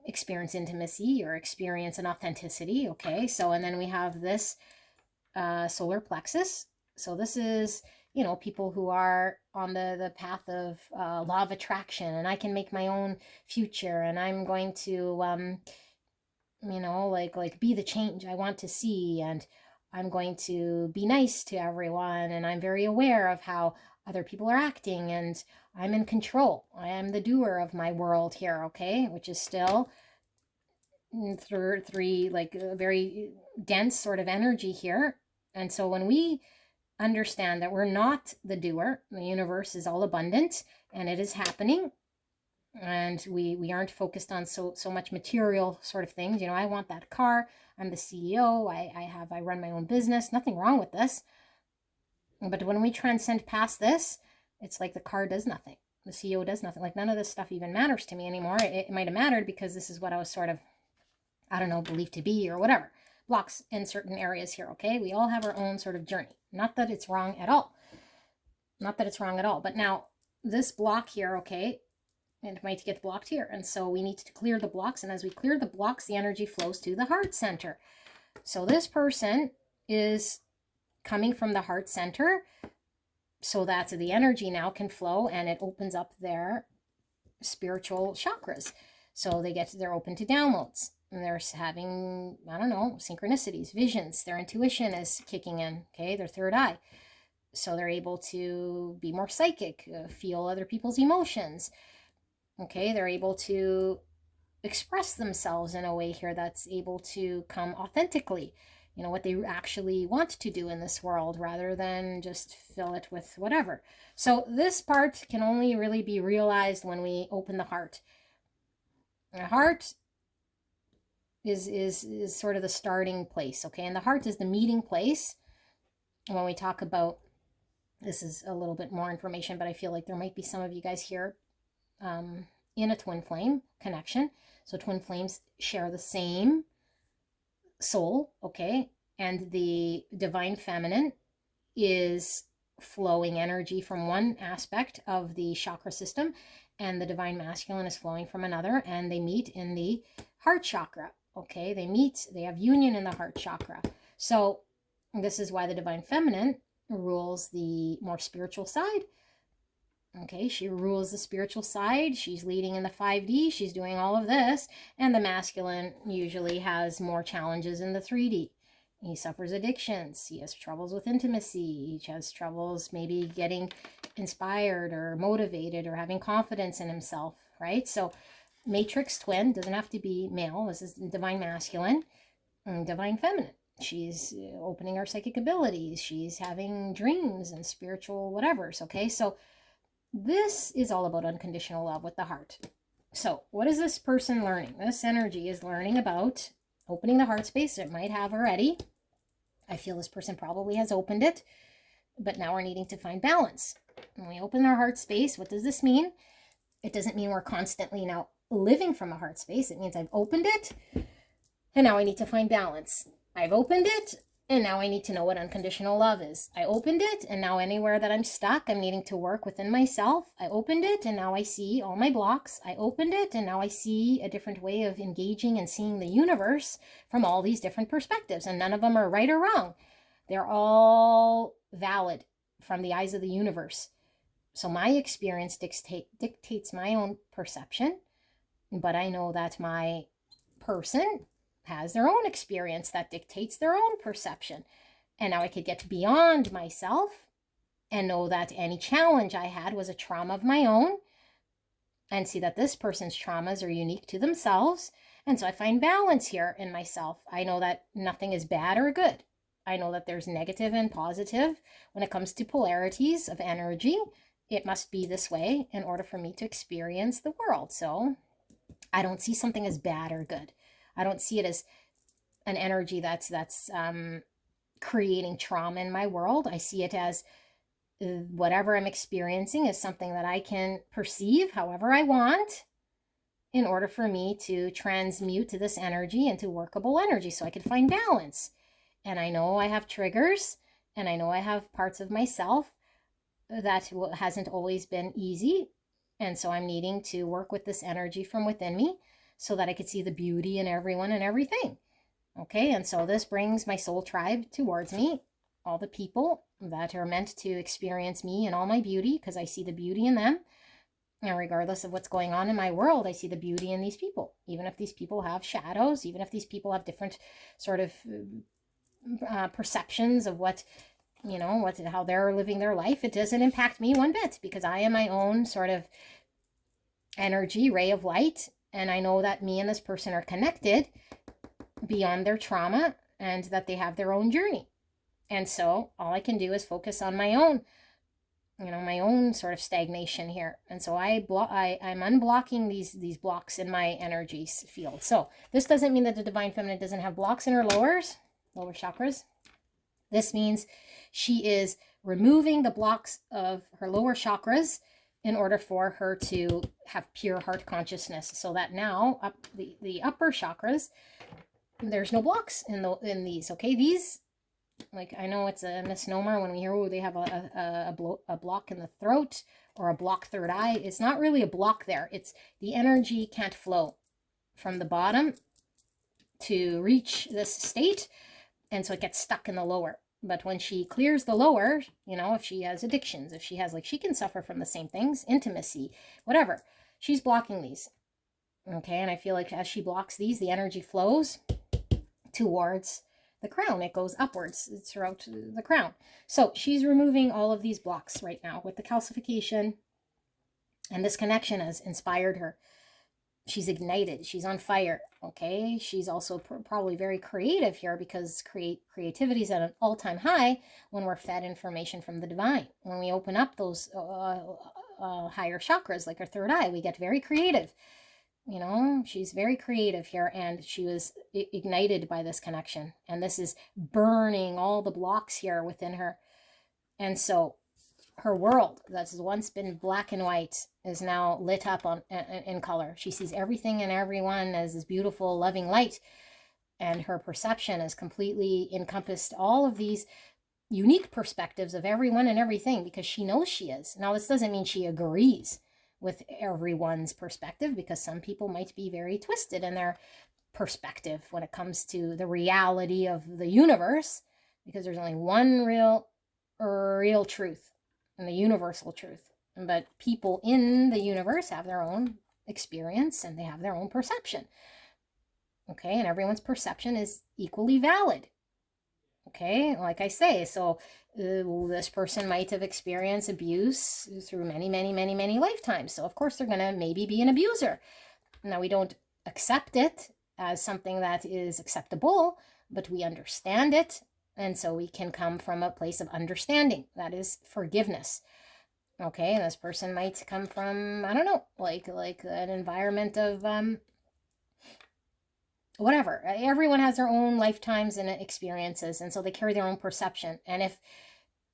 experience intimacy or experience an authenticity. Okay, so and then we have this solar plexus. So this is, you know, people who are on the path of law of attraction, and I can make my own future, and I'm going to you know, like be the change I want to see, and I'm going to be nice to everyone, and I'm very aware of how other people are acting, and I'm in control. I am the doer of my world here. Okay, which is still three like a very dense sort of energy here. And so when we understand that we're not the doer, the universe is all abundant and it is happening, and we aren't focused on so much material sort of things. You know, I want that car, I'm the CEO, I run my own business, nothing wrong with this. But when we transcend past this, it's like the car does nothing, the CEO does nothing. Like none of this stuff even matters to me anymore. It might have mattered because this is what I was sort of, I don't know, believed to be or whatever. Blocks in certain areas here. Okay, we all have our own sort of journey. Not that it's wrong at all. Not that it's wrong at all. But now this block here, okay, it might get blocked here. And so we need to clear the blocks. And as we clear the blocks, the energy flows to the heart center. So this person is coming from the heart center so that the energy now can flow and it opens up their spiritual chakras. So they're open to downloads. And they're having, I don't know, synchronicities, visions. Their intuition is kicking in, okay, their third eye. So they're able to be more psychic, feel other people's emotions. Okay, they're able to express themselves in a way here that's able to come authentically, what they actually want to do in this world, rather than just fill it with whatever. So this part can only really be realized when we open the heart. The heart is sort of the starting place, okay? And the heart is the meeting place. When we talk about, this is a little bit more information, but I feel like there might be some of you guys here in a twin flame connection. So twin flames share the same soul, okay? And the divine feminine is flowing energy from one aspect of the chakra system, and the divine masculine is flowing from another, and they meet in the heart chakra, okay? They have union in the heart chakra. So this is why the divine feminine rules the more spiritual side. Okay, she rules the spiritual side. She's leading in the 5D. She's doing all of this. And the masculine usually has more challenges in the 3D. He suffers addictions. He has troubles with intimacy. He has troubles maybe getting inspired or motivated or having confidence in himself, right? So matrix twin doesn't have to be male. This is divine masculine and divine feminine. She's opening her psychic abilities. She's having dreams and spiritual whatevers, okay? So this is all about unconditional love with the heart. So what is this person learning? This energy is learning about opening the heart space. It might have already. I feel this person probably has opened it, but now we're needing to find balance. When we open our heart space, what does this mean? It doesn't mean we're constantly now living from a heart space. It means I've opened it, and now I need to find balance. I've opened it, and now I need to know what unconditional love is. I opened it, and now anywhere that I'm stuck, I'm needing to work within myself. I opened it, and now I see all my blocks. I opened it, and now I see a different way of engaging and seeing the universe from all these different perspectives. And none of them are right or wrong. They're all valid from the eyes of the universe. So my experience dictates my own perception, but I know that my person has their own experience that dictates their own perception. And now I could get beyond myself and know that any challenge I had was a trauma of my own, and see that this person's traumas are unique to themselves. And so I find balance here in myself. I know that nothing is bad or good. I know that there's negative and positive when it comes to polarities of energy. It must be this way in order for me to experience the world. So I don't see something as bad or good. I don't see it as an energy that's creating trauma in my world. I see it as whatever I'm experiencing is something that I can perceive however I want in order for me to transmute this energy into workable energy so I can find balance. And I know I have triggers, and I know I have parts of myself that hasn't always been easy. And so I'm needing to work with this energy from within me so that I could see the beauty in everyone and everything. Okay, and so this brings my soul tribe towards me, all the people that are meant to experience me and all my beauty, because I see the beauty in them. And regardless of what's going on in my world, I see the beauty in these people. Even if these people have shadows, even if these people have different sort of perceptions of how they're living their life, it doesn't impact me one bit, because I am my own sort of energy, ray of light. And I know that me and this person are connected beyond their trauma, and that they have their own journey. And so all I can do is focus on my own, my own sort of stagnation here. And so I'm unblocking these blocks in my energy field. So this doesn't mean that the divine feminine doesn't have blocks in her lower chakras. This means she is removing the blocks of her lower chakras in order for her to have pure heart consciousness, so that now up the upper chakras, there's no blocks in these. Okay, these, like, I know it's a misnomer when we hear, oh, they have a block in the throat or a block third eye. It's not really a block there. It's the energy can't flow from the bottom to reach this state, and so it gets stuck in the lower. But when she clears the lower, if she has addictions, if she has, she can suffer from the same things, intimacy, whatever, she's blocking these. Okay, and I feel like as she blocks these, the energy flows towards the crown. It goes upwards throughout the crown. So she's removing all of these blocks right now with the calcification, and this connection has inspired her. She's ignited. She's on fire. Okay. She's also probably very creative here, because creativity is at an all-time high when we're fed information from the divine. When we open up those higher chakras, like our third eye, we get very creative. You know, she's very creative here, and she was ignited by this connection. And this is burning all the blocks here within her. And so her world that's once been black and white is now lit up in color. She sees everything and everyone as this beautiful, loving light. And her perception has completely encompassed all of these unique perspectives of everyone and everything, because she knows she is. Now, this doesn't mean she agrees with everyone's perspective, because some people might be very twisted in their perspective when it comes to the reality of the universe, because there's only one real truth, and the universal truth. But people in the universe have their own experience, and they have their own perception. Okay, and everyone's perception is equally valid. Okay, like I say, so this person might have experienced abuse through many lifetimes. So of course they're going to maybe be an abuser. Now, we don't accept it as something that is acceptable, but we understand it. And so we can come from a place of understanding. That is forgiveness. Okay, and this person might come from, I don't know, like an environment of whatever. Everyone has their own lifetimes and experiences, and so they carry their own perception. And if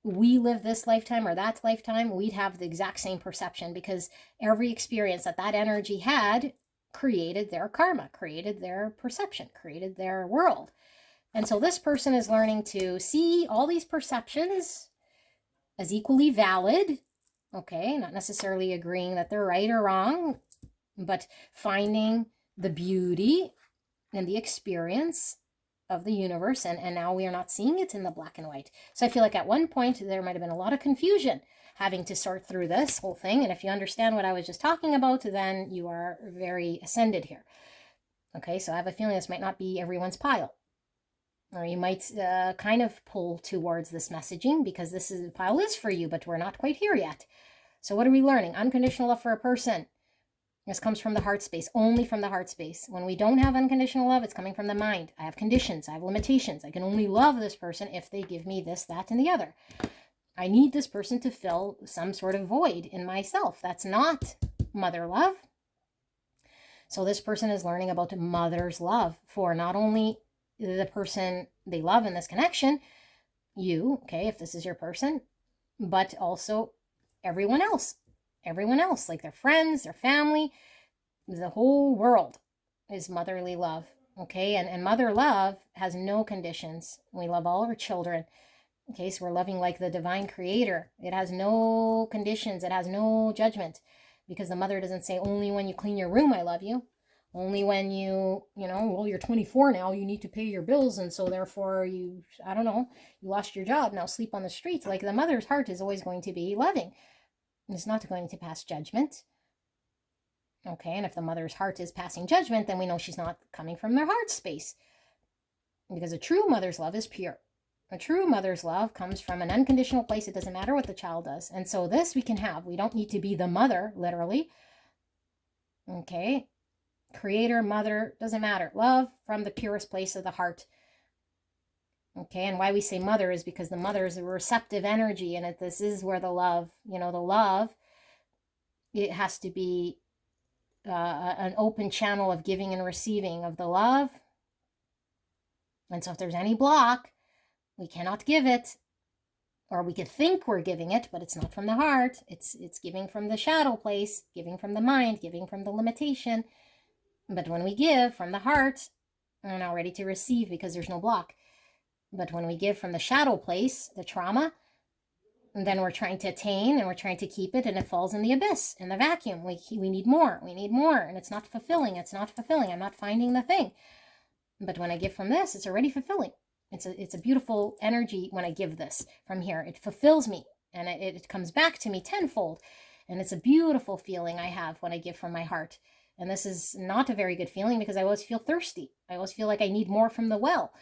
we live this lifetime or that lifetime, we'd have the exact same perception, because every experience that energy had created their karma, created their perception, created their world. And so this person is learning to see all these perceptions as equally valid. Okay, not necessarily agreeing that they're right or wrong, but finding the beauty and the experience of the universe. And now we are not seeing it in the black and white. So I feel like at one point there might have been a lot of confusion having to sort through this whole thing. And if you understand what I was just talking about, then you are very ascended here. Okay, so I have a feeling this might not be everyone's pile. Or you might kind of pull towards this messaging, because this pile is for you, but we're not quite here yet. So what are we learning? Unconditional love for a person. This comes from the heart space, only from the heart space. When we don't have unconditional love, it's coming from the mind. I have conditions, I have limitations. I can only love this person if they give me this, that, and the other. I need this person to fill some sort of void in myself. That's not mother love. So this person is learning about mother's love for not only the person they love in this connection, you, okay, if this is your person, but also everyone else, like their friends, their family, the whole world is motherly love. Okay, and mother love has no conditions. We love all of our children. Okay, so we're loving like the divine creator. It has no conditions. It has no judgment, because the mother doesn't say, only when you clean your room I love you. Only when you know, well, you're 24 now, you need to pay your bills, and so therefore you, I don't know, you lost your job, now sleep on the streets. Like, the mother's heart is always going to be loving. It's not going to pass judgment. Okay, and if the mother's heart is passing judgment, then we know she's not coming from their heart space. Because a true mother's love is pure. A true mother's love comes from an unconditional place. It doesn't matter what the child does. And so this we can have. We don't need to be the mother, literally. Okay, creator, mother, doesn't matter. Love from the purest place of the heart. Okay, and why we say mother is because the mother is a receptive energy, and this is where the love, the love, it has to be an open channel of giving and receiving of the love. And so if there's any block, we cannot give it, or we could think we're giving it, but it's not from the heart. It's giving from the shadow place, giving from the mind, giving from the limitation. But when we give from the heart, we're now ready to receive because there's no block. But when we give from the shadow place, the trauma, then we're trying to attain and we're trying to keep it, and it falls in the abyss, in the vacuum. We need more, and it's not fulfilling. I'm not finding the thing. But when I give from this, it's already fulfilling. It's a beautiful energy when I give this from here. It fulfills me, and it comes back to me tenfold. And it's a beautiful feeling I have when I give from my heart. And this is not a very good feeling because I always feel thirsty. I always feel like I need more from the well.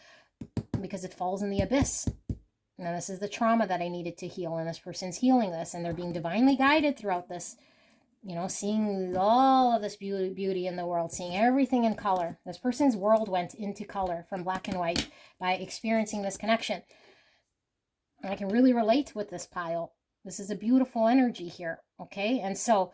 because it falls in the abyss. Now, this is the trauma that I needed to heal, and this person's healing this, and they're being divinely guided throughout this, you know, seeing all of this beauty in the world, seeing everything in color. This person's world went into color from black and white by experiencing this connection. And I can really relate with this pile. This is a beautiful energy here, okay? And so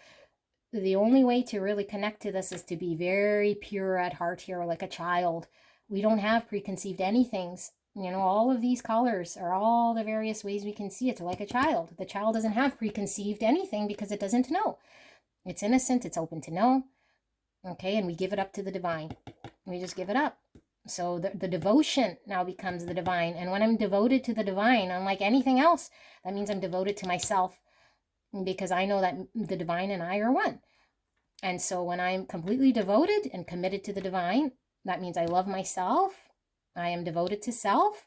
the only way to really connect to this is to be very pure at heart here, like a child. We don't have preconceived anythings. You know, all of these colors are all the various ways we can see it, like a child. The child doesn't have preconceived anything because it doesn't know. It's innocent, it's open to know, okay? And we give it up to the divine. We just give it up. So the devotion now becomes the divine. And when I'm devoted to the divine, unlike anything else, that means I'm devoted to myself, because I know that the divine and I are one. And so when I'm completely devoted and committed to the divine, that means I love myself. I am devoted to self.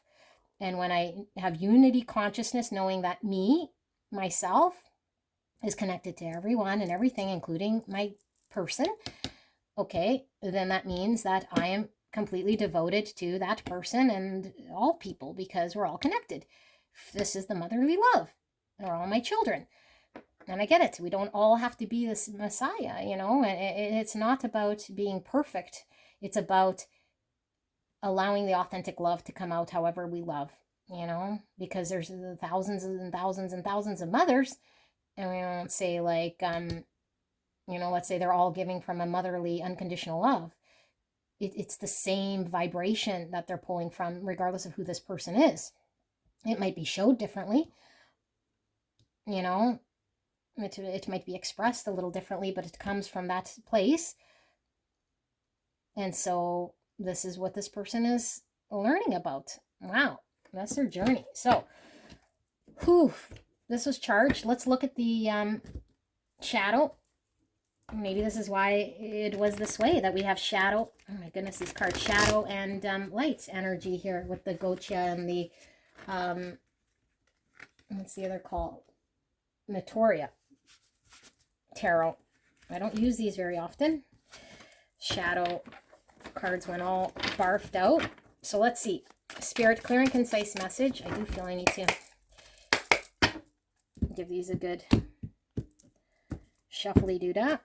And when I have unity consciousness, knowing that me, myself, is connected to everyone and everything, including my person, okay, then that means that I am completely devoted to that person and all people, because we're all connected. This is the motherly love. They're all my children. And I get it. We don't all have to be this Messiah, you know. It's not about being perfect. It's about allowing the authentic love to come out however we love, you know, because there's thousands and thousands and thousands of mothers. And we don't say like, you know, let's say they're all giving from a motherly unconditional love. It's the same vibration that they're pulling from, regardless of who this person is. It might be showed differently, you know, it might be expressed a little differently, but it comes from that place. And so this is what this person is learning about. Wow, that's their journey. So, this was charged. Let's look at the shadow. Maybe this is why it was this way, that we have shadow. Oh my goodness, these cards, shadow and light energy here with the Gocha and the, what's the other call? Notoria Tarot. I don't use these very often. Shadow cards went all barfed out. So let's see. Spirit, clear and concise message. I do feel I need to give these a good shuffly doodah.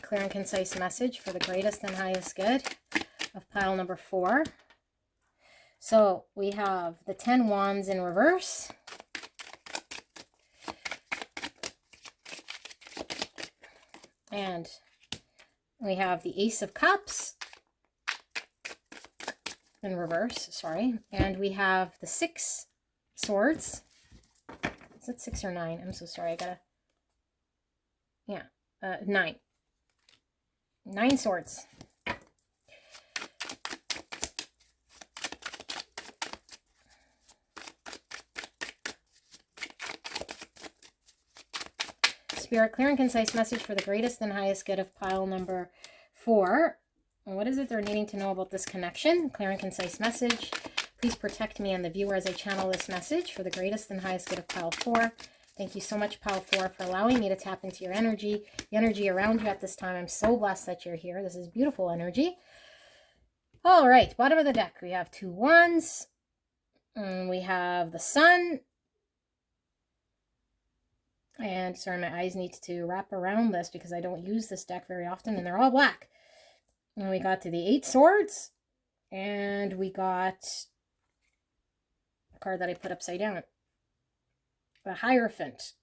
Clear and concise message for the greatest and highest good of pile number 4. So we have the 10 Wands in reverse. And we have the Ace of Cups in reverse, sorry. And we have the 6 Swords. Is it 6 or 9? I'm so sorry, I gotta... Yeah, 9. 9 Swords. Spirit, clear and concise message for the greatest and highest good of pile number 4. And what is it they're needing to know about this connection? Clear and concise message. Please protect me and the viewer as I channel this message for the greatest and highest good of pile 4. Thank you so much, pile 4, for allowing me to tap into your energy, the energy around you at this time. I'm so blessed that you're here. This is beautiful energy. All right, bottom of the deck, we have 2 Wands. And we have the Sun. And sorry, my eyes need to wrap around this because I don't use this deck very often, and they're all black. And we got to the 8 Swords, and we got a card that I put upside down. The Hierophant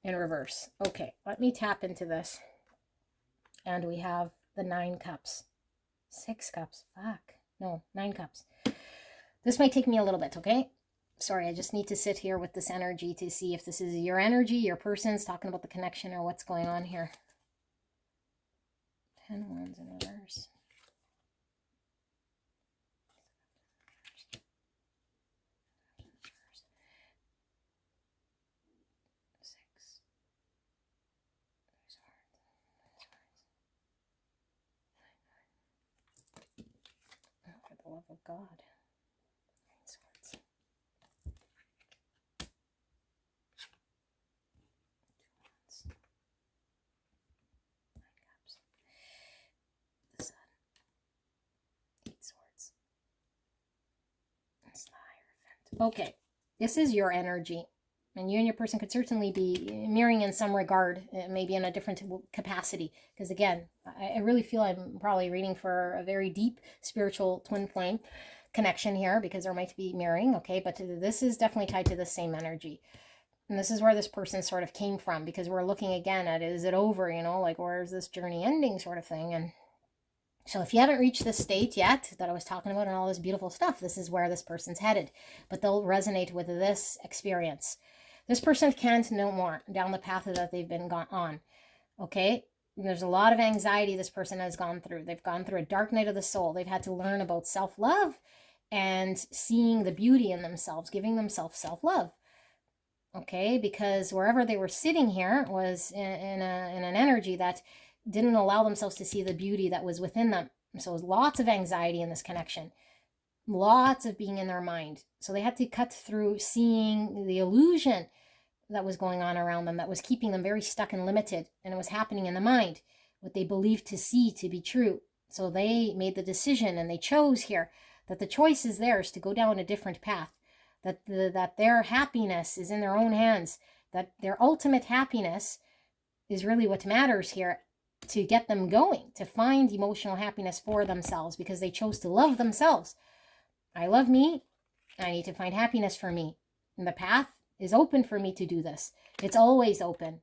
in reverse. Okay, let me tap into this. And we have the 9 Cups. 6 Cups. Fuck. No, 9 Cups. This might take me a little bit, okay? Sorry, I just need to sit here with this energy to see if this is your energy, your person's talking about the connection, or what's going on here. 10 Wands in reverse. Oh, for the love of God. 9 Swords. 2 Wands. 9 Cups. The Sun. 8 Swords. Okay, this is your energy. And you and your person could certainly be mirroring in some regard, maybe in a different capacity. Because again, I really feel I'm probably reading for a very deep spiritual twin flame connection here, because there might be mirroring, okay? But this is definitely tied to the same energy. And this is where this person sort of came from, because we're looking again at, is it over, you know, like where's this journey ending sort of thing. And so if you haven't reached this state yet that I was talking about and all this beautiful stuff, this is where this person's headed. But they'll resonate with this experience. This person can't know more down the path that they've been on, okay? And there's a lot of anxiety this person has gone through. They've gone through a dark night of the soul. They've had to learn about self-love and seeing the beauty in themselves, giving themselves self-love, okay? Because wherever they were sitting here was in an energy that didn't allow themselves to see the beauty that was within them. So lots of anxiety in this connection. Lots of being in their mind. So they had to cut through seeing the illusion that was going on around them, that was keeping them very stuck and limited. And it was happening in the mind, what they believed to see to be true. So they made the decision, and they chose here that the choice is theirs to go down a different path, that their happiness is in their own hands, that their ultimate happiness is really what matters here, to get them going, to find emotional happiness for themselves, because they chose to love themselves. I love me. I need to find happiness for me. And the path is open for me to do this. It's always open.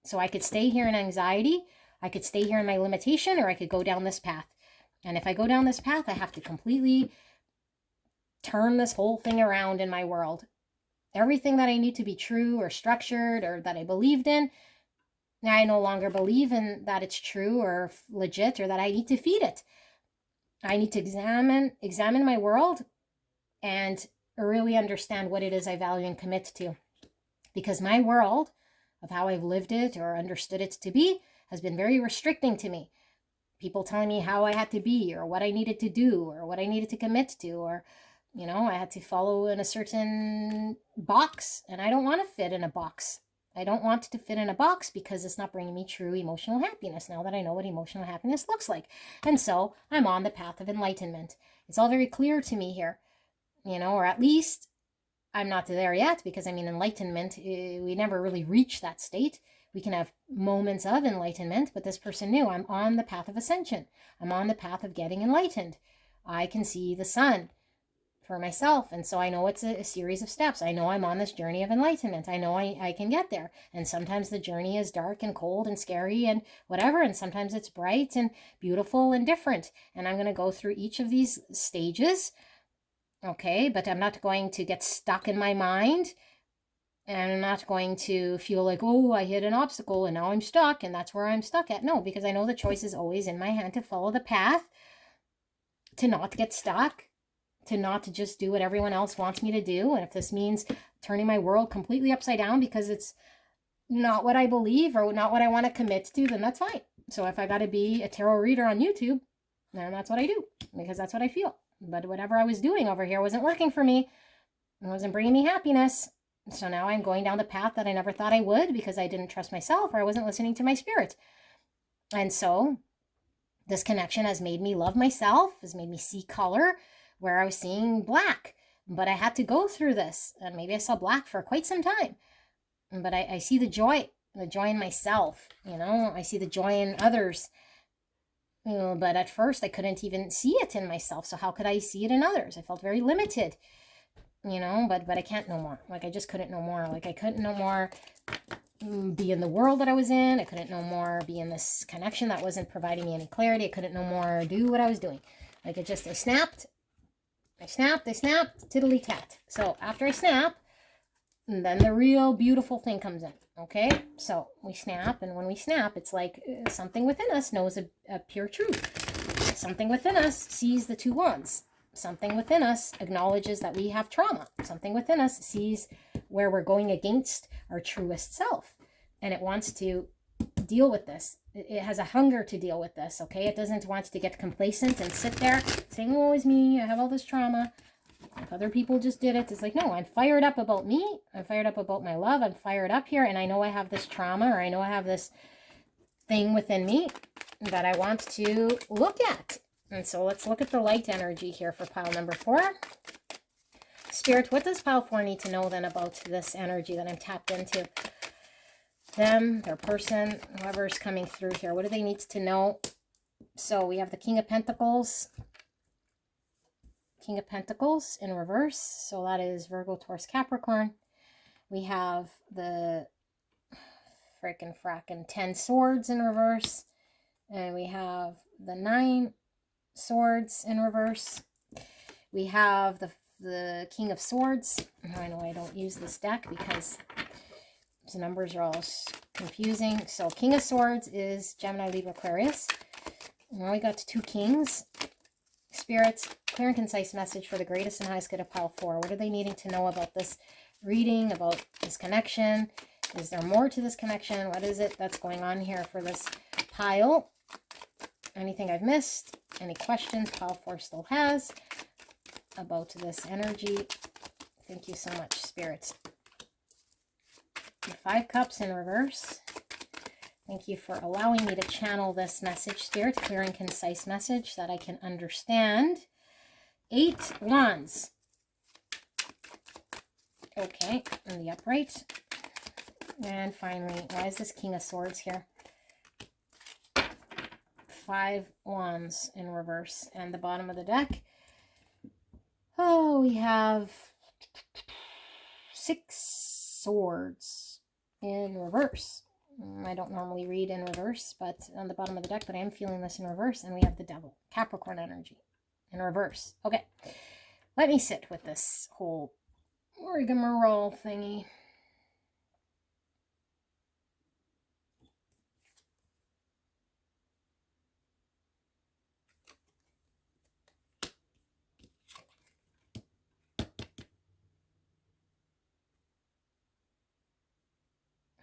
So I could stay here in anxiety. I could stay here in my limitation, or I could go down this path. And if I go down this path, I have to completely turn this whole thing around in my world. Everything that I need to be true or structured or that I believed in, now I no longer believe in that it's true or legit, or that I need to feed it. I need to examine my world and really understand what it is I value and commit to. Because my world, of how I've lived it or understood it to be, has been very restricting to me. People telling me how I had to be, or what I needed to do, or what I needed to commit to, or, you know, I had to follow in a certain box, and I don't want to fit in a box. I don't want to fit in a box, because it's not bringing me true emotional happiness now that I know what emotional happiness looks like. And so I'm on the path of enlightenment. It's all very clear to me here, you know, or at least I'm not there yet, because I mean, enlightenment, we never really reach that state. We can have moments of enlightenment, but this person knew I'm on the path of ascension. I'm on the path of getting enlightened. I can see the sun for myself, and so I know it's a series of steps. I know I'm on this journey of enlightenment. I know I can get there, and sometimes the journey is dark and cold and scary and whatever, and sometimes it's bright and beautiful and different, and I'm going to go through each of these stages, okay? But I'm not going to get stuck in my mind, and I'm not going to feel like, oh, I hit an obstacle and now I'm stuck and that's where I'm stuck at. No, because I know the choice is always in my hand to follow the path, to not get stuck, to not just do what everyone else wants me to do. And if this means turning my world completely upside down because it's not what I believe or not what I want to commit to, then that's fine. So if I got to be a tarot reader on YouTube, then that's what I do, because that's what I feel. But whatever I was doing over here wasn't working for me. It wasn't bringing me happiness. So now I'm going down the path that I never thought I would, because I didn't trust myself, or I wasn't listening to my spirit. And so this connection has made me love myself, has made me see color where I was seeing black. But I had to go through this, and maybe I saw black for quite some time. But I see the joy in myself, you know, I see the joy in others. You know, but at first I couldn't even see it in myself. So how could I see it in others? I felt very limited, you know, but I can't no more. Like, I just couldn't no more. Like, I couldn't no more be in the world that I was in. I couldn't no more be in this connection that wasn't providing me any clarity. I couldn't no more do what I was doing. Like, I snapped, tiddly-tat. So after I snap, then the real beautiful thing comes in, okay? So we snap, and when we snap, it's like something within us knows a pure truth. Something within us sees the two wands. Something within us acknowledges that we have trauma. Something within us sees where we're going against our truest self, and it wants to deal with this. It has a hunger to deal with this, okay? It doesn't want to get complacent and sit there saying, oh, it's me, I have all this trauma. If other people just did it, it's like, no, I'm fired up about me. I'm fired up about my love. I'm fired up here, and I know I have this trauma, or I know I have this thing within me that I want to look at. And so let's look at the light energy here for pile number 4. Spirit, what does pile 4 need to know then about this energy that I'm tapped into? Them, their person, whoever's coming through here. What do they need to know? So we have the King of Pentacles. King of Pentacles in reverse. So that is Virgo, Taurus, Capricorn. We have the frackin' 10 swords in reverse. And we have the 9 swords in reverse. We have the King of Swords. I know I don't use this deck because the numbers are all confusing. So King of Swords is Gemini, Libra, Aquarius. Now we got 2 kings. Spirits, clear and concise message for the greatest and highest good of pile 4. What are they needing to know about this reading, about this connection? Is there more to this connection? What is it that's going on here for this pile? Anything I've missed? Any questions pile 4 still has about this energy? Thank you so much, spirits. The 5 cups in reverse. Thank you for allowing me to channel this message, spirit, clear and concise message that I can understand. 8 wands. Okay, in the upright. And finally, why is this King of Swords here? 5 wands in reverse. And the bottom of the deck. Oh, we have 6 swords in reverse. I don't normally read in reverse, but on the bottom of the deck, but I am feeling this in reverse. And we have the Devil, Capricorn energy in reverse. Okay, let me sit with this whole rigmarole thingy.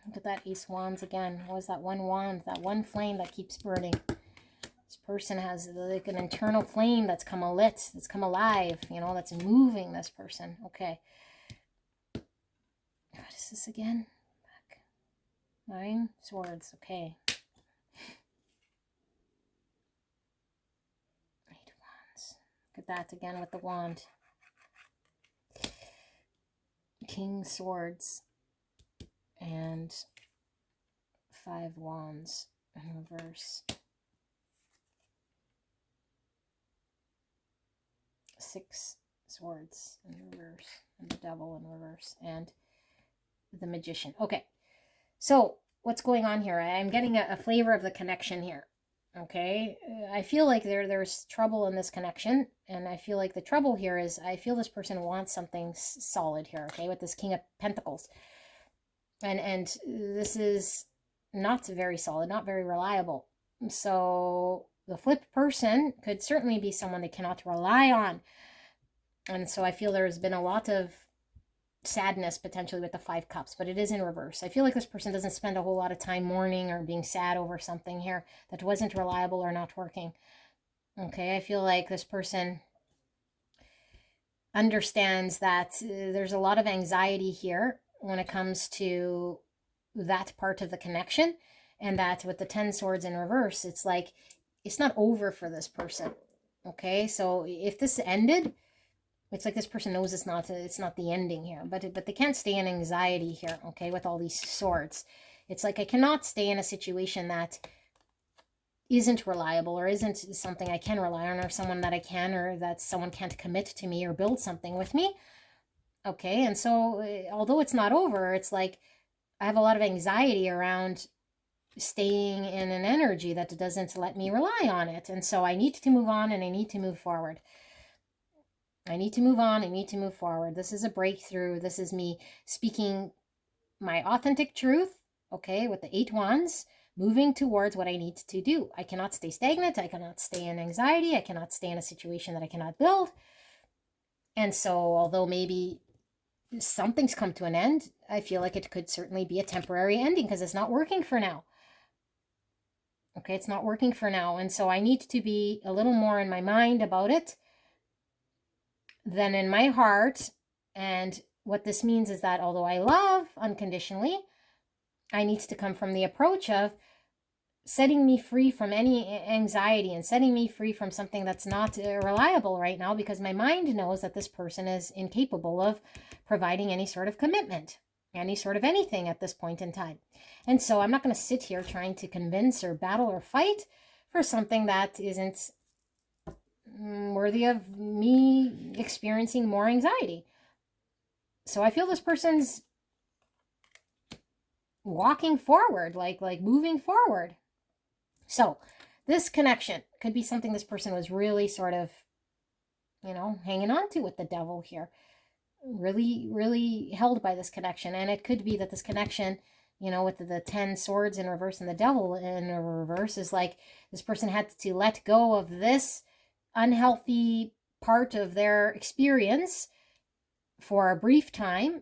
Look at that Ace Wands again. What is that one wand? That one flame that keeps burning. This person has like an internal flame that's come alit, that's come alive, you know, that's moving this person. Okay. What is this again? Back. 9 swords. Okay. 8 wands. Look at that again with the wand. King swords. And 5 wands in reverse. 6 swords in reverse. And the Devil in reverse. And the Magician. Okay. So what's going on here? I'm getting a flavor of the connection here. Okay. I feel like there's trouble in this connection. And I feel like the trouble here is I feel this person wants something solid here. Okay. With this King of Pentacles. And this is not very solid, not very reliable. So the flipped person could certainly be someone they cannot rely on. And so I feel there's been a lot of sadness potentially with the 5 cups, but it is in reverse. I feel like this person doesn't spend a whole lot of time mourning or being sad over something here that wasn't reliable or not working. Okay, I feel like this person understands that there's a lot of anxiety here when it comes to that part of the connection, and that with the 10 swords in reverse, it's like it's not over for this person. Okay, so if this ended, it's like this person knows it's not the ending here, but they can't stay in anxiety here. Okay, with all these swords, it's like I cannot stay in a situation that isn't reliable or isn't something I can rely on, or someone that I can, or that someone can't commit to me or build something with me. Okay, and so although it's not over, it's like I have a lot of anxiety around staying in an energy that doesn't let me rely on it. And so I need to move on, and I need to move forward. I need to move on. I need to move forward. This is a breakthrough. This is me speaking my authentic truth, okay, with the 8 wands, moving towards what I need to do. I cannot stay stagnant. I cannot stay in anxiety. I cannot stay in a situation that I cannot build. And so although maybe something's come to an end, I feel like it could certainly be a temporary ending because it's not working for now. Okay, it's not working for now. And so I need to be a little more in my mind about it than in my heart. And what this means is that although I love unconditionally, I need to come from the approach of setting me free from any anxiety and setting me free from something that's not reliable right now, because my mind knows that this person is incapable of providing any sort of commitment, any sort of anything at this point in time. And so I'm not going to sit here trying to convince or battle or fight for something that isn't worthy of me experiencing more anxiety. So I feel this person's walking forward, like moving forward. So this connection could be something this person was really sort of, hanging on to with the devil here. Really, really held by this connection. And it could be that this connection, with the 10 swords in reverse and the devil in reverse, is like this person had to let go of this unhealthy part of their experience for a brief time,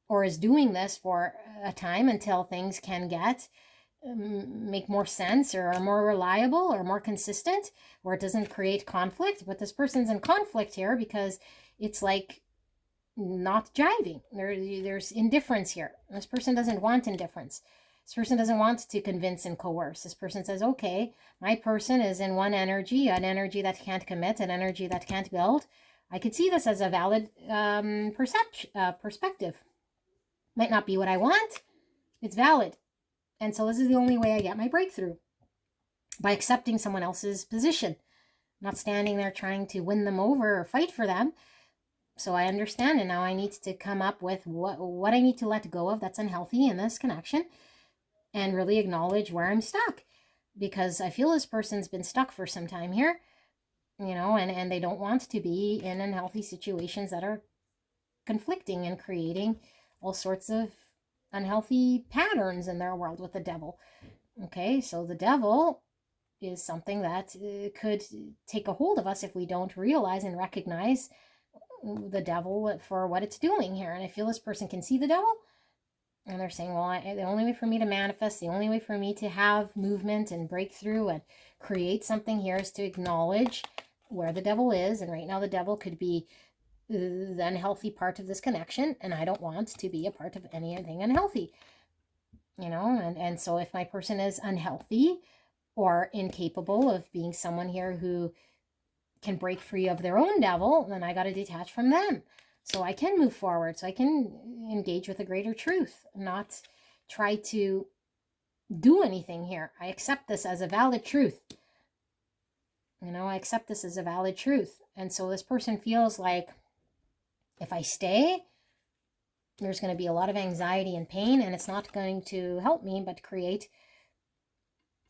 or is doing this for a time until things can make more sense, or are more reliable or more consistent, where it doesn't create conflict. But this person's in conflict here because it's like not jiving. There's indifference here. This person doesn't want indifference. This person doesn't want to convince and coerce. This person says, okay, my person is in one energy, an energy that can't commit, an energy that can't build. I could see this as a valid perspective. Might not be what I want. It's valid. And so this is the only way I get my breakthrough, by accepting someone else's position, not standing there trying to win them over or fight for them. So I understand, and now I need to come up with what I need to let go of that's unhealthy in this connection, and really acknowledge where I'm stuck, because I feel this person's been stuck for some time here, and they don't want to be in unhealthy situations that are conflicting and creating all sorts of unhealthy patterns in their world with the devil. Okay, so the devil is something that could take a hold of us if we don't realize and recognize the devil for what it's doing here. And I feel this person can see the devil, and they're saying, well, the only way for me to manifest, the only way for me to have movement and breakthrough and create something here is to acknowledge where the devil is. And right now the devil could be the unhealthy part of this connection, and I don't want to be a part of anything unhealthy, and so if my person is unhealthy or incapable of being someone here who can break free of their own devil, then I got to detach from them so I can move forward, so I can engage with a greater truth, not try to do anything here. I accept this as a valid truth. I accept this as a valid truth. And so this person feels like, if I stay, there's going to be a lot of anxiety and pain, and it's not going to help me but create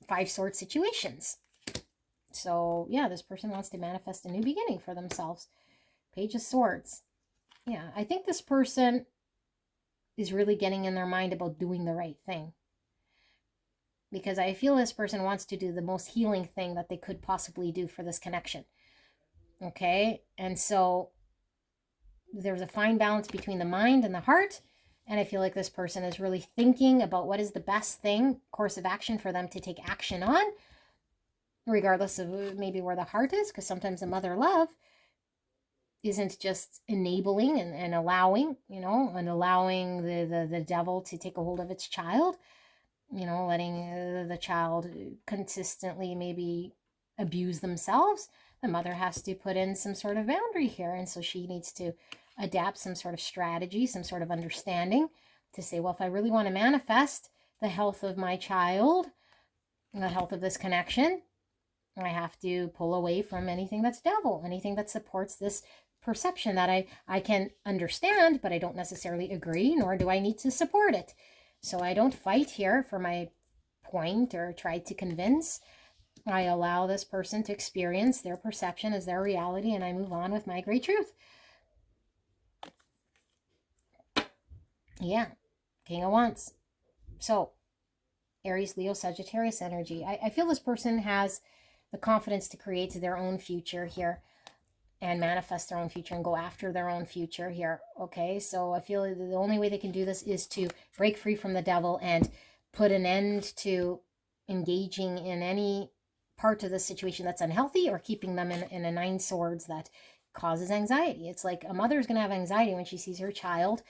5 sword situations. So yeah, this person wants to manifest a new beginning for themselves. Page of Swords. Yeah, I think this person is really getting in their mind about doing the right thing, because I feel this person wants to do the most healing thing that they could possibly do for this connection. Okay, and so there's a fine balance between the mind and the heart, and I feel like this person is really thinking about what is the best course of action for them to take action on, regardless of maybe where the heart is, because sometimes the mother love isn't just enabling and allowing, and allowing the devil to take a hold of its child, letting the child consistently maybe abuse themselves. The mother has to put in some sort of boundary here, and so she needs to adapt some sort of strategy, some sort of understanding to say, well, if I really want to manifest the health of my child, the health of this connection, I have to pull away from anything that's devil, anything that supports this perception that I can understand, but I don't necessarily agree, nor do I need to support it. So I don't fight here for my point or try to convince. I allow this person to experience their perception as their reality, and I move on with my great truth. Yeah, King of Wands. So, Aries, Leo, Sagittarius energy. I feel this person has the confidence to create their own future here and manifest their own future and go after their own future here. Okay, so I feel the only way they can do this is to break free from the devil and put an end to engaging in any part of the situation that's unhealthy, or keeping them in a 9 swords that causes anxiety. It's like a mother is going to have anxiety when she sees her child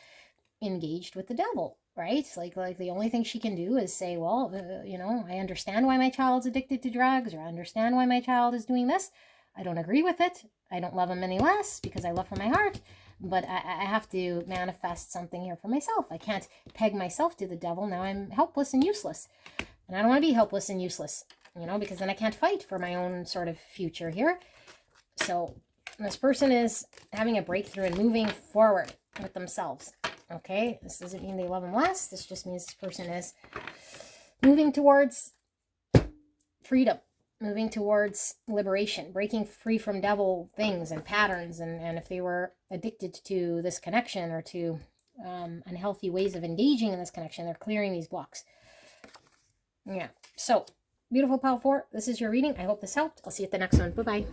engaged with the devil, right? Like the only thing she can do is say, well, you know, I understand why my child's addicted to drugs, or I understand why my child is doing this. I don't agree with it. I don't love him any less because I love from my heart, but I have to manifest something here for myself. I can't peg myself to the devil. Now I'm helpless and useless. And I don't want to be helpless and useless, you know, because then I can't fight for my own sort of future here. So this person is having a breakthrough and moving forward with themselves. Okay, this doesn't mean they love him less. This just means this person is moving towards freedom, moving towards liberation, breaking free from devil things and patterns. And if they were addicted to this connection or to unhealthy ways of engaging in this connection, they're clearing these blocks. Yeah, so beautiful pile 4. This is your reading. I hope this helped. I'll see you at the next one. Bye-bye.